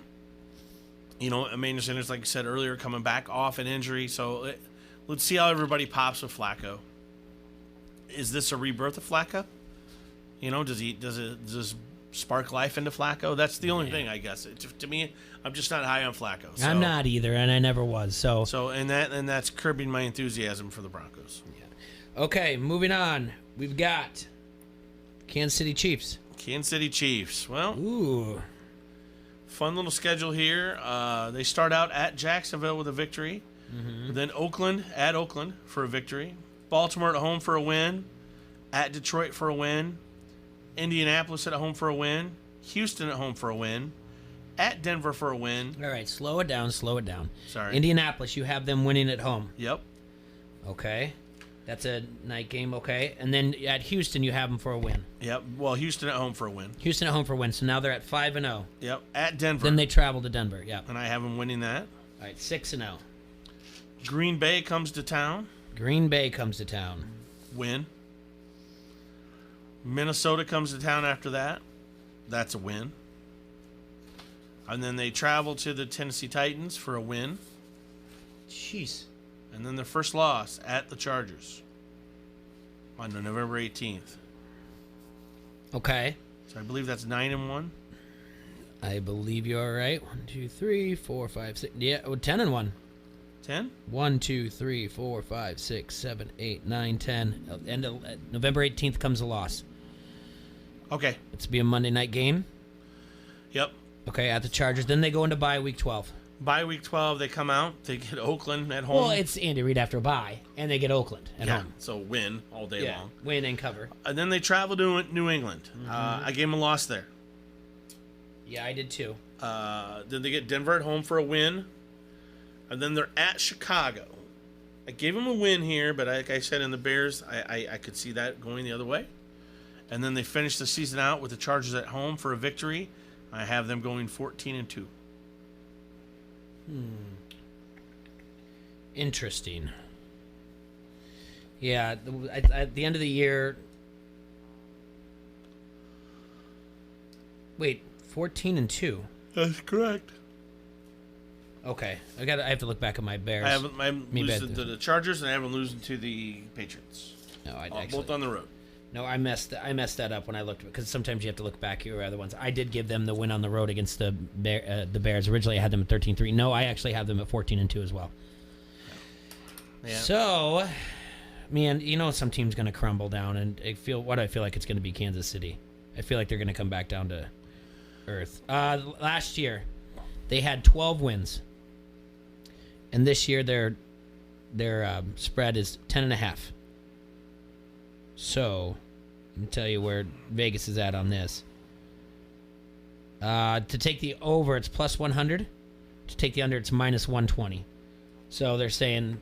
Speaker 1: Emmanuel Sanders, like I said earlier, coming back off an injury. So let's see how everybody pops with Flacco. Is this a rebirth of Flacco? Does it spark life into Flacco? That's the only thing, I guess. To me, I'm just not high on Flacco. So.
Speaker 2: I'm not either, and I never was. So
Speaker 1: and that's curbing my enthusiasm for the Broncos.
Speaker 2: Yeah. Okay, moving on. We've got Kansas City Chiefs.
Speaker 1: Well,
Speaker 2: ooh.
Speaker 1: Fun little schedule here. They start out at Jacksonville with a victory. Mm-hmm. Then at Oakland for a victory. Baltimore at home for a win. At Detroit for a win. Indianapolis at home for a win. Houston at home for a win. at Denver for a win.
Speaker 2: All right, slow it down.
Speaker 1: Sorry.
Speaker 2: Indianapolis, you have them winning at home.
Speaker 1: Yep.
Speaker 2: Okay. That's a night game, okay. And then at Houston, you have them for a win.
Speaker 1: Yep. Well, Houston at home for a win.
Speaker 2: Houston at home for a win. So now they're at 5-0.
Speaker 1: Yep. At Denver.
Speaker 2: Then they travel to Denver. Yep.
Speaker 1: And I have them winning that.
Speaker 2: All right, 6-0.
Speaker 1: Green Bay comes to town.
Speaker 2: Green Bay comes to town.
Speaker 1: Win. Minnesota comes to town after that. That's a win. And then they travel to the Tennessee Titans for a win.
Speaker 2: Jeez.
Speaker 1: And then their first loss at the Chargers on November 18th.
Speaker 2: Okay.
Speaker 1: So I believe that's 9-1.
Speaker 2: I believe you're right. 1, 2, 3, 4, 5, 6. Yeah, 10-1.
Speaker 1: 10?
Speaker 2: 1, 2, 3, 4, 5, 6, 7, 8, 9, 10. End of November 18th comes a loss.
Speaker 1: Okay.
Speaker 2: It's to be a Monday night game.
Speaker 1: Yep.
Speaker 2: Okay, at the Chargers. Then they go into bye week 12.
Speaker 1: Bye week 12, they come out. They get Oakland at home.
Speaker 2: Well, it's Andy Reid after a bye, and they get Oakland at home.
Speaker 1: So win all day long.
Speaker 2: Win and cover.
Speaker 1: And then they travel to New England. I gave them a loss there.
Speaker 2: Yeah, I did too.
Speaker 1: Then they get Denver at home for a win. And then they're at Chicago. I gave them a win here, but like I said in the Bears, I could see that going the other way. And then they finish the season out with the Chargers at home for a victory. I have them going 14-2.
Speaker 2: Interesting. Yeah, at the end of the year. Wait, 14-2.
Speaker 1: That's correct.
Speaker 2: Okay, I have to look back at my Bears.
Speaker 1: I'm losing to the Chargers, and I have them losing to the Patriots.
Speaker 2: No,
Speaker 1: both on the road.
Speaker 2: No, I messed that up when I looked, because sometimes you have to look back at your other ones. I did give them the win on the road against the Bears. Originally, I had them at 13-3. No, I actually have them at 14-2 as well.
Speaker 1: Yeah.
Speaker 2: So, man, some team's going to crumble down, and I feel like it's going to be Kansas City. I feel like they're going to come back down to earth. Last year, they had 12 wins, and this year their spread is 10.5. So, let me tell you where Vegas is at on this. To take the over, it's plus 100. To take the under, it's minus 120. So they're saying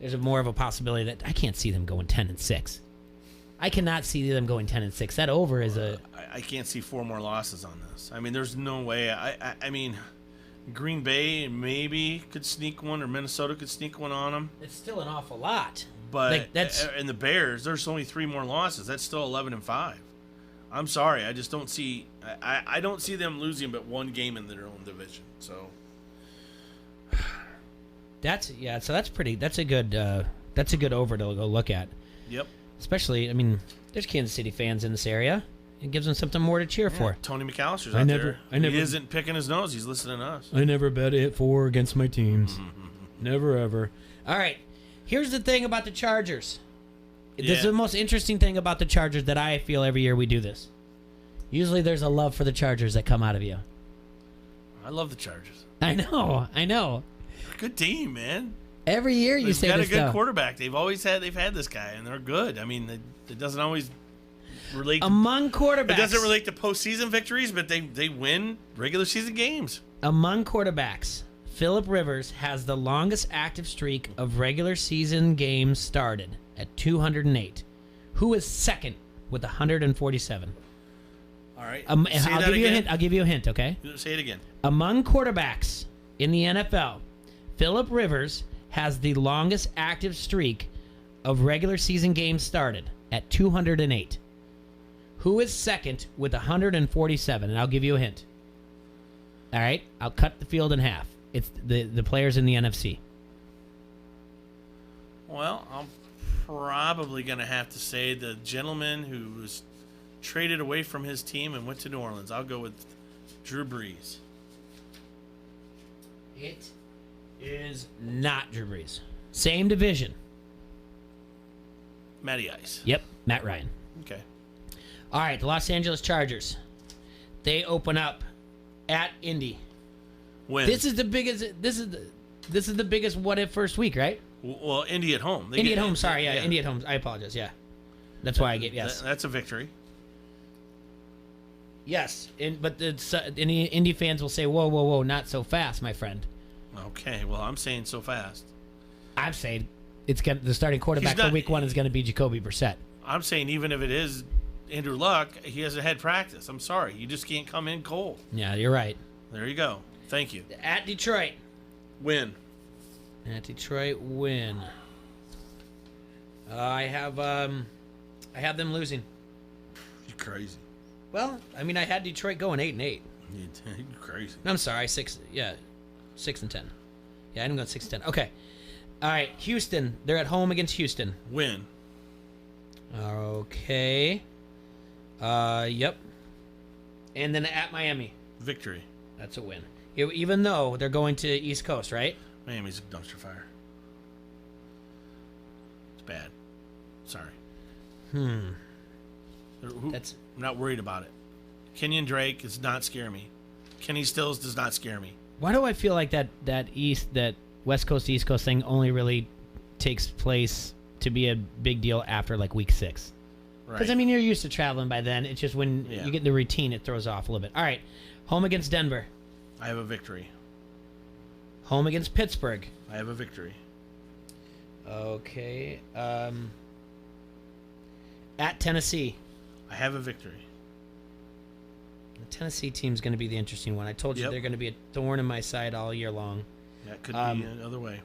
Speaker 2: there's more of a possibility that I can't see them going 10-6. I cannot see them going 10-6. That over is a.
Speaker 1: I can't see 4 more losses on this. I mean, there's no way. I mean, Green Bay maybe could sneak one, or Minnesota could sneak one on them.
Speaker 2: It's still an awful lot.
Speaker 1: But in the Bears, there's only 3 more losses. That's still 11-5. I'm sorry, I just don't see. I don't see them losing but one game in their own division. So
Speaker 2: that's a good over to go look at.
Speaker 1: Yep.
Speaker 2: Especially, there's Kansas City fans in this area. It gives them something more to cheer for.
Speaker 1: Tony McAllister's out there. He isn't picking his nose. He's listening to us.
Speaker 2: I never bet it 4 against my teams. Never ever. All right. Here's the thing about the Chargers. This is the most interesting thing about the Chargers that I feel every year we do this. Usually there's a love for the Chargers that come out of you.
Speaker 1: I love the Chargers.
Speaker 2: I know.
Speaker 1: They're a good team, man.
Speaker 2: Every year you say this
Speaker 1: They've got a good
Speaker 2: stuff.
Speaker 1: quarterback. They've had this guy, and they're good. It doesn't always relate
Speaker 2: among quarterbacks.
Speaker 1: It doesn't relate to postseason victories, but they win regular season games.
Speaker 2: Among quarterbacks, Phillip Rivers has the longest active streak of regular season games started at 208. Who is second with 147?
Speaker 1: All right.
Speaker 2: I'll give you a hint, okay?
Speaker 1: Say it again.
Speaker 2: Among quarterbacks in the NFL, Phillip Rivers has the longest active streak of regular season games started at 208. Who is second with 147? And I'll give you a hint. All right? I'll cut the field in half. It's the players in the NFC.
Speaker 1: Well, I'm probably going to have to say the gentleman who was traded away from his team and went to New Orleans. I'll go with Drew Brees.
Speaker 2: It is not Drew Brees. Same division.
Speaker 1: Matty Ice.
Speaker 2: Yep, Matt Ryan.
Speaker 1: Okay.
Speaker 2: All right, the Los Angeles Chargers. They open up at Indy.
Speaker 1: Win.
Speaker 2: This is the biggest what if first week, right?
Speaker 1: Well, Indy at home.
Speaker 2: Indy at home. Sorry, yeah, Indy at home. I apologize. Yeah, that's why I get yes.
Speaker 1: That's a victory.
Speaker 2: Yes, but Indy fans will say, "Whoa, whoa, whoa, not so fast, my friend."
Speaker 1: Okay, well, I'm saying so fast.
Speaker 2: I'm saying the starting quarterback for Week 1 is going to be Jacoby Brissett.
Speaker 1: I'm saying even if it is Andrew Luck, he hasn't had practice. I'm sorry, you just can't come in cold.
Speaker 2: Yeah, you're right.
Speaker 1: There you go. Thank you.
Speaker 2: At Detroit,
Speaker 1: win.
Speaker 2: At Detroit, win. I have them losing.
Speaker 1: You're crazy.
Speaker 2: Well, I mean, I had Detroit going 8-8.
Speaker 1: You're crazy.
Speaker 2: I'm sorry, 6 and 10. Yeah, I'm going 6 and 10. Okay. All right, Houston. They're at home against Houston.
Speaker 1: Win.
Speaker 2: Okay. Yep. And then at Miami.
Speaker 1: Victory.
Speaker 2: That's a win. Even though they're going to East Coast, right?
Speaker 1: Miami's a dumpster fire. It's bad. Sorry. I'm not worried about it. Kenyon Drake does not scare me. Kenny Stills does not scare me.
Speaker 2: Why do I feel like that West Coast East Coast thing only really takes place to be a big deal after like week 6? Because I mean, you're used to traveling by then. It's just when you get in the routine, it throws off a little bit. All right, home against Denver.
Speaker 1: I have a victory.
Speaker 2: Home against Pittsburgh.
Speaker 1: I have a victory.
Speaker 2: Okay. At Tennessee.
Speaker 1: I have a victory.
Speaker 2: The Tennessee team's going to be the interesting one. I told you they're going to be a thorn in my side all year long.
Speaker 1: That could be another way.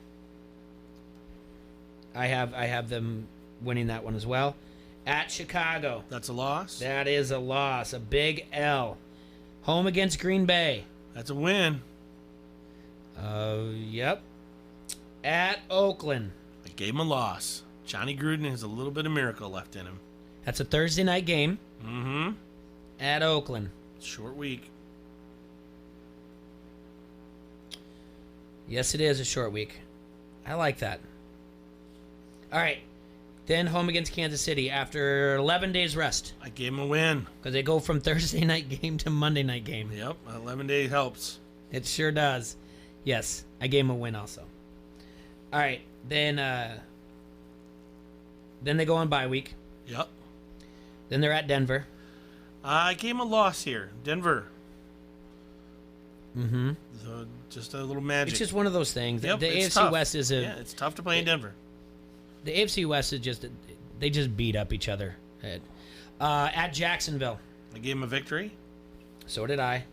Speaker 2: I have them winning that one as well. At Chicago.
Speaker 1: That's a loss?
Speaker 2: That is a loss. A big L. Home against Green Bay.
Speaker 1: That's a win.
Speaker 2: Yep. At Oakland.
Speaker 1: I gave him a loss. Johnny Gruden has a little bit of miracle left in him.
Speaker 2: That's a Thursday night game.
Speaker 1: Mm-hmm.
Speaker 2: At Oakland.
Speaker 1: Short week.
Speaker 2: Yes, it is a short week. I like that. All right. Then home against Kansas City after 11 days rest.
Speaker 1: I gave him a win.
Speaker 2: Because they go from Thursday night game to Monday night game.
Speaker 1: Yep, 11 days helps.
Speaker 2: It sure does. Yes, I gave him a win also. All right, then they go on bye week.
Speaker 1: Yep.
Speaker 2: Then they're at Denver.
Speaker 1: I gave him a loss here. Denver.
Speaker 2: Mm-hmm.
Speaker 1: Just a little magic.
Speaker 2: It's just one of those things.
Speaker 1: Yep,
Speaker 2: the AFC
Speaker 1: tough.
Speaker 2: West is
Speaker 1: it's tough to play in Denver.
Speaker 2: The AFC West is they just beat up each other. At Jacksonville.
Speaker 1: I gave him a victory.
Speaker 2: So did I.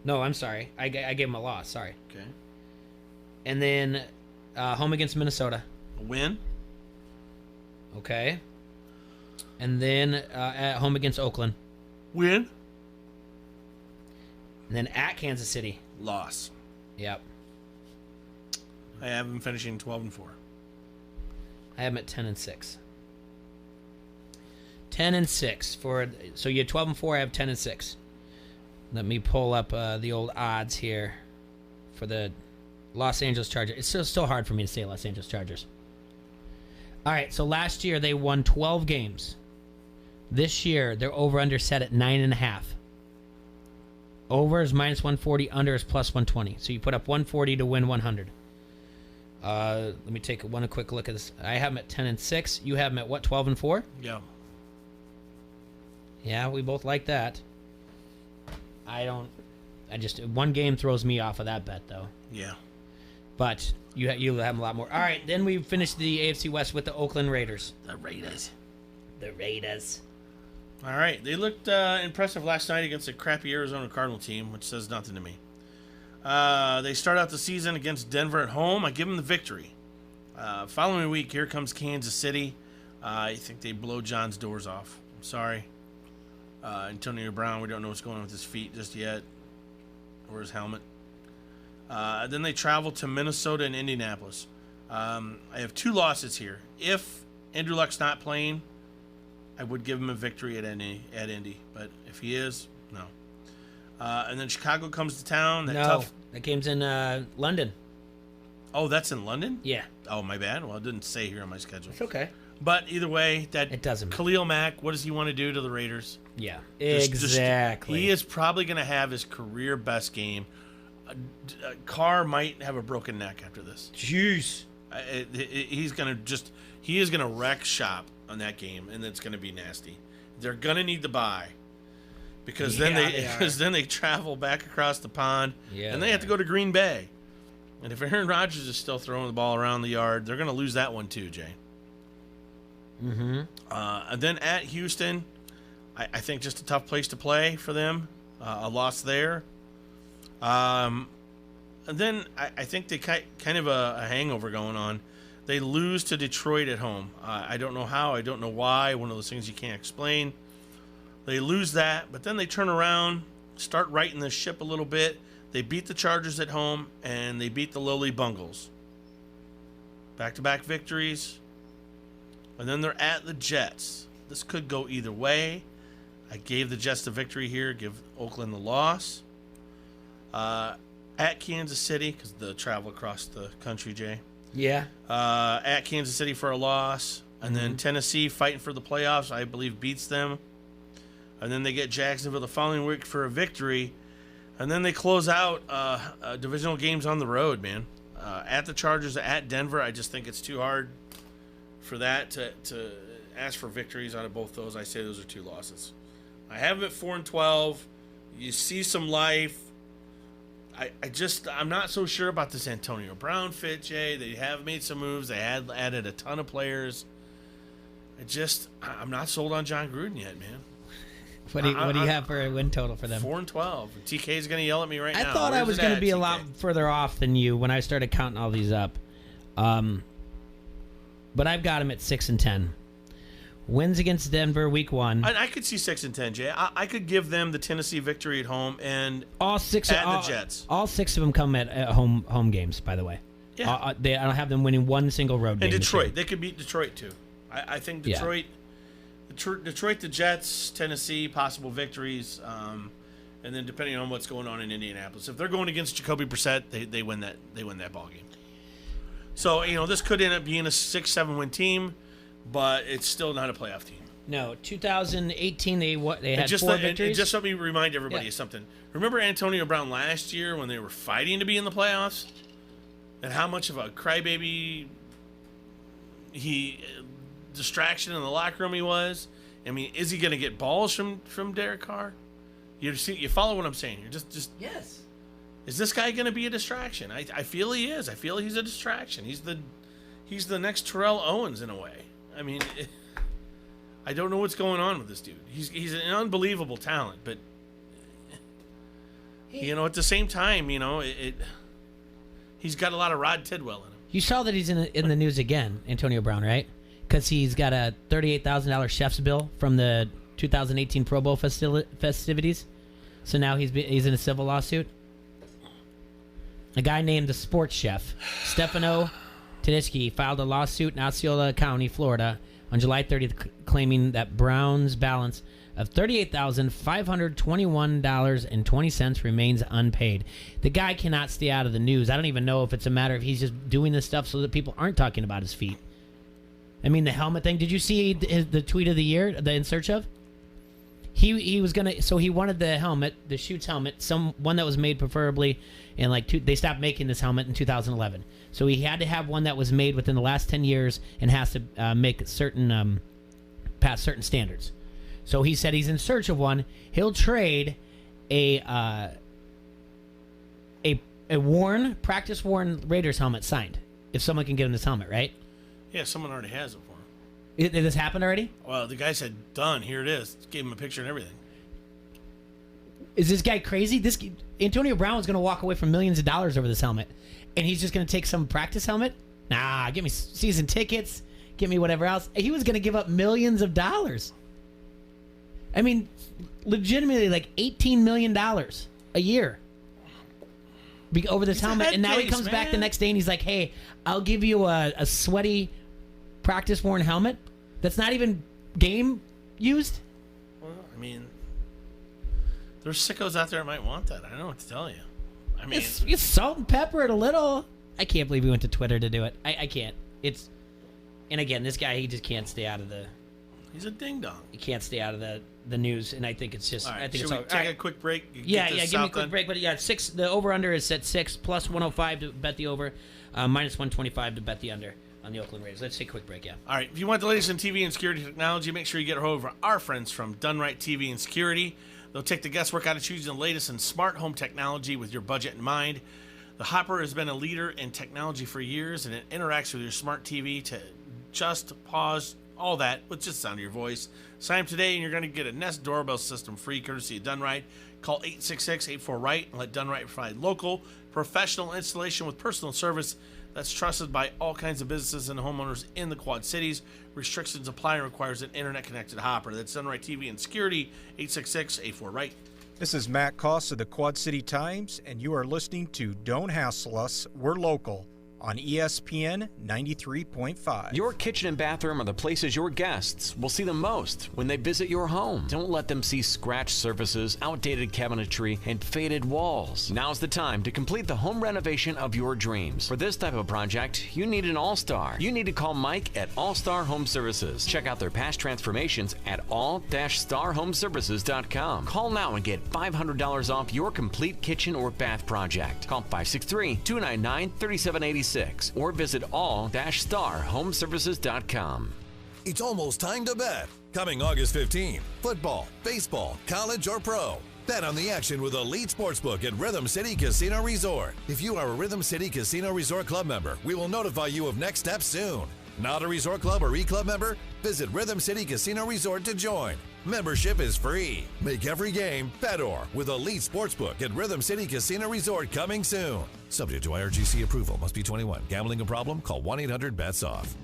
Speaker 2: No, I'm sorry. I gave him a loss. Sorry.
Speaker 1: Okay.
Speaker 2: And then home against Minnesota.
Speaker 1: A win.
Speaker 2: Okay. And then at home against Oakland.
Speaker 1: Win.
Speaker 2: And then at Kansas City.
Speaker 1: Loss.
Speaker 2: Yep.
Speaker 1: I have him finishing 12-4.
Speaker 2: I have him at 10-6. 10-6 so you have 12-4. I have 10-6. Let me pull up the old odds here for the Los Angeles Chargers. It's still hard for me to say Los Angeles Chargers. All right, so last year they won 12 games. This year they're over/under set at 9.5. Over is -140, under is +120. So you put up 140 to win 100. Let me take a quick look at this. I have them at 10-6. You have them at what? 12-4.
Speaker 1: Yeah.
Speaker 2: Yeah, we both like that. One game throws me off of that bet though.
Speaker 1: Yeah.
Speaker 2: But you have them a lot more. All right, then we finished the AFC West with the Oakland Raiders.
Speaker 1: The Raiders. All right, they looked impressive last night against a crappy Arizona Cardinal team, which says nothing to me. They start out the season against Denver at home. I give them the victory. Following week, here comes Kansas City. I think they blow John's doors off. I'm sorry. Antonio Brown, we don't know what's going on with his feet just yet, or his helmet. Then they travel to Minnesota and Indianapolis. I have 2 losses here. If Andrew Luck's not playing, I would give him a victory at Indy. But if he is, no. And then Chicago comes to town.
Speaker 2: That game's in London.
Speaker 1: Oh, that's in London?
Speaker 2: Yeah.
Speaker 1: Oh, my bad. Well, it didn't say here on my schedule.
Speaker 2: It's okay.
Speaker 1: But either way,
Speaker 2: it doesn't.
Speaker 1: Khalil Mack, what does he want to do to the Raiders?
Speaker 2: Yeah, exactly.
Speaker 1: He is probably going to have his career best game. Carr might have a broken neck after this.
Speaker 2: Jeez.
Speaker 1: He is going to wreck shop on that game, and it's going to be nasty. They're going to need the bye. because
Speaker 2: Yeah,
Speaker 1: then they travel back across the pond,
Speaker 2: Yeah,
Speaker 1: and they have to go to Green Bay. And if Aaron Rodgers is still throwing the ball around the yard, they're going to lose that one too, Jay.
Speaker 2: Mm-hmm.
Speaker 1: And then at Houston, I think just a tough place to play for them. A loss there. And then I think they kind of a hangover going on. They lose to Detroit at home. I don't know how. I don't know why. One of those things you can't explain. They lose that, but then they turn around, start righting the ship a little bit. They beat the Chargers at home, and they beat the lowly Bungles. Back-to-back victories. And then they're at the Jets. This could go either way. I gave the Jets the victory here, give Oakland the loss. At Kansas City, because the travel across the country, Jay.
Speaker 2: Yeah.
Speaker 1: At Kansas City for a loss. And then Tennessee fighting for the playoffs, I believe, beats them. And then they get Jacksonville the following week for a victory. And then they close out divisional games on the road, man. At the Chargers, at Denver, I just think it's too hard for that to ask for victories out of both those. I say those are 2 losses. I have them at 4-12. You see some life. I'm not so sure about this Antonio Brown fit, Jay. They have made some moves. They had added a ton of players. I'm not sold on John Gruden yet, man.
Speaker 2: What do you have for a win total for them?
Speaker 1: 4-12. TK is going to yell at me right now.
Speaker 2: I thought I was going to be a lot further off than you when I started counting all these up. But I've got them at 6-10. Wins against Denver week 1.
Speaker 1: I could see 6-10, Jay. I could give them the Tennessee victory at home and
Speaker 2: all 6
Speaker 1: at the Jets.
Speaker 2: All 6 of them come at home games, by the way.
Speaker 1: Yeah.
Speaker 2: I don't have them winning one single road game.
Speaker 1: And Detroit. They could beat Detroit, too. I think Detroit... Yeah. Detroit, the Jets, Tennessee, possible victories, and then depending on what's going on in Indianapolis. If they're going against Jacoby Brissett, they win that ball game. So this could end up being a 6-7 win team, but it's still not a playoff team.
Speaker 2: No, 2018 they had 4 victories.
Speaker 1: And just let me remind everybody of something. Remember Antonio Brown last year when they were fighting to be in the playoffs, and how much of a crybaby distraction in the locker room he was. I mean, is he going to get balls from Derek Carr? You follow what I'm saying here? Just
Speaker 2: yes.
Speaker 1: Is this guy going to be a distraction? I feel he is. I feel he's a distraction. He's the next Terrell Owens in a way. I mean, I don't know what's going on with this dude. He's an unbelievable talent, but at the same time, he's got a lot of Rod Tidwell in him.
Speaker 2: You saw that he's in the news again, Antonio Brown, right? Because he's got a $38,000 chef's bill from the 2018 Pro Bowl festivities. So now he's in a civil lawsuit. A guy named the sports chef, Stefano Tedeschi, filed a lawsuit in Osceola County, Florida, on July 30th, claiming that Brown's balance of $38,521.20 remains unpaid. The guy cannot stay out of the news. I don't even know if it's a matter of he's just doing this stuff so that people aren't talking about his feet. I mean, the helmet thing. Did you see the tweet of the year, the In Search Of? He was gonna. So he wanted the helmet, the Schutz helmet, one that was made preferably in they stopped making this helmet in 2011. So he had to have one that was made within the last 10 years and has to make certain pass certain standards. So he said he's in search of one. He'll trade a practice worn Raiders helmet signed if someone can get him this helmet, right?
Speaker 1: Yeah, someone already has it for him.
Speaker 2: Did this happen already?
Speaker 1: Well, the guy said, done, here it is. Gave him a picture and everything.
Speaker 2: Is this guy crazy? Antonio Brown was going to walk away from millions of dollars over this helmet, and he's just going to take some practice helmet? Nah, give me season tickets, give me whatever else. He was going to give up millions of dollars. I mean, legitimately, $18 million a year over this helmet. And now he comes back the next day and he's like, hey, I'll give you a sweaty practice-worn helmet that's not even game used.
Speaker 1: Well, I mean, there's sickos out there that might want that. I don't know what to tell you. I mean,
Speaker 2: it's salt and pepper it a little. I can't believe we went to Twitter to do it. I can't. And again, this guy, he just can't stay out of the...
Speaker 1: He's a ding-dong.
Speaker 2: He can't stay out of the news, and I think it's just...
Speaker 1: All right,
Speaker 2: I think
Speaker 1: should we take a quick break?
Speaker 2: Yeah, give me a quick break. But yeah, 6. The over-under is set 6, plus 105 to bet the over, minus 125 to bet the under on the Oakland Raiders. Let's take a quick break, yeah.
Speaker 1: All right, if you want the latest in TV and security technology, make sure you get over our friends from Done Right TV and Security. They'll take the guesswork out of choosing the latest in smart home technology with your budget in mind. The Hopper has been a leader in technology for years, and it interacts with your smart TV to adjust, pause, all that with just the sound of your voice. Sign up today, and you're going to get a Nest doorbell system free, courtesy of Done Right. Call 866-84-RIGHT and let Done Right provide local, professional installation with personal service that's trusted by all kinds of businesses and homeowners in the Quad Cities. Restrictions apply and requires an internet-connected Hopper. That's Done Right TV and Security, 866-84-RIGHT.
Speaker 19: This is Matt Koss of the Quad City Times, and you are listening to Don't Hassle Us, We're Local on ESPN 93.5.
Speaker 9: Your kitchen and bathroom are the places your guests will see the most when they visit your home. Don't let them see scratched surfaces, outdated cabinetry, and faded walls. Now's the time to complete the home renovation of your dreams. For this type of project, you need an all-star. You need to call Mike at All-Star Home Services. Check out their past transformations at all-starhomeservices.com. Call now and get $500 off your complete kitchen or bath project. Call 563-299-3786. Or visit all-starhomeservices.com.
Speaker 5: It's almost time to bet. Coming August 15th, football, baseball, college, or pro. Bet on the action with Elite Sportsbook at Rhythm City Casino Resort. If you are a Rhythm City Casino Resort Club member, we will notify you of next steps soon. Not a Resort Club or E-Club member? Visit Rhythm City Casino Resort to join. Membership is free. Make every game better with Elite Sportsbook at Rhythm City Casino Resort coming soon. Subject to IRGC approval. Must be 21. Gambling a problem? Call 1-800-BETS-OFF.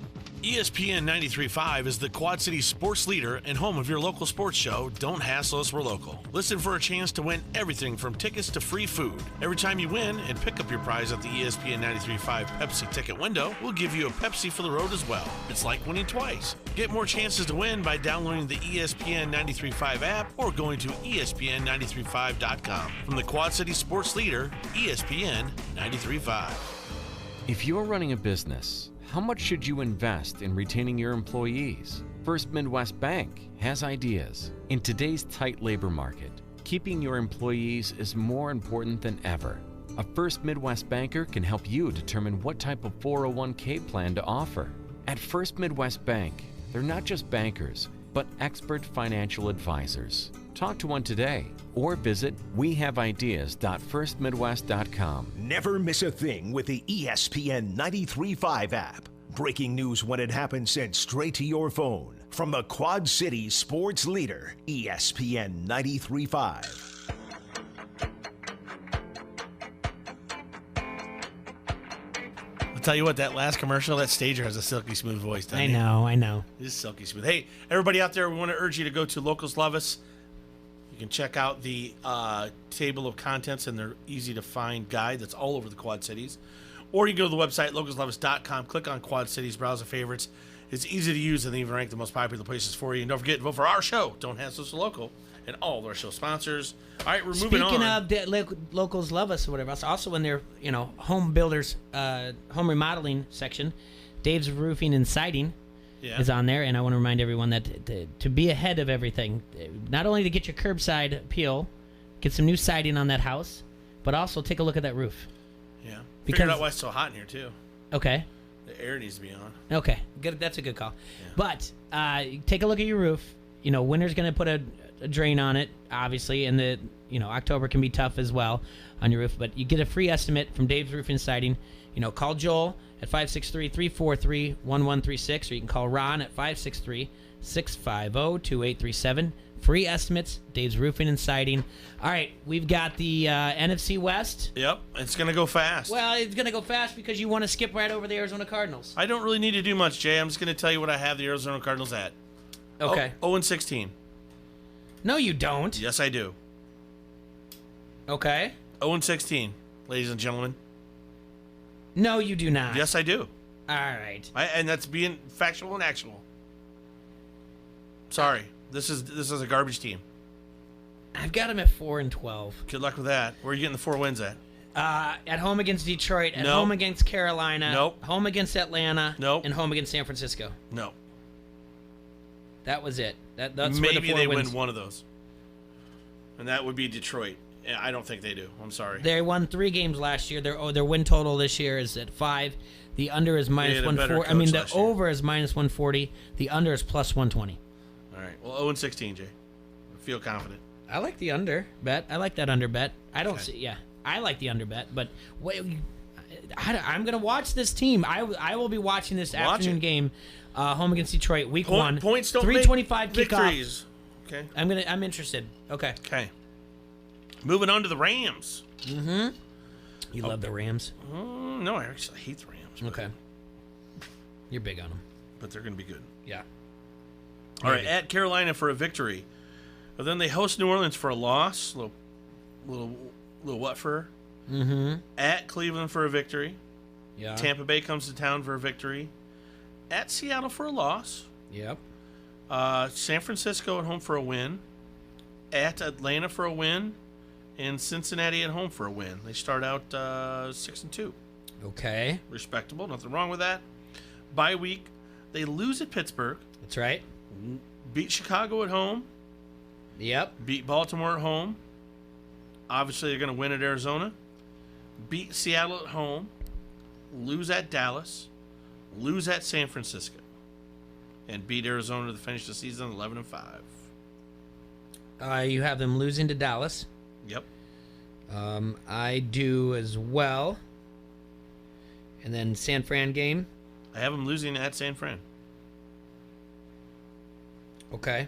Speaker 1: ESPN 93.5 is the Quad City sports leader and home of your local sports show, Don't Hassle Us, We're Local. Listen for a chance to win everything from tickets to free food. Every time you win and pick up your prize at the ESPN 93.5 Pepsi ticket window, we'll give you a Pepsi for the road as well. It's like winning twice. Get more chances to win by downloading the ESPN 93.5 app or going to ESPN935.com. From the Quad City sports leader, ESPN 93.5.
Speaker 9: If you're running a business, how much should you invest in retaining your employees? First Midwest Bank has ideas. In today's tight labor market, keeping your employees is more important than ever. A First Midwest banker can help you determine what type of 401k plan to offer. At First Midwest Bank, they're not just bankers, but expert financial advisors. Talk to one today or visit wehaveideas.firstmidwest.com.
Speaker 10: Never miss a thing with the ESPN 93.5 app. Breaking news when it happens sent straight to your phone from the Quad City sports leader, ESPN 93.5.
Speaker 1: I'll tell you what, that last commercial, that stager has a silky smooth voice, doesn't he?
Speaker 2: I know.
Speaker 1: He's silky smooth. Hey, everybody out there, we want to urge you to go to Locals Love Us. You can check out the table of contents and their easy-to-find guide that's all over the Quad Cities. Or you can go to the website, localsloveus.com, click on Quad Cities, browse the favorites. It's easy to use and they even rank the most popular places for you. And don't forget to vote for our show, Don't Hassle Us Local, and all of our show sponsors. All right, we're moving on.
Speaker 2: Speaking of Locals Love Us or whatever else, also in their home builders, home remodeling section, Dave's Roofing and Siding is on there. And I want to remind everyone that to be ahead of everything, not only to get your curbside appeal, get some new siding on that house, but also take a look at that roof.
Speaker 1: Yeah. Figured out why it's so hot in here, too.
Speaker 2: Okay.
Speaker 1: The air needs to be on.
Speaker 2: Okay. Good. That's a good call. Yeah. But take a look at your roof. Winter's going to put a drain on it, obviously, and October can be tough as well on your roof. But you get a free estimate from Dave's Roofing and Siding. Call Joel at 563-343-1136, or you can call Ron at 563-650-2837. Free estimates, Dave's Roofing and Siding. All right, we've got the NFC West.
Speaker 1: Yep, it's going to go fast.
Speaker 2: Well, it's going to go fast because you want to skip right over the Arizona Cardinals.
Speaker 1: I don't really need to do much, Jay. I'm just going to tell you what I have the Arizona Cardinals at.
Speaker 2: Okay.
Speaker 1: 0-16.
Speaker 2: No, you don't.
Speaker 1: Yes, I do.
Speaker 2: Okay.
Speaker 1: 0-16, ladies and gentlemen.
Speaker 2: No, you do not.
Speaker 1: Yes, I do.
Speaker 2: All right.
Speaker 1: And that's being factual and actual. Sorry. This is a garbage team.
Speaker 2: I've got them at 4-12.
Speaker 1: Good luck with that. Where are you getting the 4 wins at?
Speaker 2: At home against Detroit, at home against Carolina,
Speaker 1: nope.
Speaker 2: Home against Atlanta,
Speaker 1: nope.
Speaker 2: And home against San Francisco.
Speaker 1: No.
Speaker 2: That was it. That's
Speaker 1: maybe
Speaker 2: where the 4
Speaker 1: they
Speaker 2: wins.
Speaker 1: win one of those. And that would be Detroit. I don't think they do. I'm sorry.
Speaker 2: They won 3 games last year. Their win total this year is at 5. The under is minus 140. I mean, the over is minus 140. The under is plus 120.
Speaker 1: All right. Well, 0-16, Jay. I feel confident.
Speaker 2: I like the under bet. I like that under bet. I don't see. Yeah, I like the under bet. But wait, I'm gonna watch this team. I will be watching this afternoon game, home against Detroit, week 1.
Speaker 1: Points don't
Speaker 2: 3:25
Speaker 1: make
Speaker 2: kickoff.
Speaker 1: victories. Okay.
Speaker 2: I'm interested. Okay.
Speaker 1: Okay. Moving on to the Rams.
Speaker 2: Mm-hmm. You love the Rams?
Speaker 1: No, I actually hate the Rams.
Speaker 2: Okay. You're big on them.
Speaker 1: But they're going to be good.
Speaker 2: Yeah.
Speaker 1: All right, at Carolina for a victory. But then they host New Orleans for a loss. Little what for?
Speaker 2: Mm-hmm.
Speaker 1: At Cleveland for a victory.
Speaker 2: Yeah.
Speaker 1: Tampa Bay comes to town for a victory. At Seattle for a loss.
Speaker 2: Yep.
Speaker 1: San Francisco at home for a win. At Atlanta for a win. And Cincinnati at home for a win. They start out 6-2.
Speaker 2: Okay.
Speaker 1: Respectable. Nothing wrong with that. Bye week, they lose at Pittsburgh.
Speaker 2: That's right.
Speaker 1: Beat Chicago at home.
Speaker 2: Yep.
Speaker 1: Beat Baltimore at home. Obviously, they're going to win at Arizona. Beat Seattle at home. Lose at Dallas. Lose at San Francisco. And beat Arizona to finish the season 11-5.
Speaker 2: You have them losing to Dallas.
Speaker 1: Yep.
Speaker 2: I do as well. And then San Fran game.
Speaker 1: I have them losing at San Fran.
Speaker 2: Okay.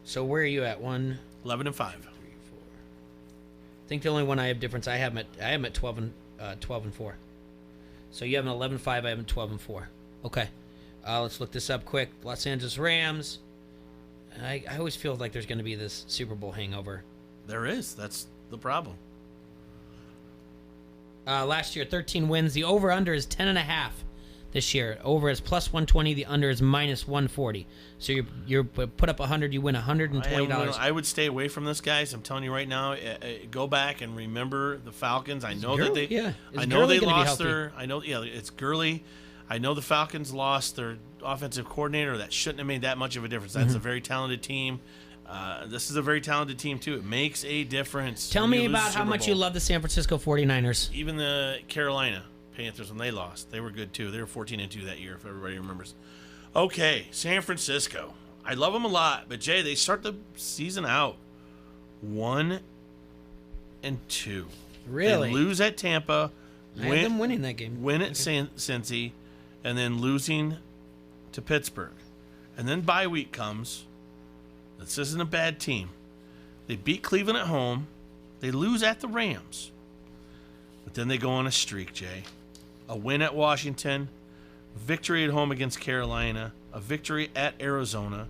Speaker 2: So where are you at?
Speaker 1: 11-5.
Speaker 2: 3, 4. I think the only one I have difference, I have them at 12 and 4. So you have an 11-5. I have them 12-4. Okay. Let's look this up quick. Los Angeles Rams. I always feel like there's going to be this Super Bowl hangover.
Speaker 1: There is. That's the problem.
Speaker 2: Last year, 13 wins. The over-under is 10.5 this year. Over is plus 120. The under is minus 140. So you're put up 100, you win $120.
Speaker 1: I would stay away from this, guys. I'm telling you right now. Go back and remember the Falcons. I know that they.
Speaker 2: Yeah.
Speaker 1: I know they lost their. I know. Yeah, it's Gurley. I know the Falcons lost their offensive coordinator. That shouldn't have made that much of a difference. That's a very talented team. This is a very talented team, too. It makes a difference.
Speaker 2: Tell me about how much you love the San Francisco 49ers.
Speaker 1: Even the Carolina Panthers, when they lost, they were good, too. They were 14-2 that year, if everybody remembers. Okay, San Francisco. I love them a lot, but, Jay, they start the season out 1-2.
Speaker 2: Really?
Speaker 1: They lose at Tampa.
Speaker 2: I had them winning that game.
Speaker 1: Win at Cincy, and then losing to Pittsburgh. And then bye week comes. This isn't a bad team. They beat Cleveland at home. They lose at the Rams. But then they go on a streak, Jay. A win at Washington. Victory at home against Carolina. A victory at Arizona.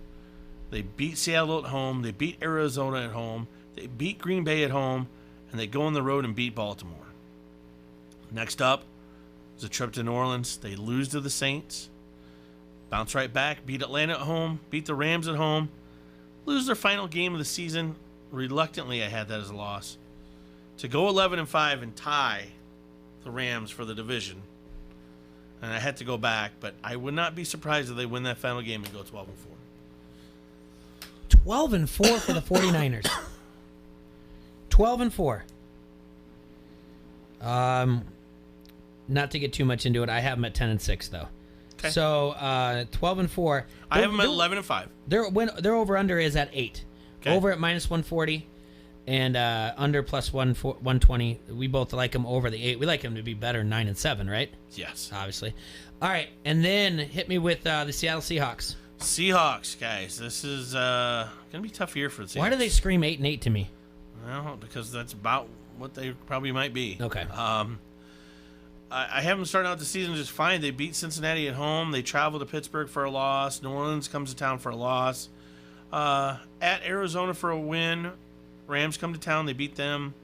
Speaker 1: They beat Seattle at home. They beat Arizona at home. They beat Green Bay at home. And they go on the road and beat Baltimore. Next up is a trip to New Orleans. They lose to the Saints. Bounce right back. Beat Atlanta at home. Beat the Rams at home. Lose their final game of the season. Reluctantly, I had that as a loss. To go 11-5 and tie the Rams for the division. And I had to go back, but I would not be surprised if they win that final game and go 12-4.
Speaker 2: 12-4 for the 49ers. 12-4. Not to get too much into it, I have them at 10-6 though.
Speaker 1: Okay.
Speaker 2: So 12-4.
Speaker 1: I have them at 11-5.
Speaker 2: Their over under is at 8.
Speaker 1: Okay.
Speaker 2: Over at minus 140, and under plus 120. We both like them over the 8. We like them to be better 9-7, right?
Speaker 1: Yes.
Speaker 2: Obviously. All right, and then hit me with the Seattle Seahawks.
Speaker 1: Seahawks, guys. This is going to be a tough year for the Seahawks.
Speaker 2: Why do they scream 8-8 to me?
Speaker 1: Well, because that's about what they probably might be.
Speaker 2: Okay.
Speaker 1: I have them starting out the season just fine. They beat Cincinnati at home. They travel to Pittsburgh for a loss. New Orleans comes to town for a loss. At Arizona for a win. Rams come to town. They beat them.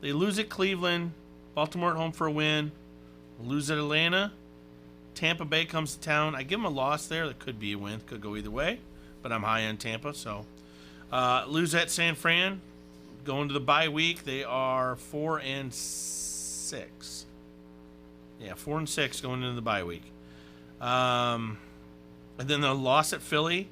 Speaker 1: They lose at Cleveland. Baltimore at home for a win. Lose at Atlanta. Tampa Bay comes to town. I give them a loss there. That could be a win. Could go either way. But I'm high on Tampa. So lose at San Fran. Going to the bye week. They are 4-6. Yeah, 4-6 going into the bye week. And then the loss at Philly.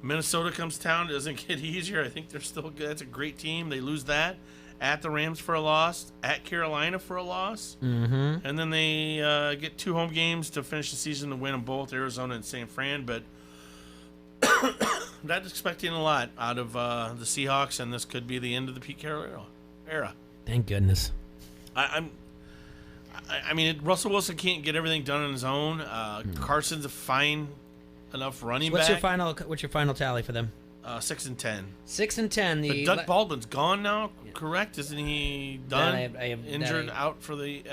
Speaker 1: Minnesota comes to town. It doesn't get easier. I think they're still good. That's a great team. They lose that. At the Rams for a loss. At Carolina for a loss.
Speaker 2: Mm-hmm.
Speaker 1: And then they get 2 home games to finish the season to win them both, Arizona and San Fran. But not expecting a lot out of the Seahawks, and this could be the end of the Pete Carroll era.
Speaker 2: Thank goodness.
Speaker 1: I mean, Russell Wilson can't get everything done on his own. Carson's a fine enough running
Speaker 2: What's
Speaker 1: back.
Speaker 2: What's your final tally for them?
Speaker 1: 6-10.
Speaker 2: 6-10.
Speaker 1: But Doug Baldwin's gone now, correct? Isn't he done?
Speaker 2: I have
Speaker 1: injured, out for the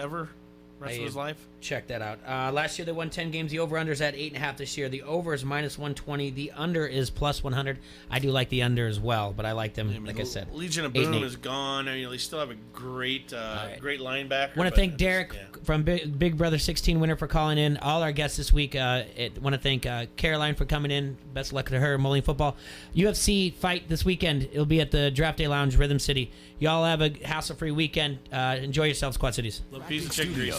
Speaker 1: rest of his life?
Speaker 2: Check that out. Last year they won 10 games. The over-under is at 8.5 this year. The over is -120. The under is +100. I do like the under as well, but I like them, like I said.
Speaker 1: Legion of Boom is gone. I mean, they still have a great linebacker.
Speaker 2: I want to thank Derek from Big Brother 16 winner for calling in. All our guests this week. I want to thank Caroline for coming in. Best of luck to her. Moline football. UFC fight this weekend. It'll be at the Draft Day Lounge, Rhythm City. Y'all have a hassle-free weekend. Enjoy yourselves, Quad Cities.
Speaker 1: Little piece of chicken grease.